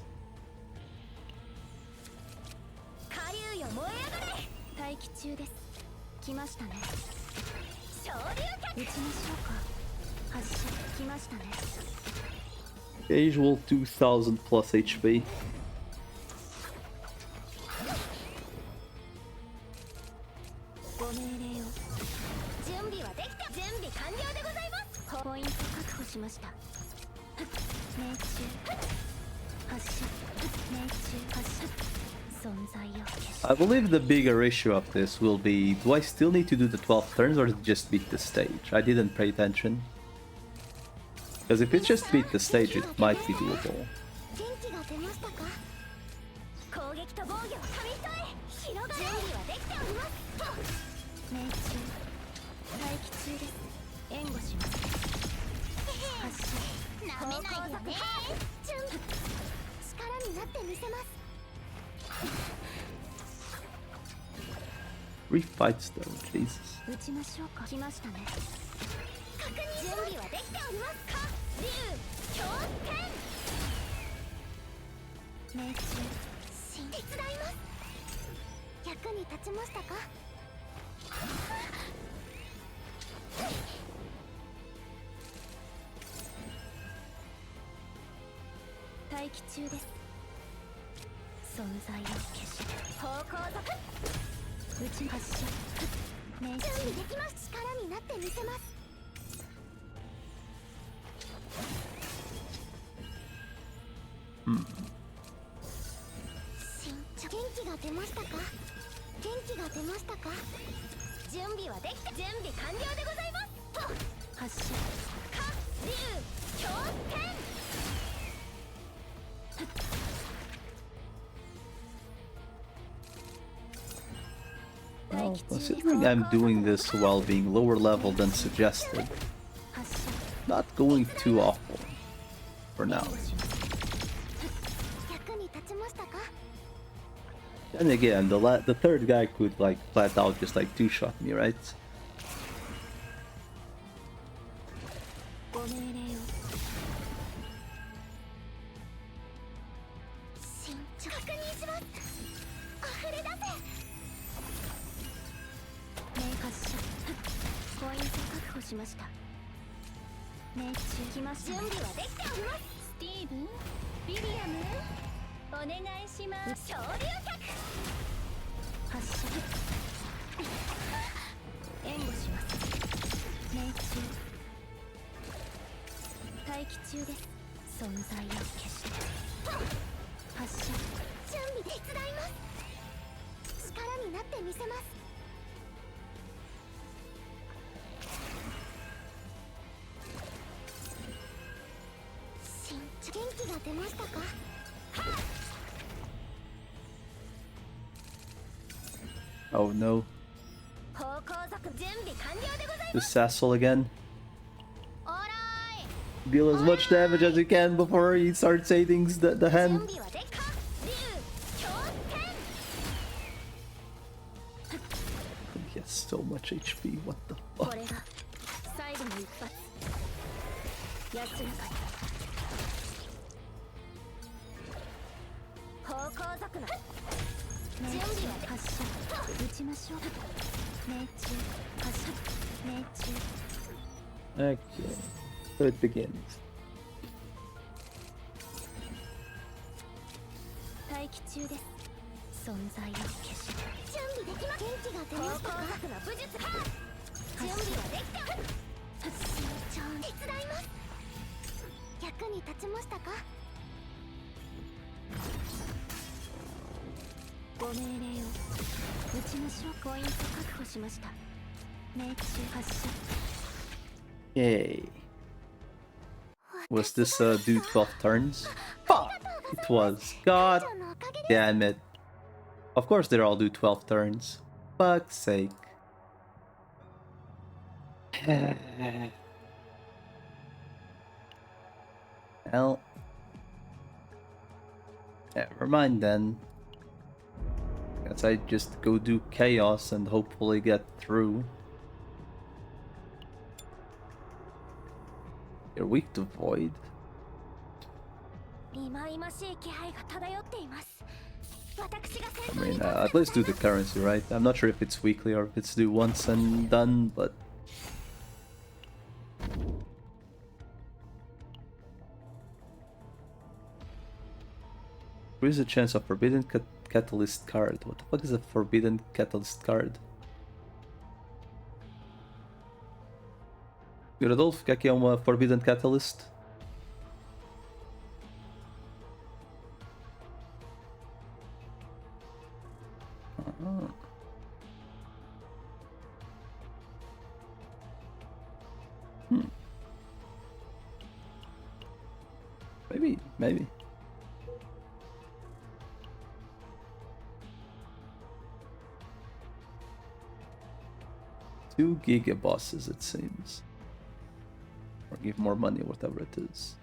Casual 2000 plus HP. I believe the bigger issue of this will be, do I still need to do the 12 turns or just beat the stage? I didn't pay attention. Because if it just beat the stage, it might be doable. Three fights though, Jesus. Well, considering I'm doing this while being lower level than suggested, not going too awful for now.
役に立ちましたか？
And again, the third guy could like flat out just like two-shot me, right?
ご命令を。慎重。確認します。溢れ出せ。明発射。ポイント確保しました。命中来ました。準備はできております。スティーブン、ビリアム、お願いします。昇竜脚。発射。援護します。命中。待機中です。存在を消して発射。準備手伝います。力になってみせます。元気が出ましたか？
Oh no.
方向策準備完了でござい
The
ます。
Sassel again.
オーライ。
Deal as much damage as you can before he starts hitting the
準
hand.
備はできた。竜、強天。
He has so much HP. What the
こ
fuck?
れが最後の一発。安らかに。方向策の準備は発射。撃ちましょう。命中発射。命中。
Okay. So it begins.
待機中です。存在を消して準備できます。元気が出ましたか？方向策の武術。準備はできた。慎重に手伝います。役に立ちましたか？ご命令を撃ちましょう。ポイント確保しました。命中発射。
Yay. Was this do 12 turns? Fuck! It was. God damn it. Of course they're all do 12 turns. Fuck's sake. Well. Never mind then. Guess I just go do chaos and hopefully get through. You're weak to void.
忌々しい気配が漂っています。私が
I
先頭
mean,
に立つ。
at least do the currency, right? I'm not sure if it's weekly or if it's due once and done, but... There is a chance of forbidden catalyst card. What the fuck is a forbidden catalyst card? Rodolfo, quer que é uma forbidden catalyst? Maybe. Two giga bosses, it seems. Or give more money, whatever it is.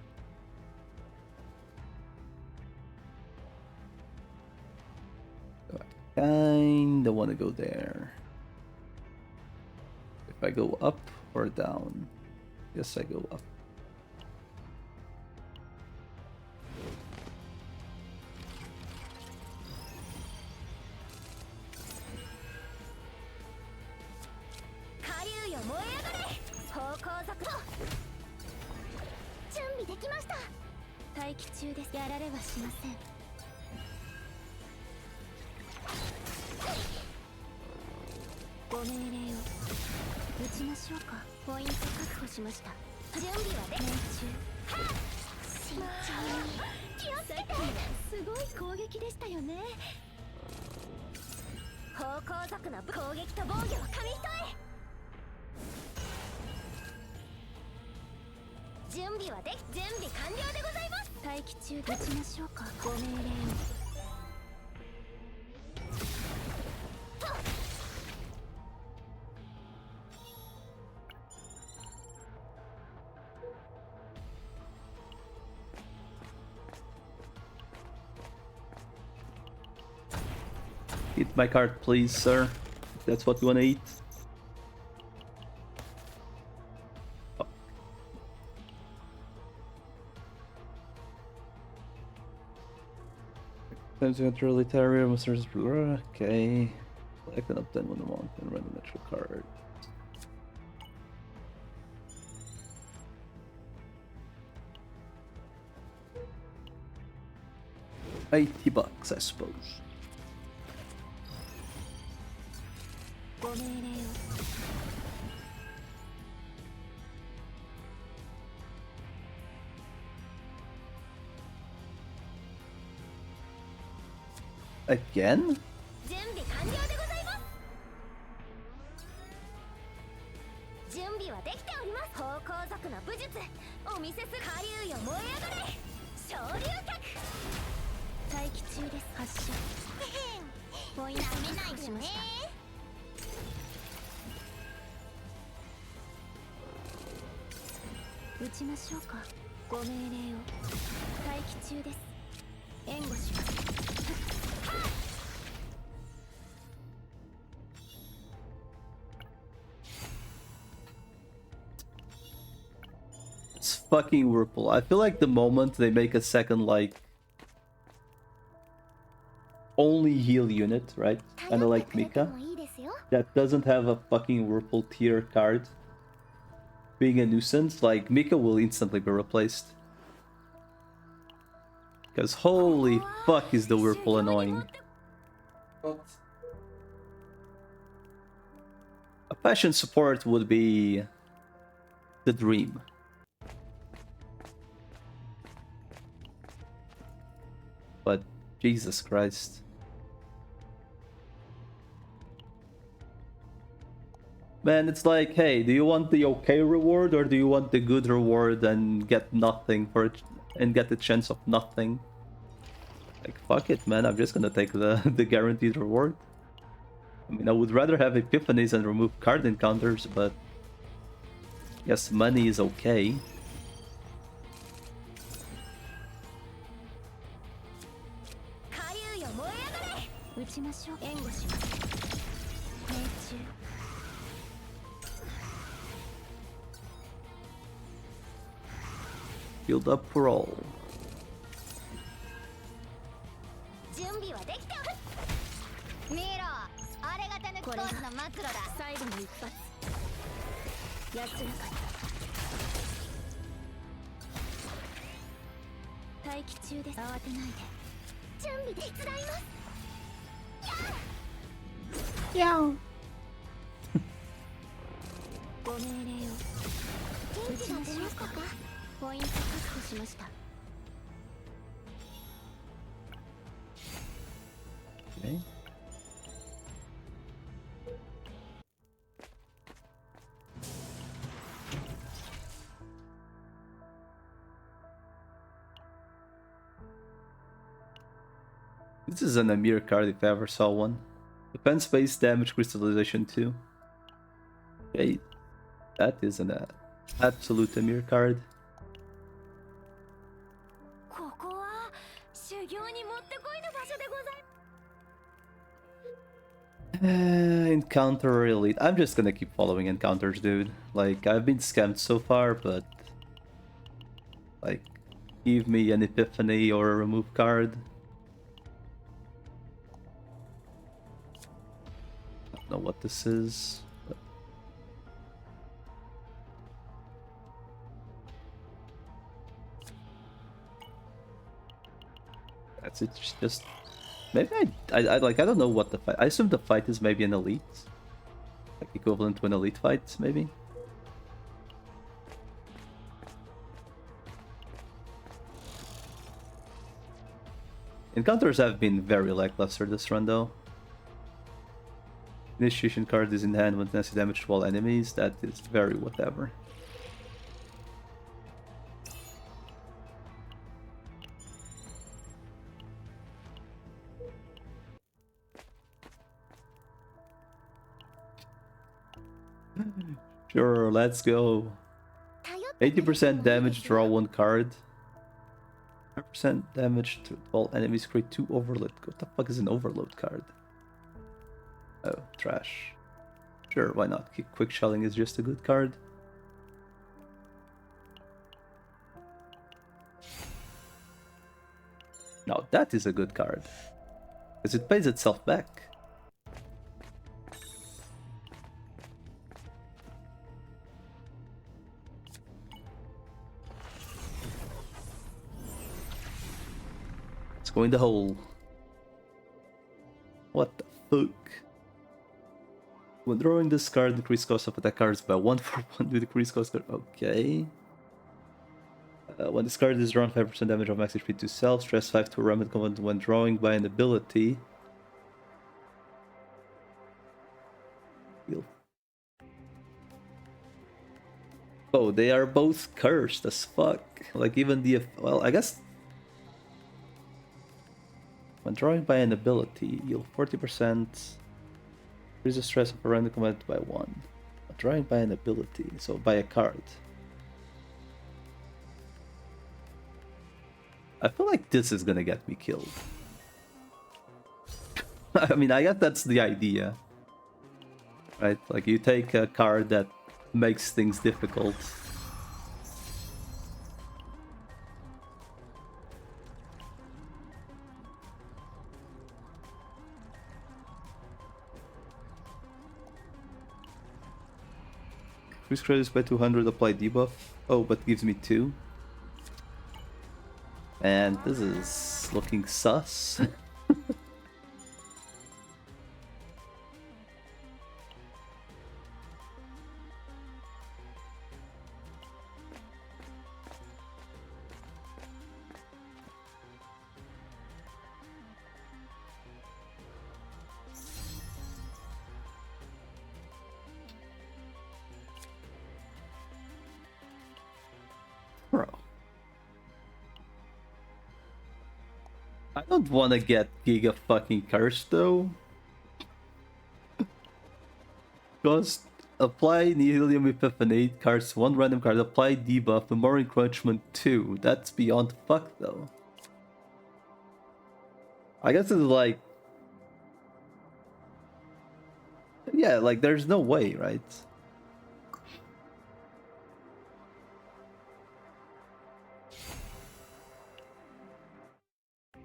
So I kinda wanna go there. If I go up or down? Yes, I go up.
待機中打ちましょうか。ご命令を。
Eat my card, please, sir. If that's what you wanna eat. Oh. Time to enter Elitaria, monsters. Okay. Select an up 10 when the monk and random natural card. $80, I suppose.
ご命令を。
Again?
準備完了でございます。準備はできております。方向族の武術お見せする。下流よ燃え上がれ。昇竜脚。待機中です。発射。ポイントめないでね。撃ちましょうか。ご命令を。待機中です。援護します。
It's fucking Whirlpool. I feel like the moment they make a second, like, only heal unit, right? Kinda like Mika, that doesn't have a fucking Whirlpool tier card being a nuisance, like, Mika will instantly be replaced. Because holy fuck is the Whirlpool annoying.
But
A passion support would be the dream. But Jesus Christ. Man, it's like, hey, do you want the okay reward or do you want the good reward and get nothing for it and get the chance of nothing? Like, fuck it, man, I'm just gonna take the, the guaranteed reward. I mean, I would rather have epiphanies and remove card encounters, but yes, money is okay.
撃ちましょう。援護します。命中。
Build up for all.
準備はできておる。見ろ、あれがたぬきコースの末路だ。最後の一発。安らかに。待機中です。慌てないで。準備手伝います。ご命令を。元気が出ましたか。ポイント確保しました。
Okay. This is an Amir card if I ever saw one. Defense base damage crystallization 2. Okay, that is an absolute Amir card.
ここは修行にもってこいの場所でございます。
Encounter elite. I'm just gonna keep following encounters, dude. Like, I've been scammed so far, but like, give me an epiphany or a remove card. I don't know what this is. But... That's it. Just maybe I like, I don't know what the fight. I assume the fight is maybe an elite, like equivalent to an elite fight, maybe. Encounters have been very lackluster this run, though. Initiation card is in hand when nasty damage to all enemies. That is very whatever. Sure, let's go. 80% damage, draw 1 card. 100% damage to all enemies, create 2 overload. What the fuck is an overload card? Oh, trash. Sure, why not? Quick shelling is just a good card. Now that is a good card. Because it pays itself back. Let's go in the hole. What the fuck? When drawing this card, increase cost of attack cards by 1 for 1 with decrease cost. Okay. When this card is drawn, 5% damage of max HP to self, stress 5 to a remnant component when drawing by an ability. Heal. Oh, they are both cursed as fuck. Like even the... Well, I guess... When drawing by an ability, heal 40%. Increase the stress of a random component by 1. When drawing by an ability, so by a card. I feel like this is gonna get me killed. I mean, I guess that's the idea. Right? Like, you take a card that makes things difficult. Increase credits by 200, apply debuff. Oh, but gives me 2. And this is looking sus. Bro. I don't want to get Giga fucking cursed though. Cost, apply Nihilium Epiphany, cards 1 random card, apply debuff, Memory Encroachment 2. That's beyond fuck though. I guess it's like... Yeah, like there's no way, right?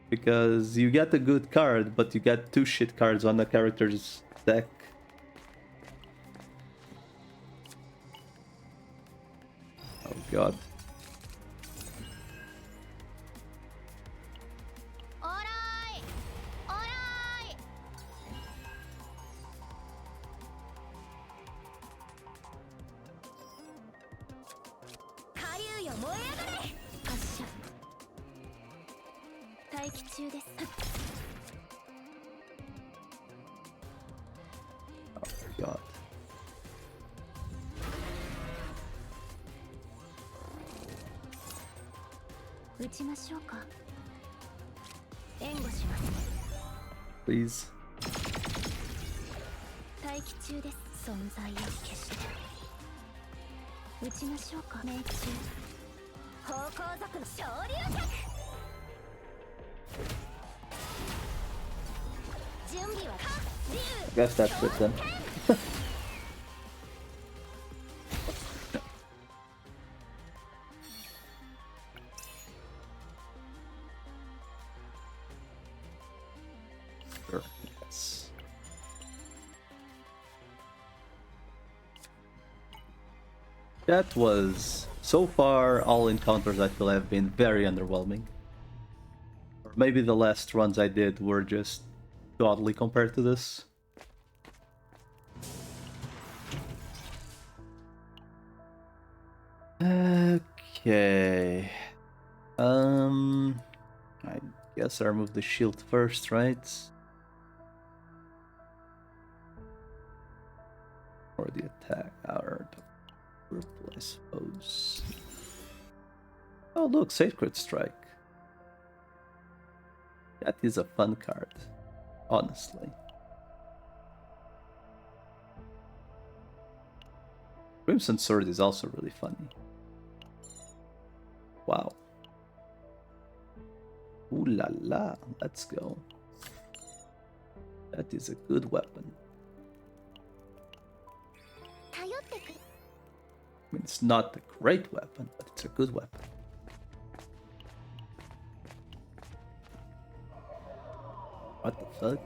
Because you get a good card, but you get 2 shit cards on the character's deck. Oh god. Oh god. Please.
待機中です。存在を消して打ちましょうか。命中方向族の昇竜脚。準備は
I guess that's it then. Sure, yes. That was, so far, all encounters I feel have been very underwhelming. Or maybe the last runs I did were just godly compared to this. Okay. I guess I remove the shield first, right? Or the attack hour. I suppose. Oh look, Sacred Strike. That is a fun card, honestly. Crimson Sword is also really funny. Wow. Ooh la la, let's go. That is a good weapon. I mean, it's not a great weapon, but it's a good weapon. What the fuck?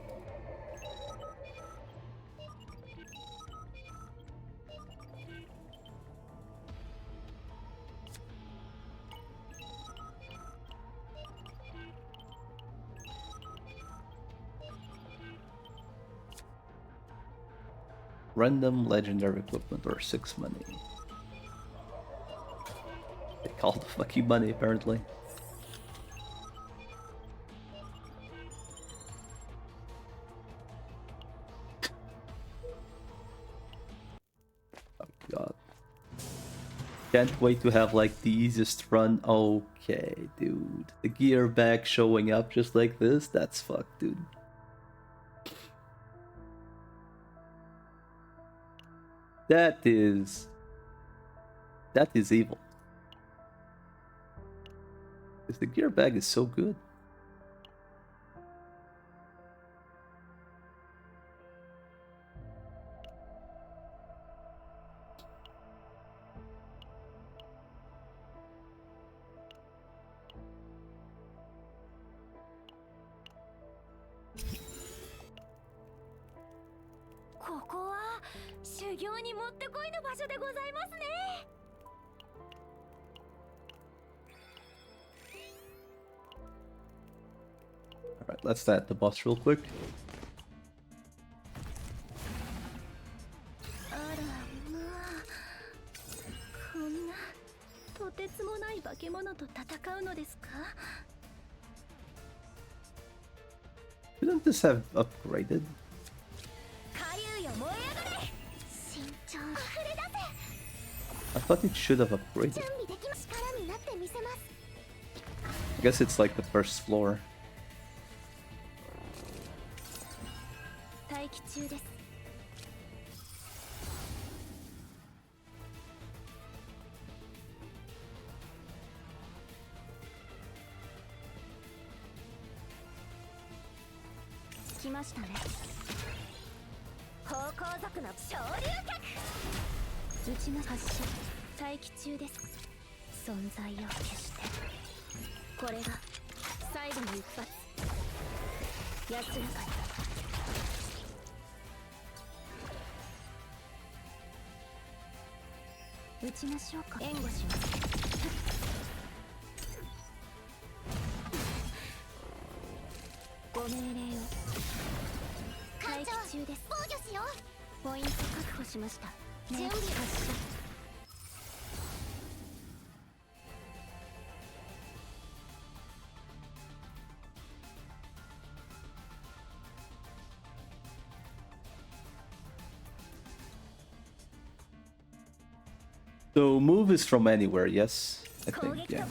Random legendary equipment or 6 money. They call the fucking money apparently. Oh god. Can't wait to have like the easiest run. Okay, dude. The gear bag showing up just like this, that's fucked, dude. That is evil. Because the gear bag is so good. Alright, let's start the boss real quick. Shouldn't this have upgraded? I thought it should have upgraded. I guess it's like the first floor. So move is from anywhere, yes? I think, yeah.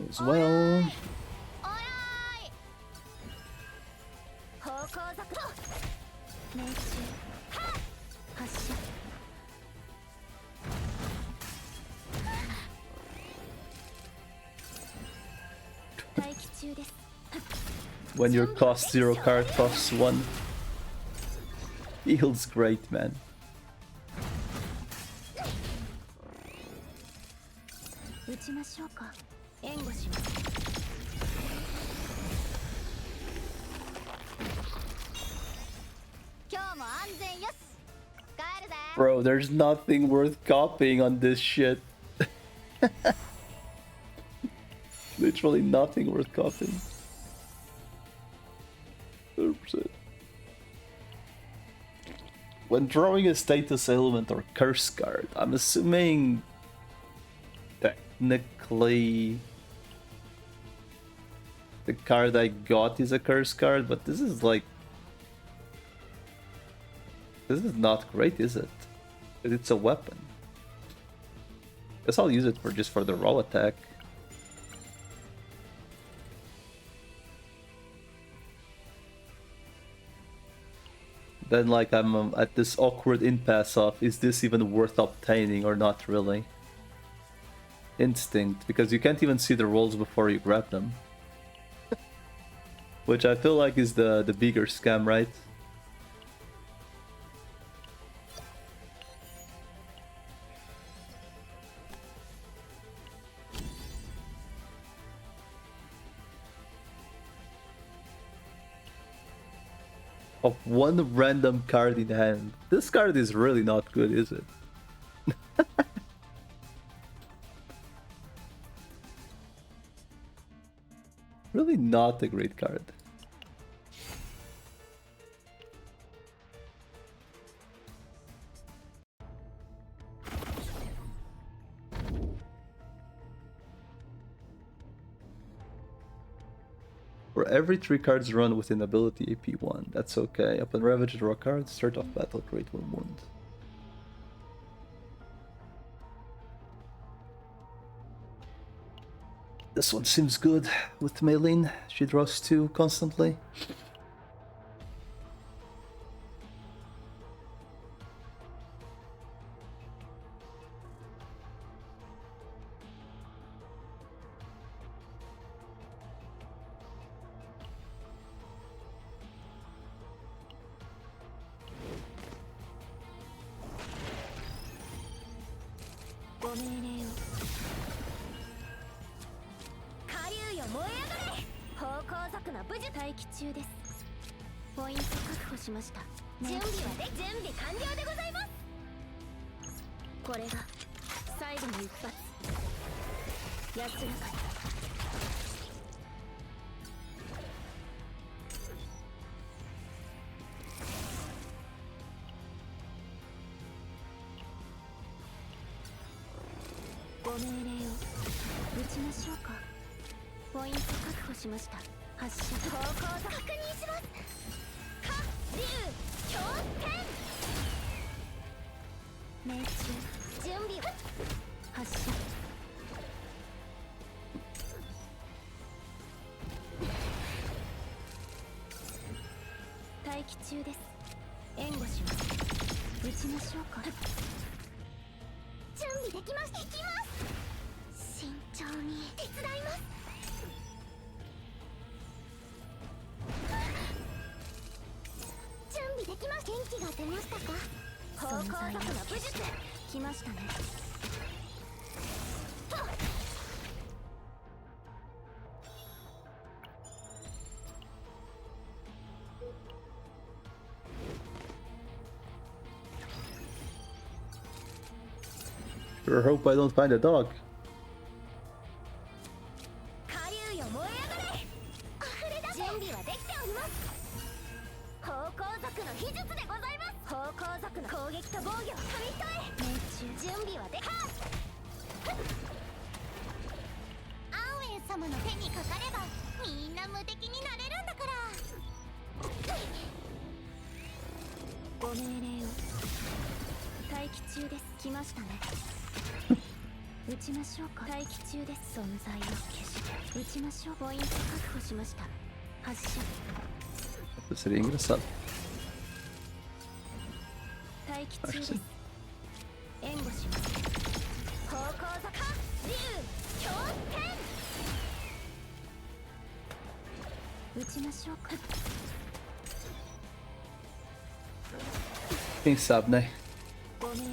As well. When your cost 0 card costs 1. Feels great, man. Bro, there's nothing worth copying on this shit. Literally nothing worth copying. 100%. When drawing a status element or curse card, I'm assuming technically the card I got is a curse card, but this is like... This is not great, is it? It's a weapon. Guess I'll use it for just for the raw attack. Then like I'm at this awkward impasse of, is this even worth obtaining or not really? Instinct, because you can't even see the rolls before you grab them. Which I feel like is the bigger scam, right? Of one random card in hand. This card is really not good, is it? Really not a great card. For every 3 cards run with an ability AP 1, that's okay. Upon Ravage, draw a card, start off battle, create 1 wound. This one seems good with Maylene. She draws 2 constantly. Sure hope I don't find a dog. Seria engraçado. Acho que sim. Quem sabe, né?
ご命令を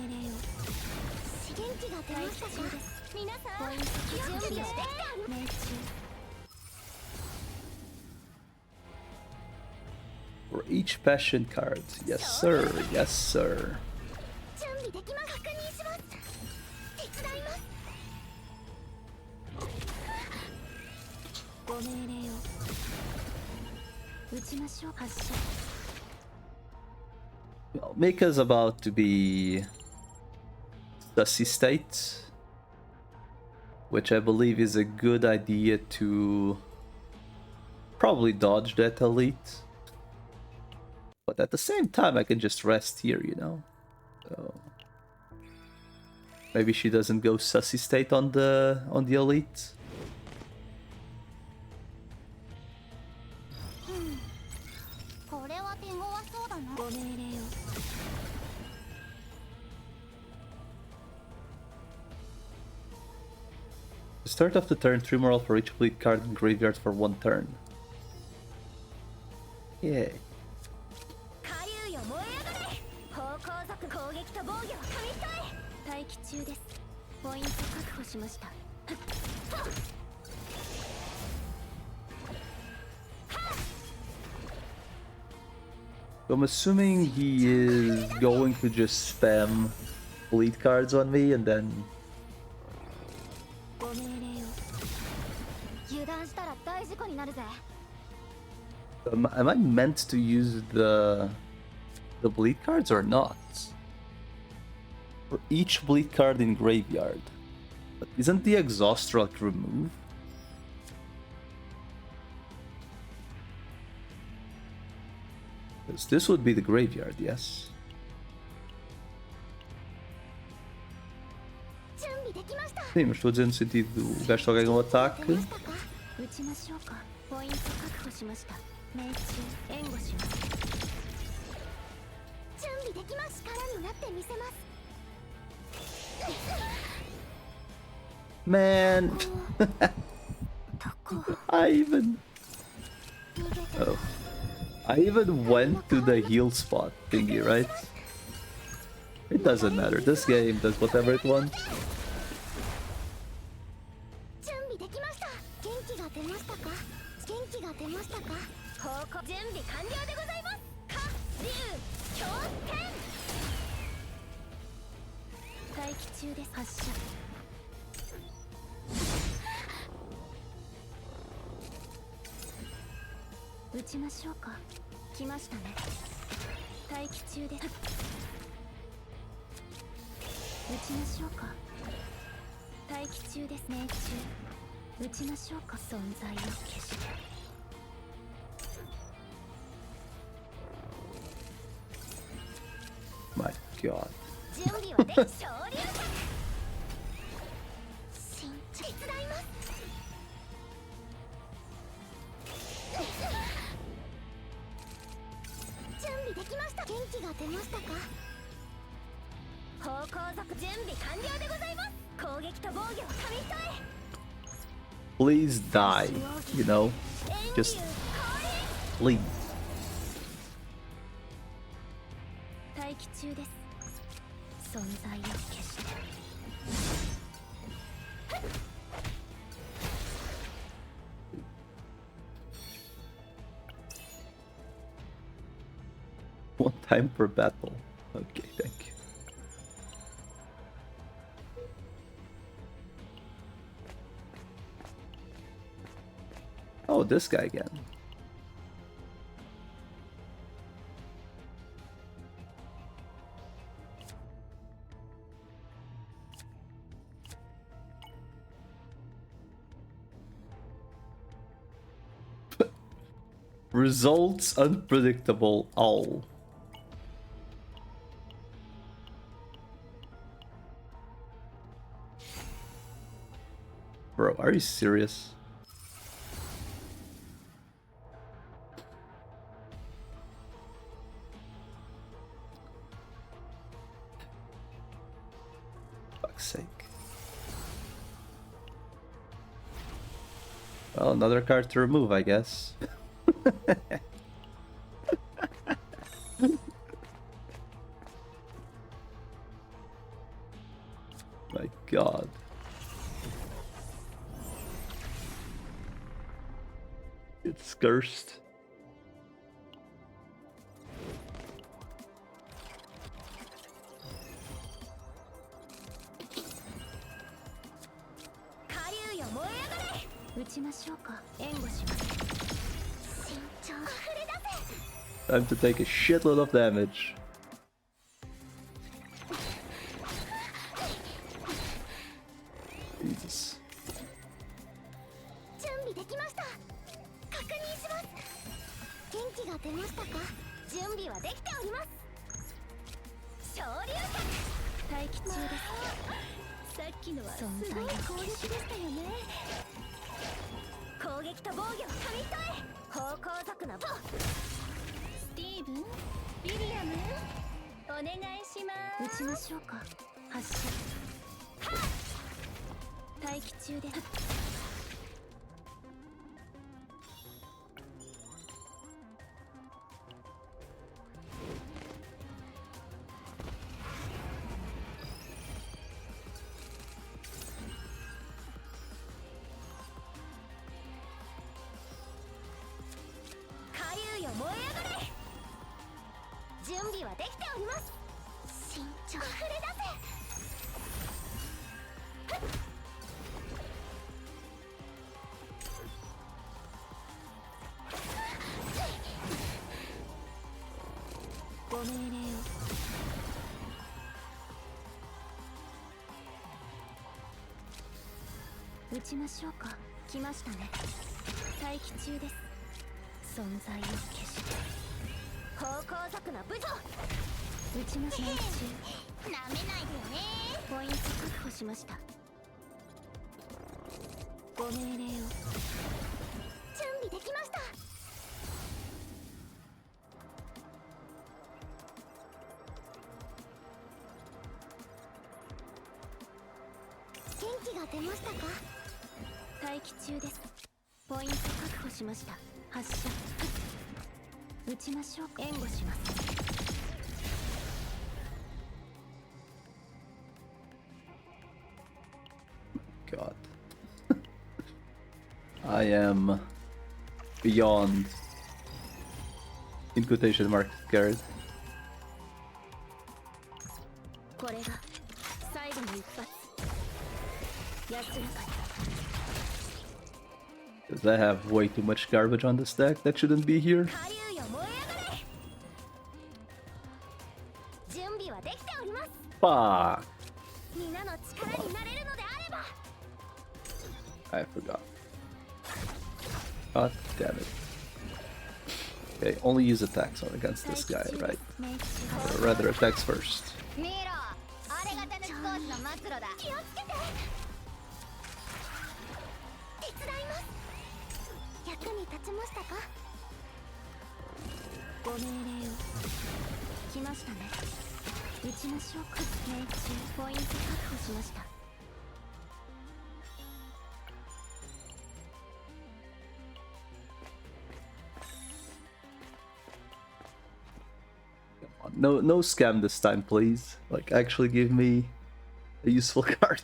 資源機が出ましたか。皆さん準備をして命中
For each passion card. Yes, sir. Yes, sir.
準備できます。確認します。手伝います。ご命令を撃ちましょう。発射
Well, Mika's about to be Sussy State, which I believe is a good idea to probably dodge that elite. But at the same time, I can just rest here, you know? So maybe she doesn't go Sussy State on the elite.
これは手強そうだな。ご命令を
The start of the turn, 3 moral for each bleed card in graveyard for 1 turn. Yay.
火竜よ燃え上がれ。方向族攻撃と防御紙一重。待機中です。ポイント確保しました。
So I'm assuming he is going to just spam bleed cards on me and then
ご命令を油断したら大事故になるぜ。
am I meant to use the bleed cards or not? For each bleed card in graveyard. But isn't the exhaust like removed? This would be the graveyard, yes.
準備できました。
Sim, mas estou dizendo no sentido do gajo só ganha um ataque.
出ましたか。撃ちましょうか。ポイント確保しました。命中援護します。準備できます。力になってみせます。
Man,
どこ
I even
逃げて
oh, I even went to the heal spot thingy, right? It doesn't matter. This game does whatever it wants.
準備できました。元気が出ましたか。元気が出ましたか。方向準備完了でございます。火竜強天。待機中です。発射。 撃ちましょうか。来ましたね。待機中です。撃ちましょうか。待機中です。命中。撃ちましょうか。存在を消して。
My God.
準備はで昇竜脚。慎重。手伝います。 準備できました。元気が出ましたか。方向族準備完了でございます。攻撃と防御紙一重。
Please die, you know? Just please.
待機中です。存在を消して。
One time per battle. Okay, thank you. Oh, this guy again. Results unpredictable. All. Bro, are you serious? Fuck's sake. Well, another card to remove, I guess. God. It's cursed. Time to take a shitload of damage. Jesus.
準備できました。確認します。元気が出ましたか？準備はできております。昇竜脚。待機中です。さっきのはすごい攻撃でしたよね。攻撃と防御を紙一重。方向策のボ。スティーブン、ウィリアム、お願いします。撃ちましょうか。発射。待機中です。火竜よ燃え上がれ。準備はできております。慎重。溢れ出せ。ご命令を。撃ちましょうか。来ましたね。待機中です。存在を消して方向策の武装。撃ちましょう。中なめないでよね。ポイント確保しました。ご命令を。準備できました。元気が出ましたか？待機中です。ポイント確保しました。発射。撃ちましょう。援護します。
God. I am beyond, in quotation marks, scared.
これが最後の一発。安らかに。
Because I have way too much garbage on this deck that shouldn't be here.
火竜よ燃え上がれ。準備はできております。
Fuck!
皆の力になれるのであれば。
I forgot. God damn it. Okay, only use attacks on against this guy, right? Or rather, attacks first.
見ろ、あれがタヌキコースの末路だ。気をつけて。手伝います。役に立ちましたか？ご命令を。来ましたね。撃ちましょうか。命中。ポイント確保しました。
No scam this time, please. Like, actually give me a useful card.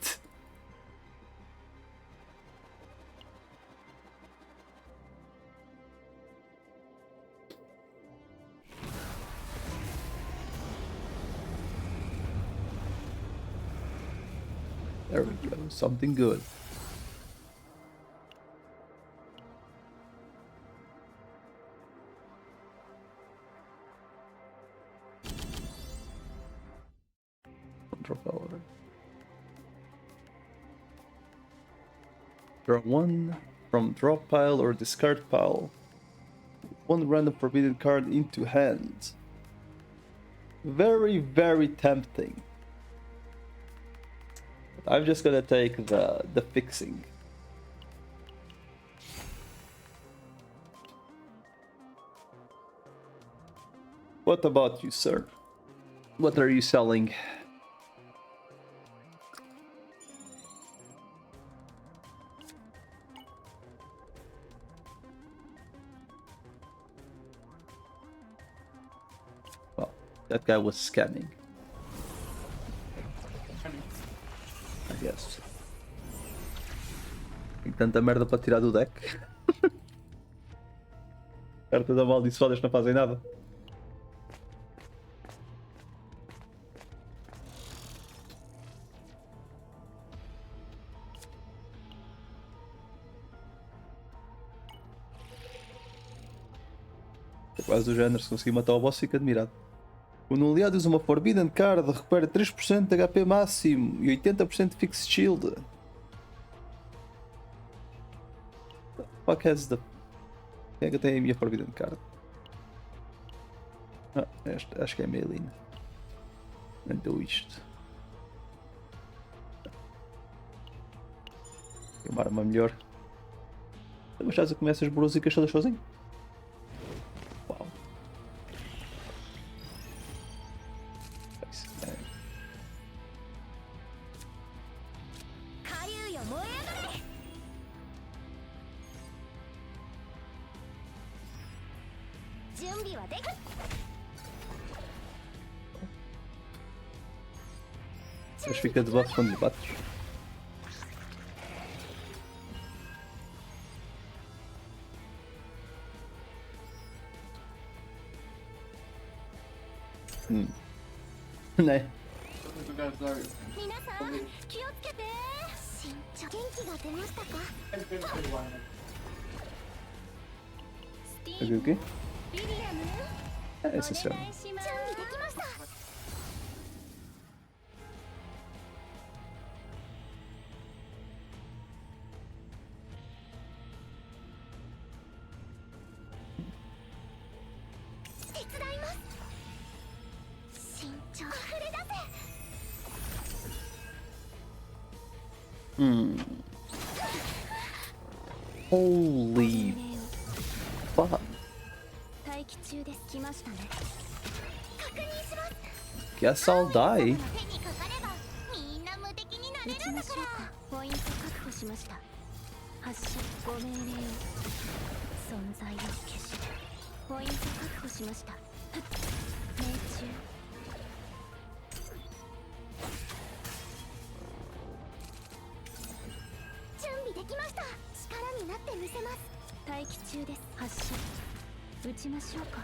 There we go, something good. Drop power. Draw one from drop pile or discard pile. One random forbidden card into hand. Very, very tempting. I'm just gonna take the fixing. What about you, sir? What are you selling? Well, that guy was scamming. I guess. Tenho tanta merda para tirar do deck. Cartas amaldiçoadas não fazem nada. É quase do género, se conseguir matar o boss fico admirado. Quando um aliado usa uma Forbidden Card, recupera 3% de HP máximo e 80% de Fixed Shield. Fuck has the... Quem é que tem a minha Forbidden Card? Ah, acho que é a Meilin. Então isto. Tem uma arma melhor. Mas já começa as brusicas todas sozinho. Uau. É.
火竜よ燃え上がれ。準備はでき。
Mas fica de buff quando bates. Né?
皆さん気をつけて。慎重。元気が出ましたか。スティ
Fazer o quê?
ビリアム。
É essencial.
準備できました。 手伝います。慎重。溢れ出せ。
Holy fuck.
待機中です。来ましたね。確認します。
Guess I'll die.
手にかかればみんな無敵になれるんだから。ポイント確保しました。発射ご命令を。存在を消して。ポイント確保しました。命中。準備できました。力になってみせます。待機中です。発射撃ちましょうか。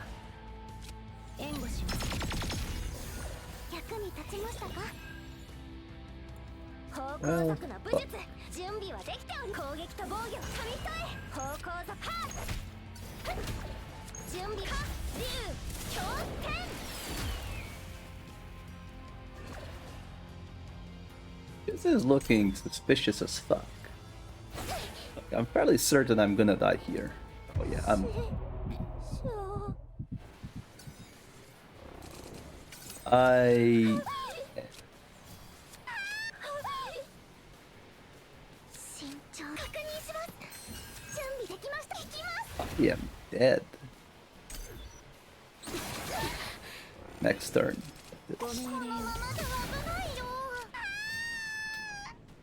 援護します。役に立ちましたか。方向族の武術、準備はできており、攻撃と防御を紙一重。方向族ハー準備は竜強天。
This is looking suspicious as fuck. I'm fairly certain I'm gonna die here. Oh yeah, I'm... I...
慎重。確認します。準備できました。行きます。
I am dead. Next turn.
ご命令を。まだ危ないよ。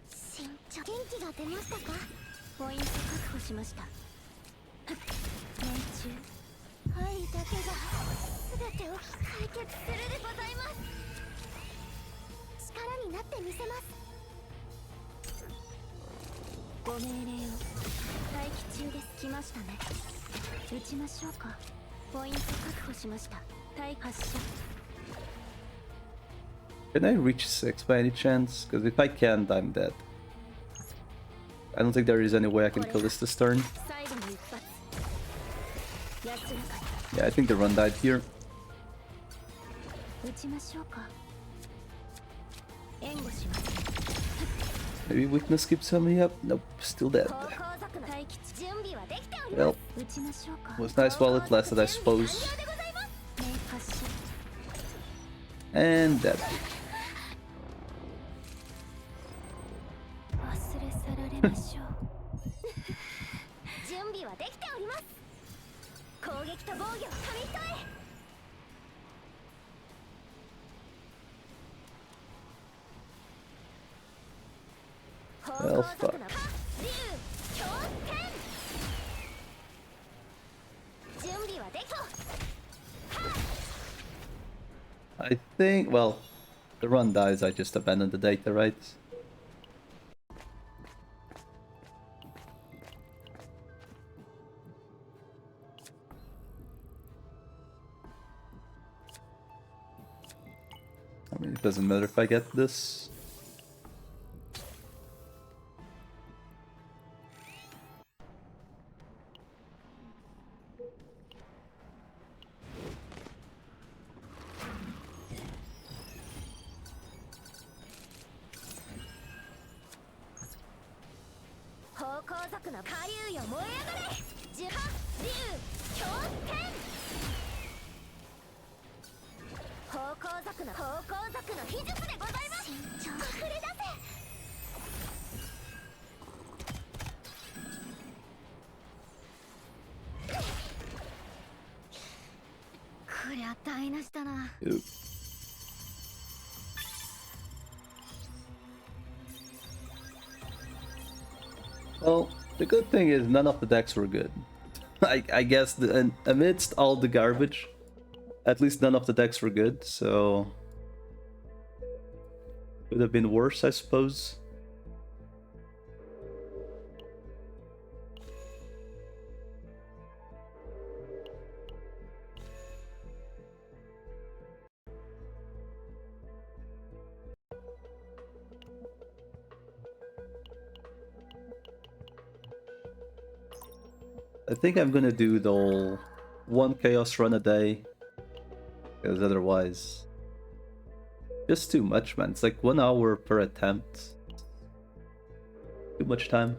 慎重。元気が出ましたか。ポイント確保しました。命中。愛だけが全てを解決するでございます。力になってみせます。ご命令を。待機中です。来ましたね。撃ちましょうか。ポイント確保しました。対発射。
Can I reach 6 by any chance? Because if I can't, I'm dead. I don't think there is any way I can kill this turn.
最後の一発。安らか
Yeah, I think the run died here.
に撃ちましょうか。援護します。
Maybe weakness keeps coming up. Nope, still dead.
方向族の待機地準備はできており
Well,
ます。撃ちましょうか。
was nice while it lasted, I suppose.
完了でございます。明発射。
And dead.
忘れ去られましょう。準備はできております。攻撃と防御紙一重。
Well, fuck.
竜強天。準備はできた。
I think, well, the run dies, I just abandon the data, right? It doesn't matter if I get this. Ew. Well, the good thing is none of the decks were good. I guess amidst all the garbage, at least none of the decks were good, so... Could have been worse, I suppose. I think I'm gonna do the whole 1 chaos run a day, because otherwise... Just too much, man. It's like 1 hour per attempt. Too much time.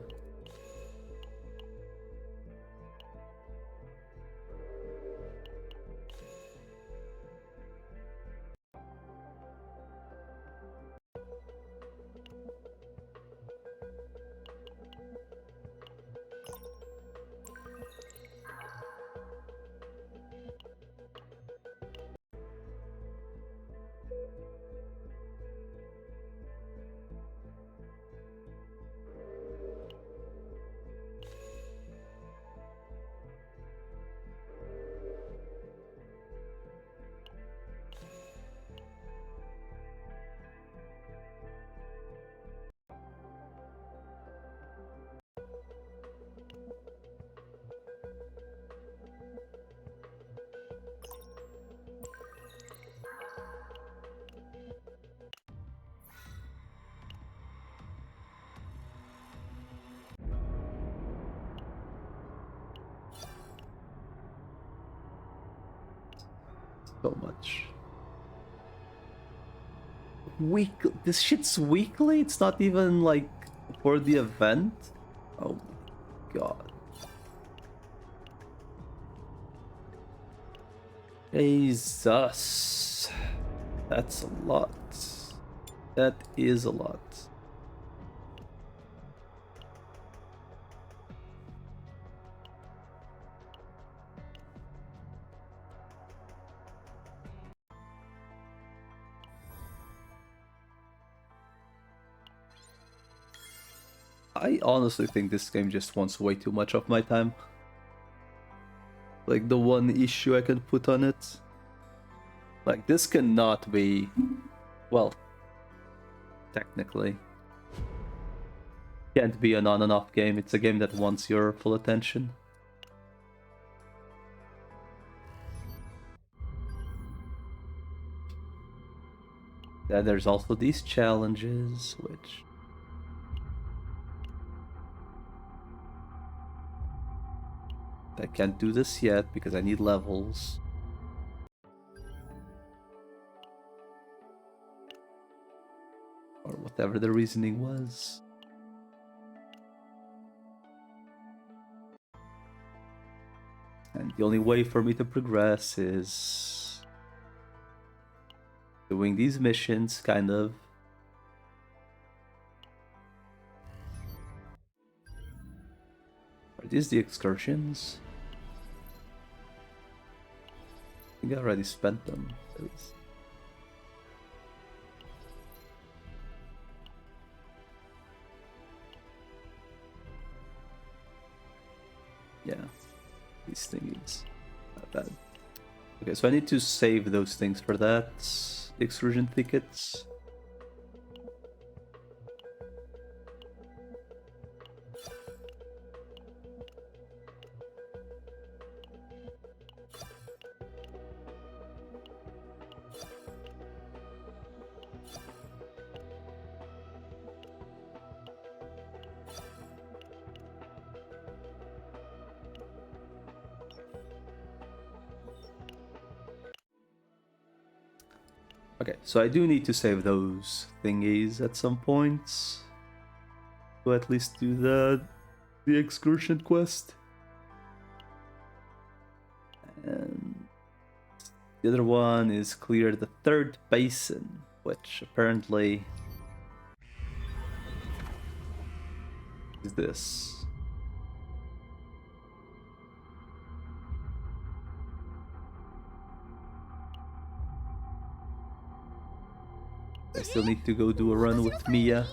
So much. Week. This shit's weekly? It's not even like for the event? Oh my god. Jesus. That's a lot. That is a lot. I honestly think this game just wants way too much of my time. Like the one issue I can put on it. Like this cannot be, well, technically. Can't be an on and off game. It's a game that wants your full attention. Then there's also these challenges, which... I can't do this yet because I need levels. Or whatever the reasoning was. And the only way for me to progress is doing these missions, kind of. Are these the excursions? I think I already spent them. Yeah, these thingies. Not bad. Okay, so I need to save those things for that. Excursion tickets. Okay, so I do need to save those thingies at some points. To at least do the excursion quest. And the other one is clear the third basin, which apparently is this. I still need to go do a run with Mia.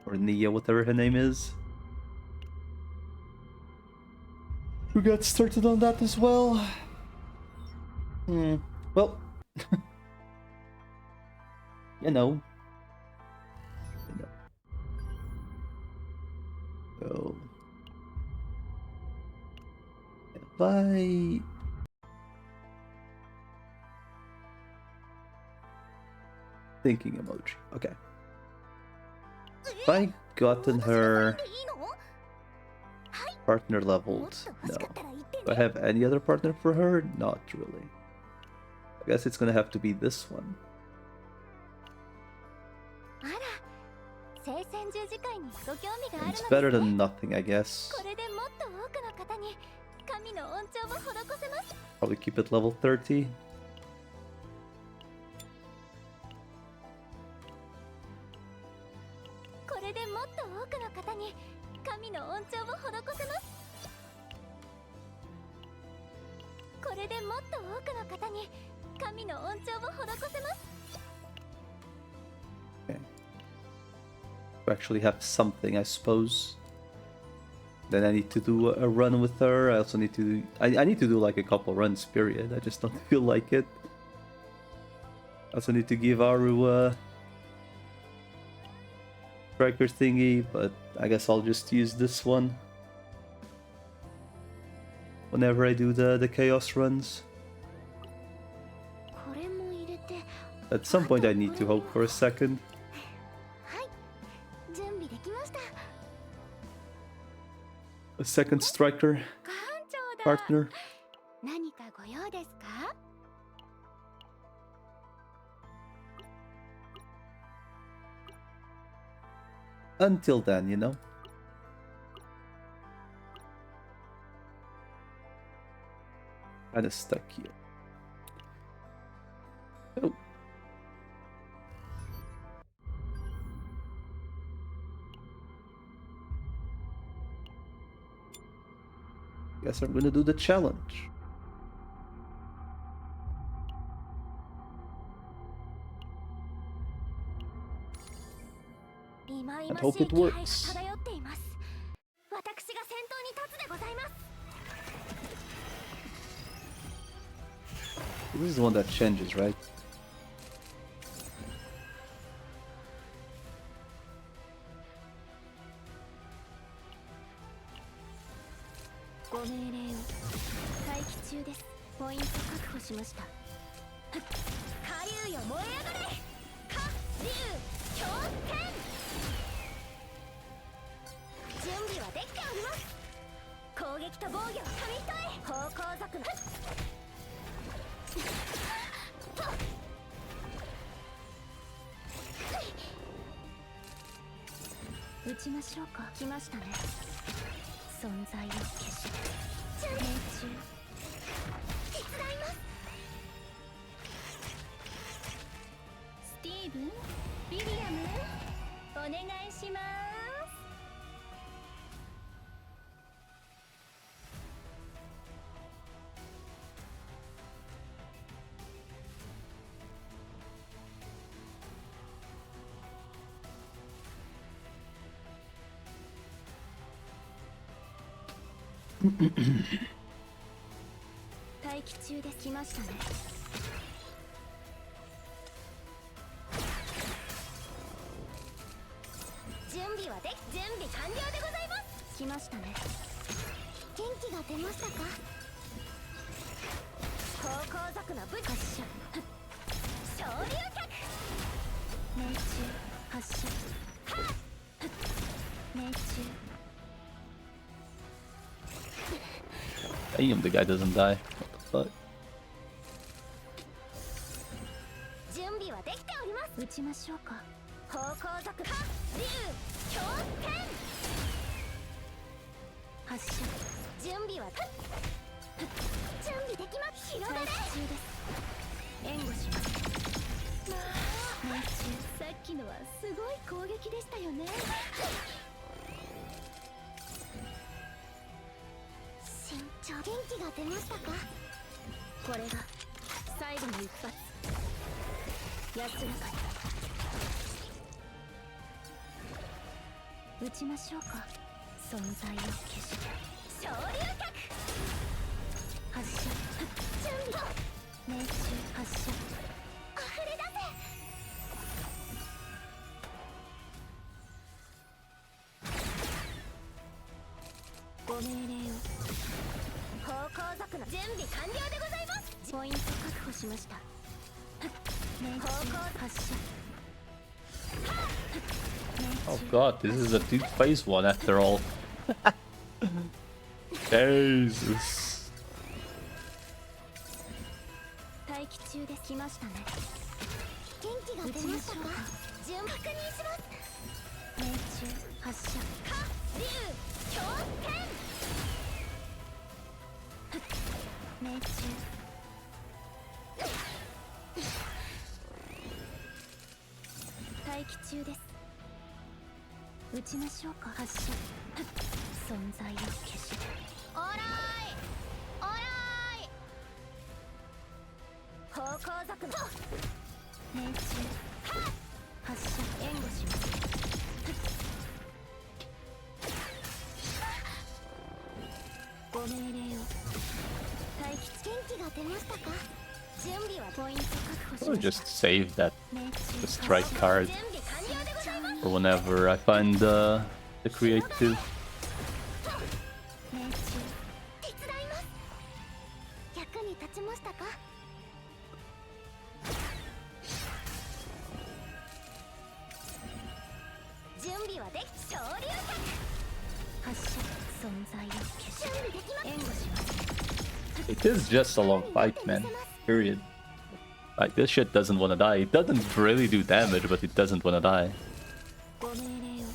Or Nia, whatever her name is. We got started on that as well. Well, you know. So, if I thinking emoji, okay. If I gotten her partner leveled, no. Do I have any other partner for her? Not really. I guess it's gonna have to be this one. It's better than nothing, I guess. Probably keep it level 30. Okay. To actually have something, I suppose. Then I need to do a run with her. I also need to I need to do like a couple runs, period. I just don't feel like it. I also need to give Aru a striker thingy, but I guess I'll just use this one whenever I do the chaos runs. At some point I need to hope for a second. A second striker partner. Until then, you know. Kinda stuck here. Oh. Guess I'm gonna do the challenge. And hope it works. This is the one that changes, right? Damn, the guy doesn't die. What the fuck?
打ちましょうか。方向属竜強天発射。準備は準備できます。広がれ。待機中です。援護します。まあ命中。さっきのはすごい攻撃でしたよね。慎重。元気が出ましたか。これが最後の一発。安らかに打ちましょうか。存在を消して昇竜脚発射。準備命中発射。溢れ出せ。ご命令を。方向族の準備完了でございます。ポイント確保しました。命中発射。
Oh god, this is a two-phase one after all. Jesus.
待機中で来ましたね。元気が出ましたか。順確認します。命中発射。竜強天命中。待機中です。打ちましょうか。発射。存在を消してオーライオーライ。方向族の命中発射。援護します。ご命令を。待機。元気が出ましたか。準備はポイント確保し
I'll
ました。
just save that
命
the
中
strike card
準備完了でございます。
for whenever I find the creative.
命中手伝います。役に立ちましたか。準備はでき昇竜脚発射。存在を消し準備できます。援護します。
It is just a long fight, man. Period. Like, this shit doesn't wanna die. It doesn't really do damage, but it doesn't wanna die.
ご命令を。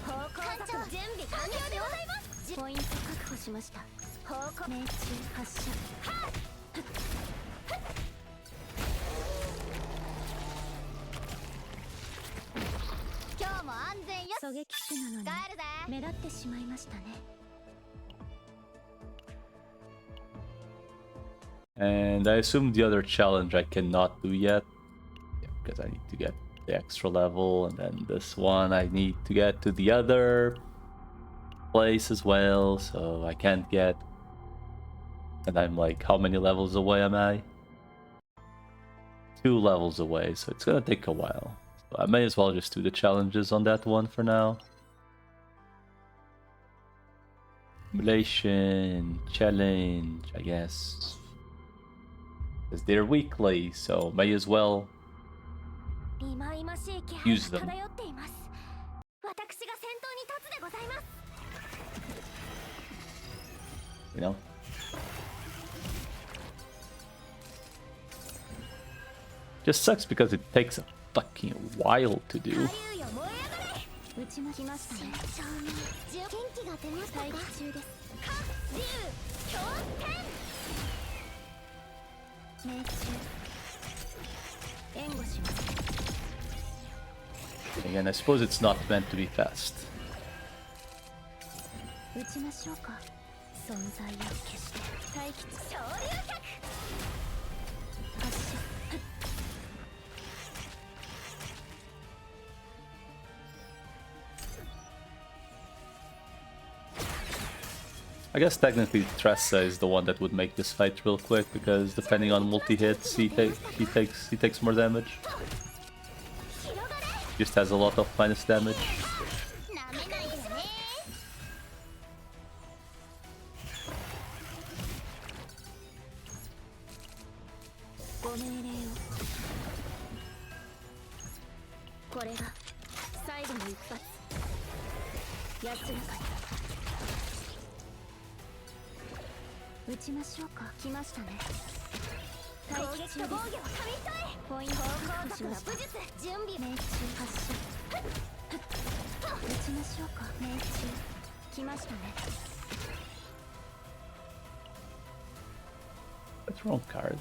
方向族の準備完了でございます。ポイント確保しました。方向命中発射。今日も安全よ。狙撃手なのに帰るぜ。目立ってしまいましたね。
And I assume the other challenge I cannot do yet. Yeah, because I need to get the extra level, and then this one I need to get to the other place as well, so I can't get. And I'm like, how many levels away am I? 2 levels away, so it's gonna take a while. So I may as well just do the challenges on that one for now. Simulation, challenge, I guess. Because they're weekly, so may as well use them.
私が先頭に立つでございます。
You know? Just sucks because it takes a fucking while to do.
打ちまきましたね。元気が出ましたか。待機中です。竜強天命中援護します。
Again, I suppose it's not meant to be fast.
打ちましょうか。存在を消して待機中。昇竜脚発射。
I guess technically Tressa is the one that would make this fight real quick, because depending on multi-hits, he takes more damage. Just has a lot of minus damage.
攻撃と防御は紙一重ポイントを確保しました。武術準備命中発射撃ちましょうか。命中来ましたね。
That's wrong card.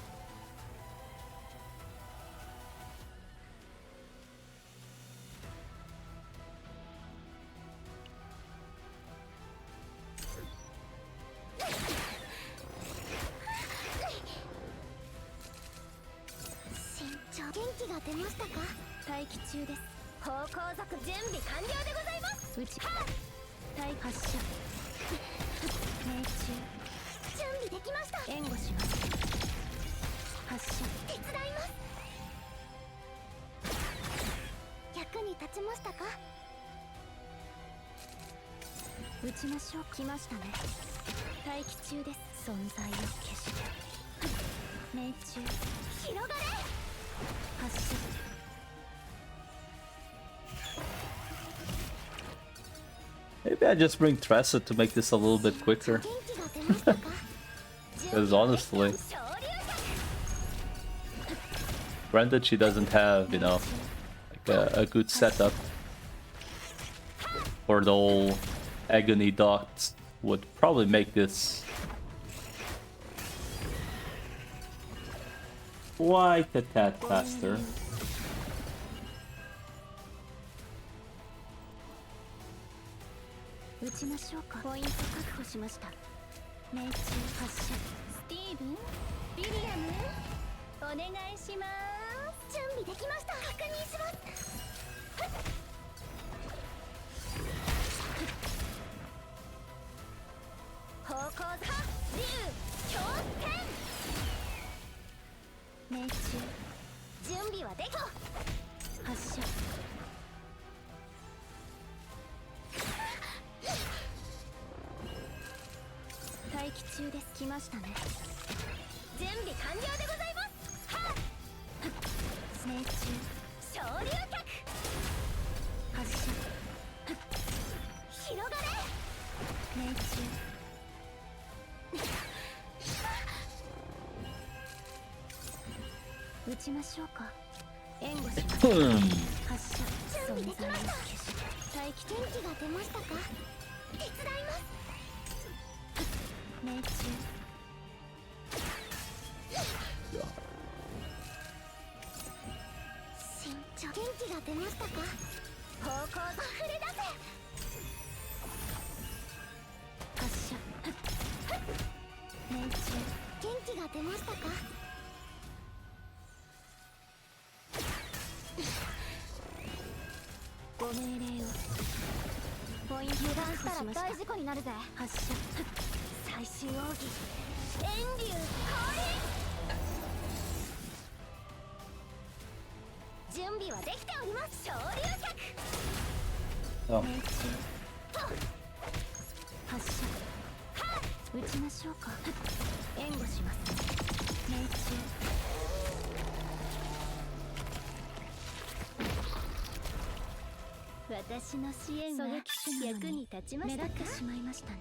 撃ちましょう。来ましたね。待機中です。存在を消して命中広がれ発射
Maybe I just bring Tressa to make this a little bit quicker. Because honestly, granted she doesn't have, you know, like a good setup for the whole agony dots, would probably make this quite a tad faster.
撃ちましょうか。ポイント確保しました。命中発射。スティーブン、ウィリアム、お願いします。準備できました。確認します。方向座、竜、強点。命中。準備はできた。発射。 待機中です。来ましたね。準備完了でございます。はっ。命中。昇竜脚。発射。広がれ。命中。撃ちましょうか。援護します。発射。準備できました。待機天気が出ましたか。手伝います。 命中慎重。元気が出ましたか。方向が触れ出せ。発射。命中。元気が出ましたか。ご命令を。ポイント油断したら大事故になるぜ。発射。 最終奥義遠竜降臨。準備はできております。昇竜脚。命中。発射。撃ちましょうか。援護します。命中。私の支援は役に立ちましたか。目立ってしまいましたね。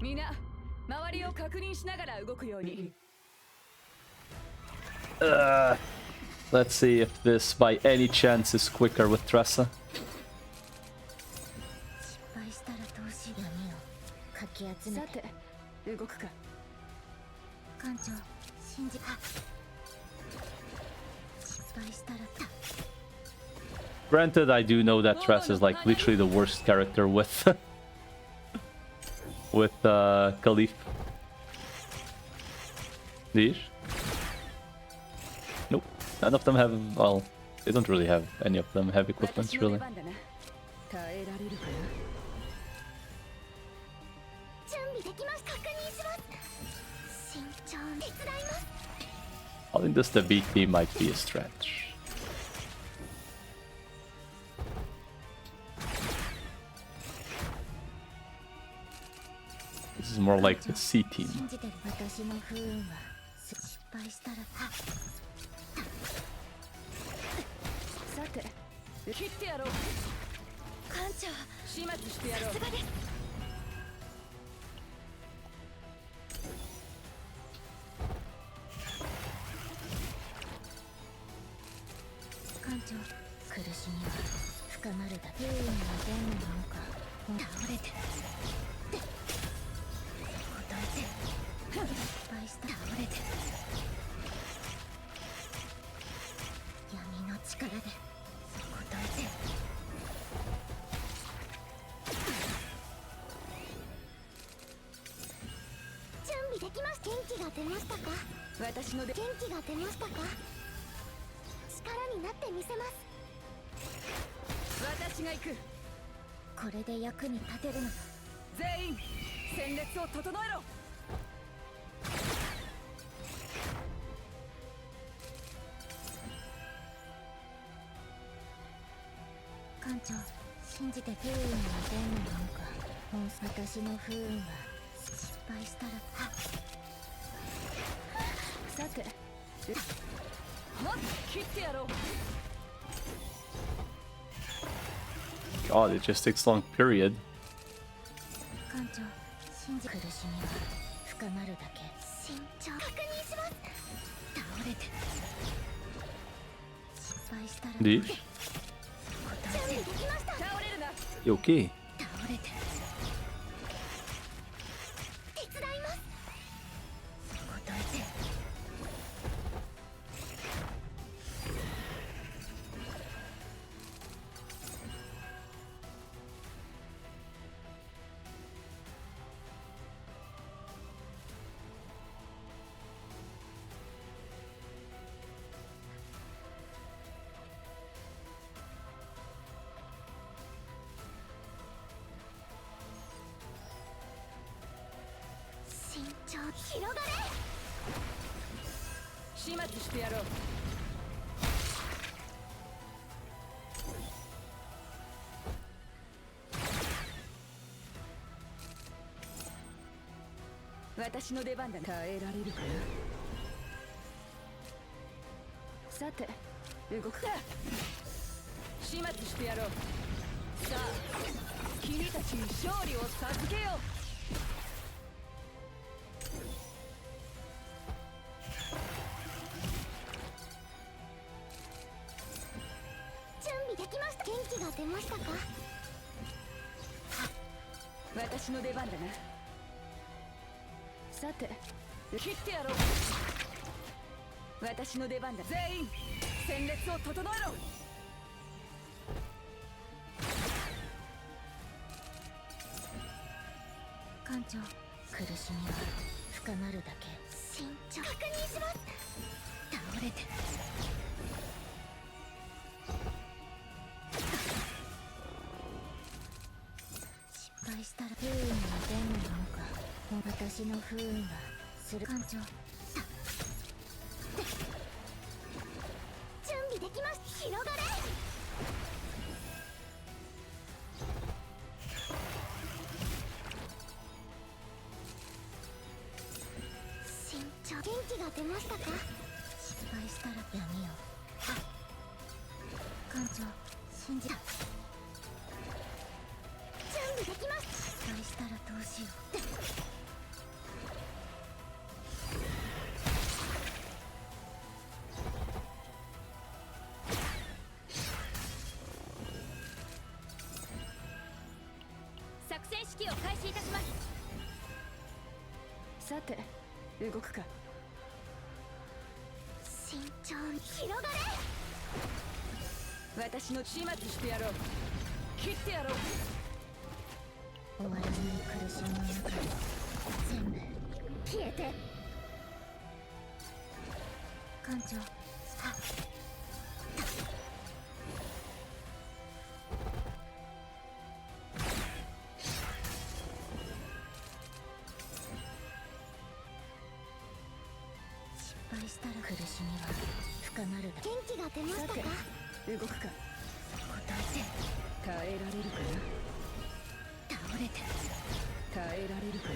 みんな周りを確認しながら動くように。
Let's see if this by any chance is quicker with Tressa.
失敗したらどうしよう。かき集めて。さて動くか。艦長信じた。失敗したら。
Granted, I do know that Tressa is like literally the worst character with with Khalif. These? Nope. None of them have. Well, they don't really have any of them have equipments really. I think this the VP might be a stretch. This is more like the C team.
信じてる私の不運は失敗したら
さて切ってやろう。
艦長
始末してやろう。
さすがです艦長苦しみは深まるだけ不運の善のなのか倒れてで答えて失敗した倒れて闇の力で答えて準備できました。元気が出ましたか。
私ので
元気が出ましたか。力になってみせます。
私が行く。
これで役に立てるのだ。
全員戦列を整えろ。
艦長信じて不運の善のなのか。もう私の不運は失敗したら
さてもっと切ってやろう。
God, it just takes long. Period.
艦長信じ苦しみは深まるだけ慎重確認します。倒れて失敗したら
Dish?
準備できました。
倒れるな。
You okay?
倒れて手伝います。答えて慎重広がれ。
始末してやろう。私の出番だ。耐えられるかな。さて動くか。始末してやろう。さあ君たちに勝利を授けよう。
準備できました。元気が出ましたか。
私の出番だな。さて切ってやろう。私の出番だ。全員戦列を整えろ。
艦長苦しみは深まるだけ慎重確認します。倒れて失敗したら不運の善のなのか。もう私の不運はする。艦長準備できました。広がれ。慎重元気が出ましたか。失敗したら闇を艦長信じた。準備できました。失敗したらどうしよう。
作戦指揮を開始いたします。さて動くか。
慎重に広がれ。
私の始末してやろう。切ってやろう。
終わらない苦しみの中で全部消えて。艦長失敗したら苦しみは深まるだ。元気が出ましたか。
動くか。
答えて
耐えられるかな。
倒れて
耐えられるかな。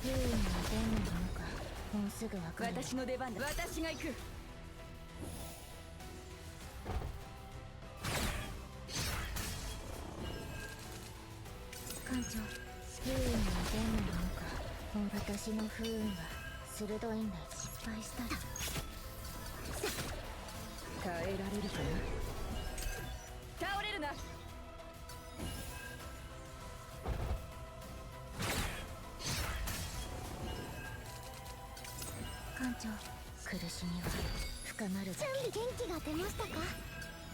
不運の伝のものかもうすぐわかる。
私の出番だ。私が行く。
艦長、不運の伝のものかもう私の不運は鋭いんだ。失敗したら
耐えられるかな。倒れるな。
艦長、苦しみは深まるだけ。準備元気が出ましたか。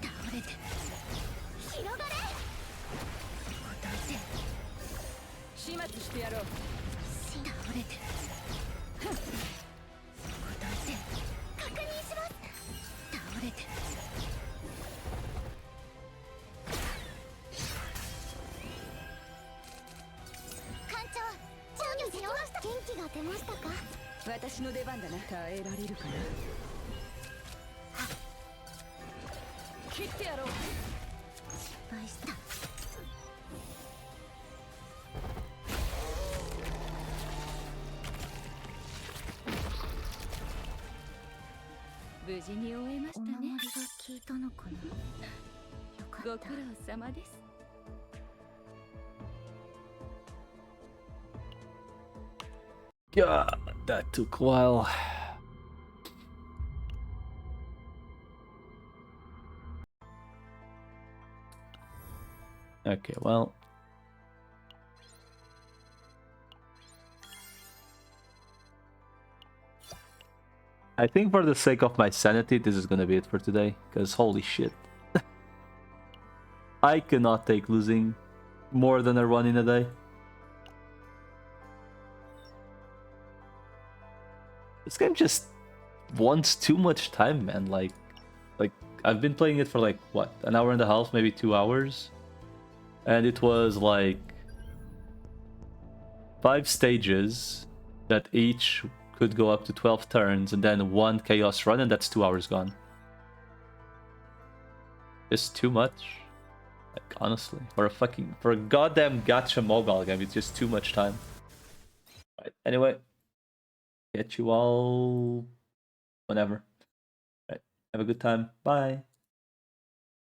倒れて広がれ。答えて
始末してやろう。
倒れて答えて確認します。倒れて艦長、準備しました。元気が出ましたか。
私の出番だな。耐えられるかな。切ってやろう。
失敗した。
無事に終えましたね。
お守りが効いたのかな。よかった。
ご苦労様です。
God, that took a while. Okay, well. I think for the sake of my sanity, this is gonna be it for today, because holy shit. I cannot take losing more than a run in a day. This game just wants too much time, man. Like I've been playing it for like what, an hour and a half, maybe 2 hours, and it was like 5 stages that each could go up to 12 turns, and then 1 chaos run, and that's 2 hours gone. It's too much. Like honestly, for a goddamn gacha mobile game, it's just too much time. Right. Anyway, catch you all whenever. Right. Have a good time. Bye.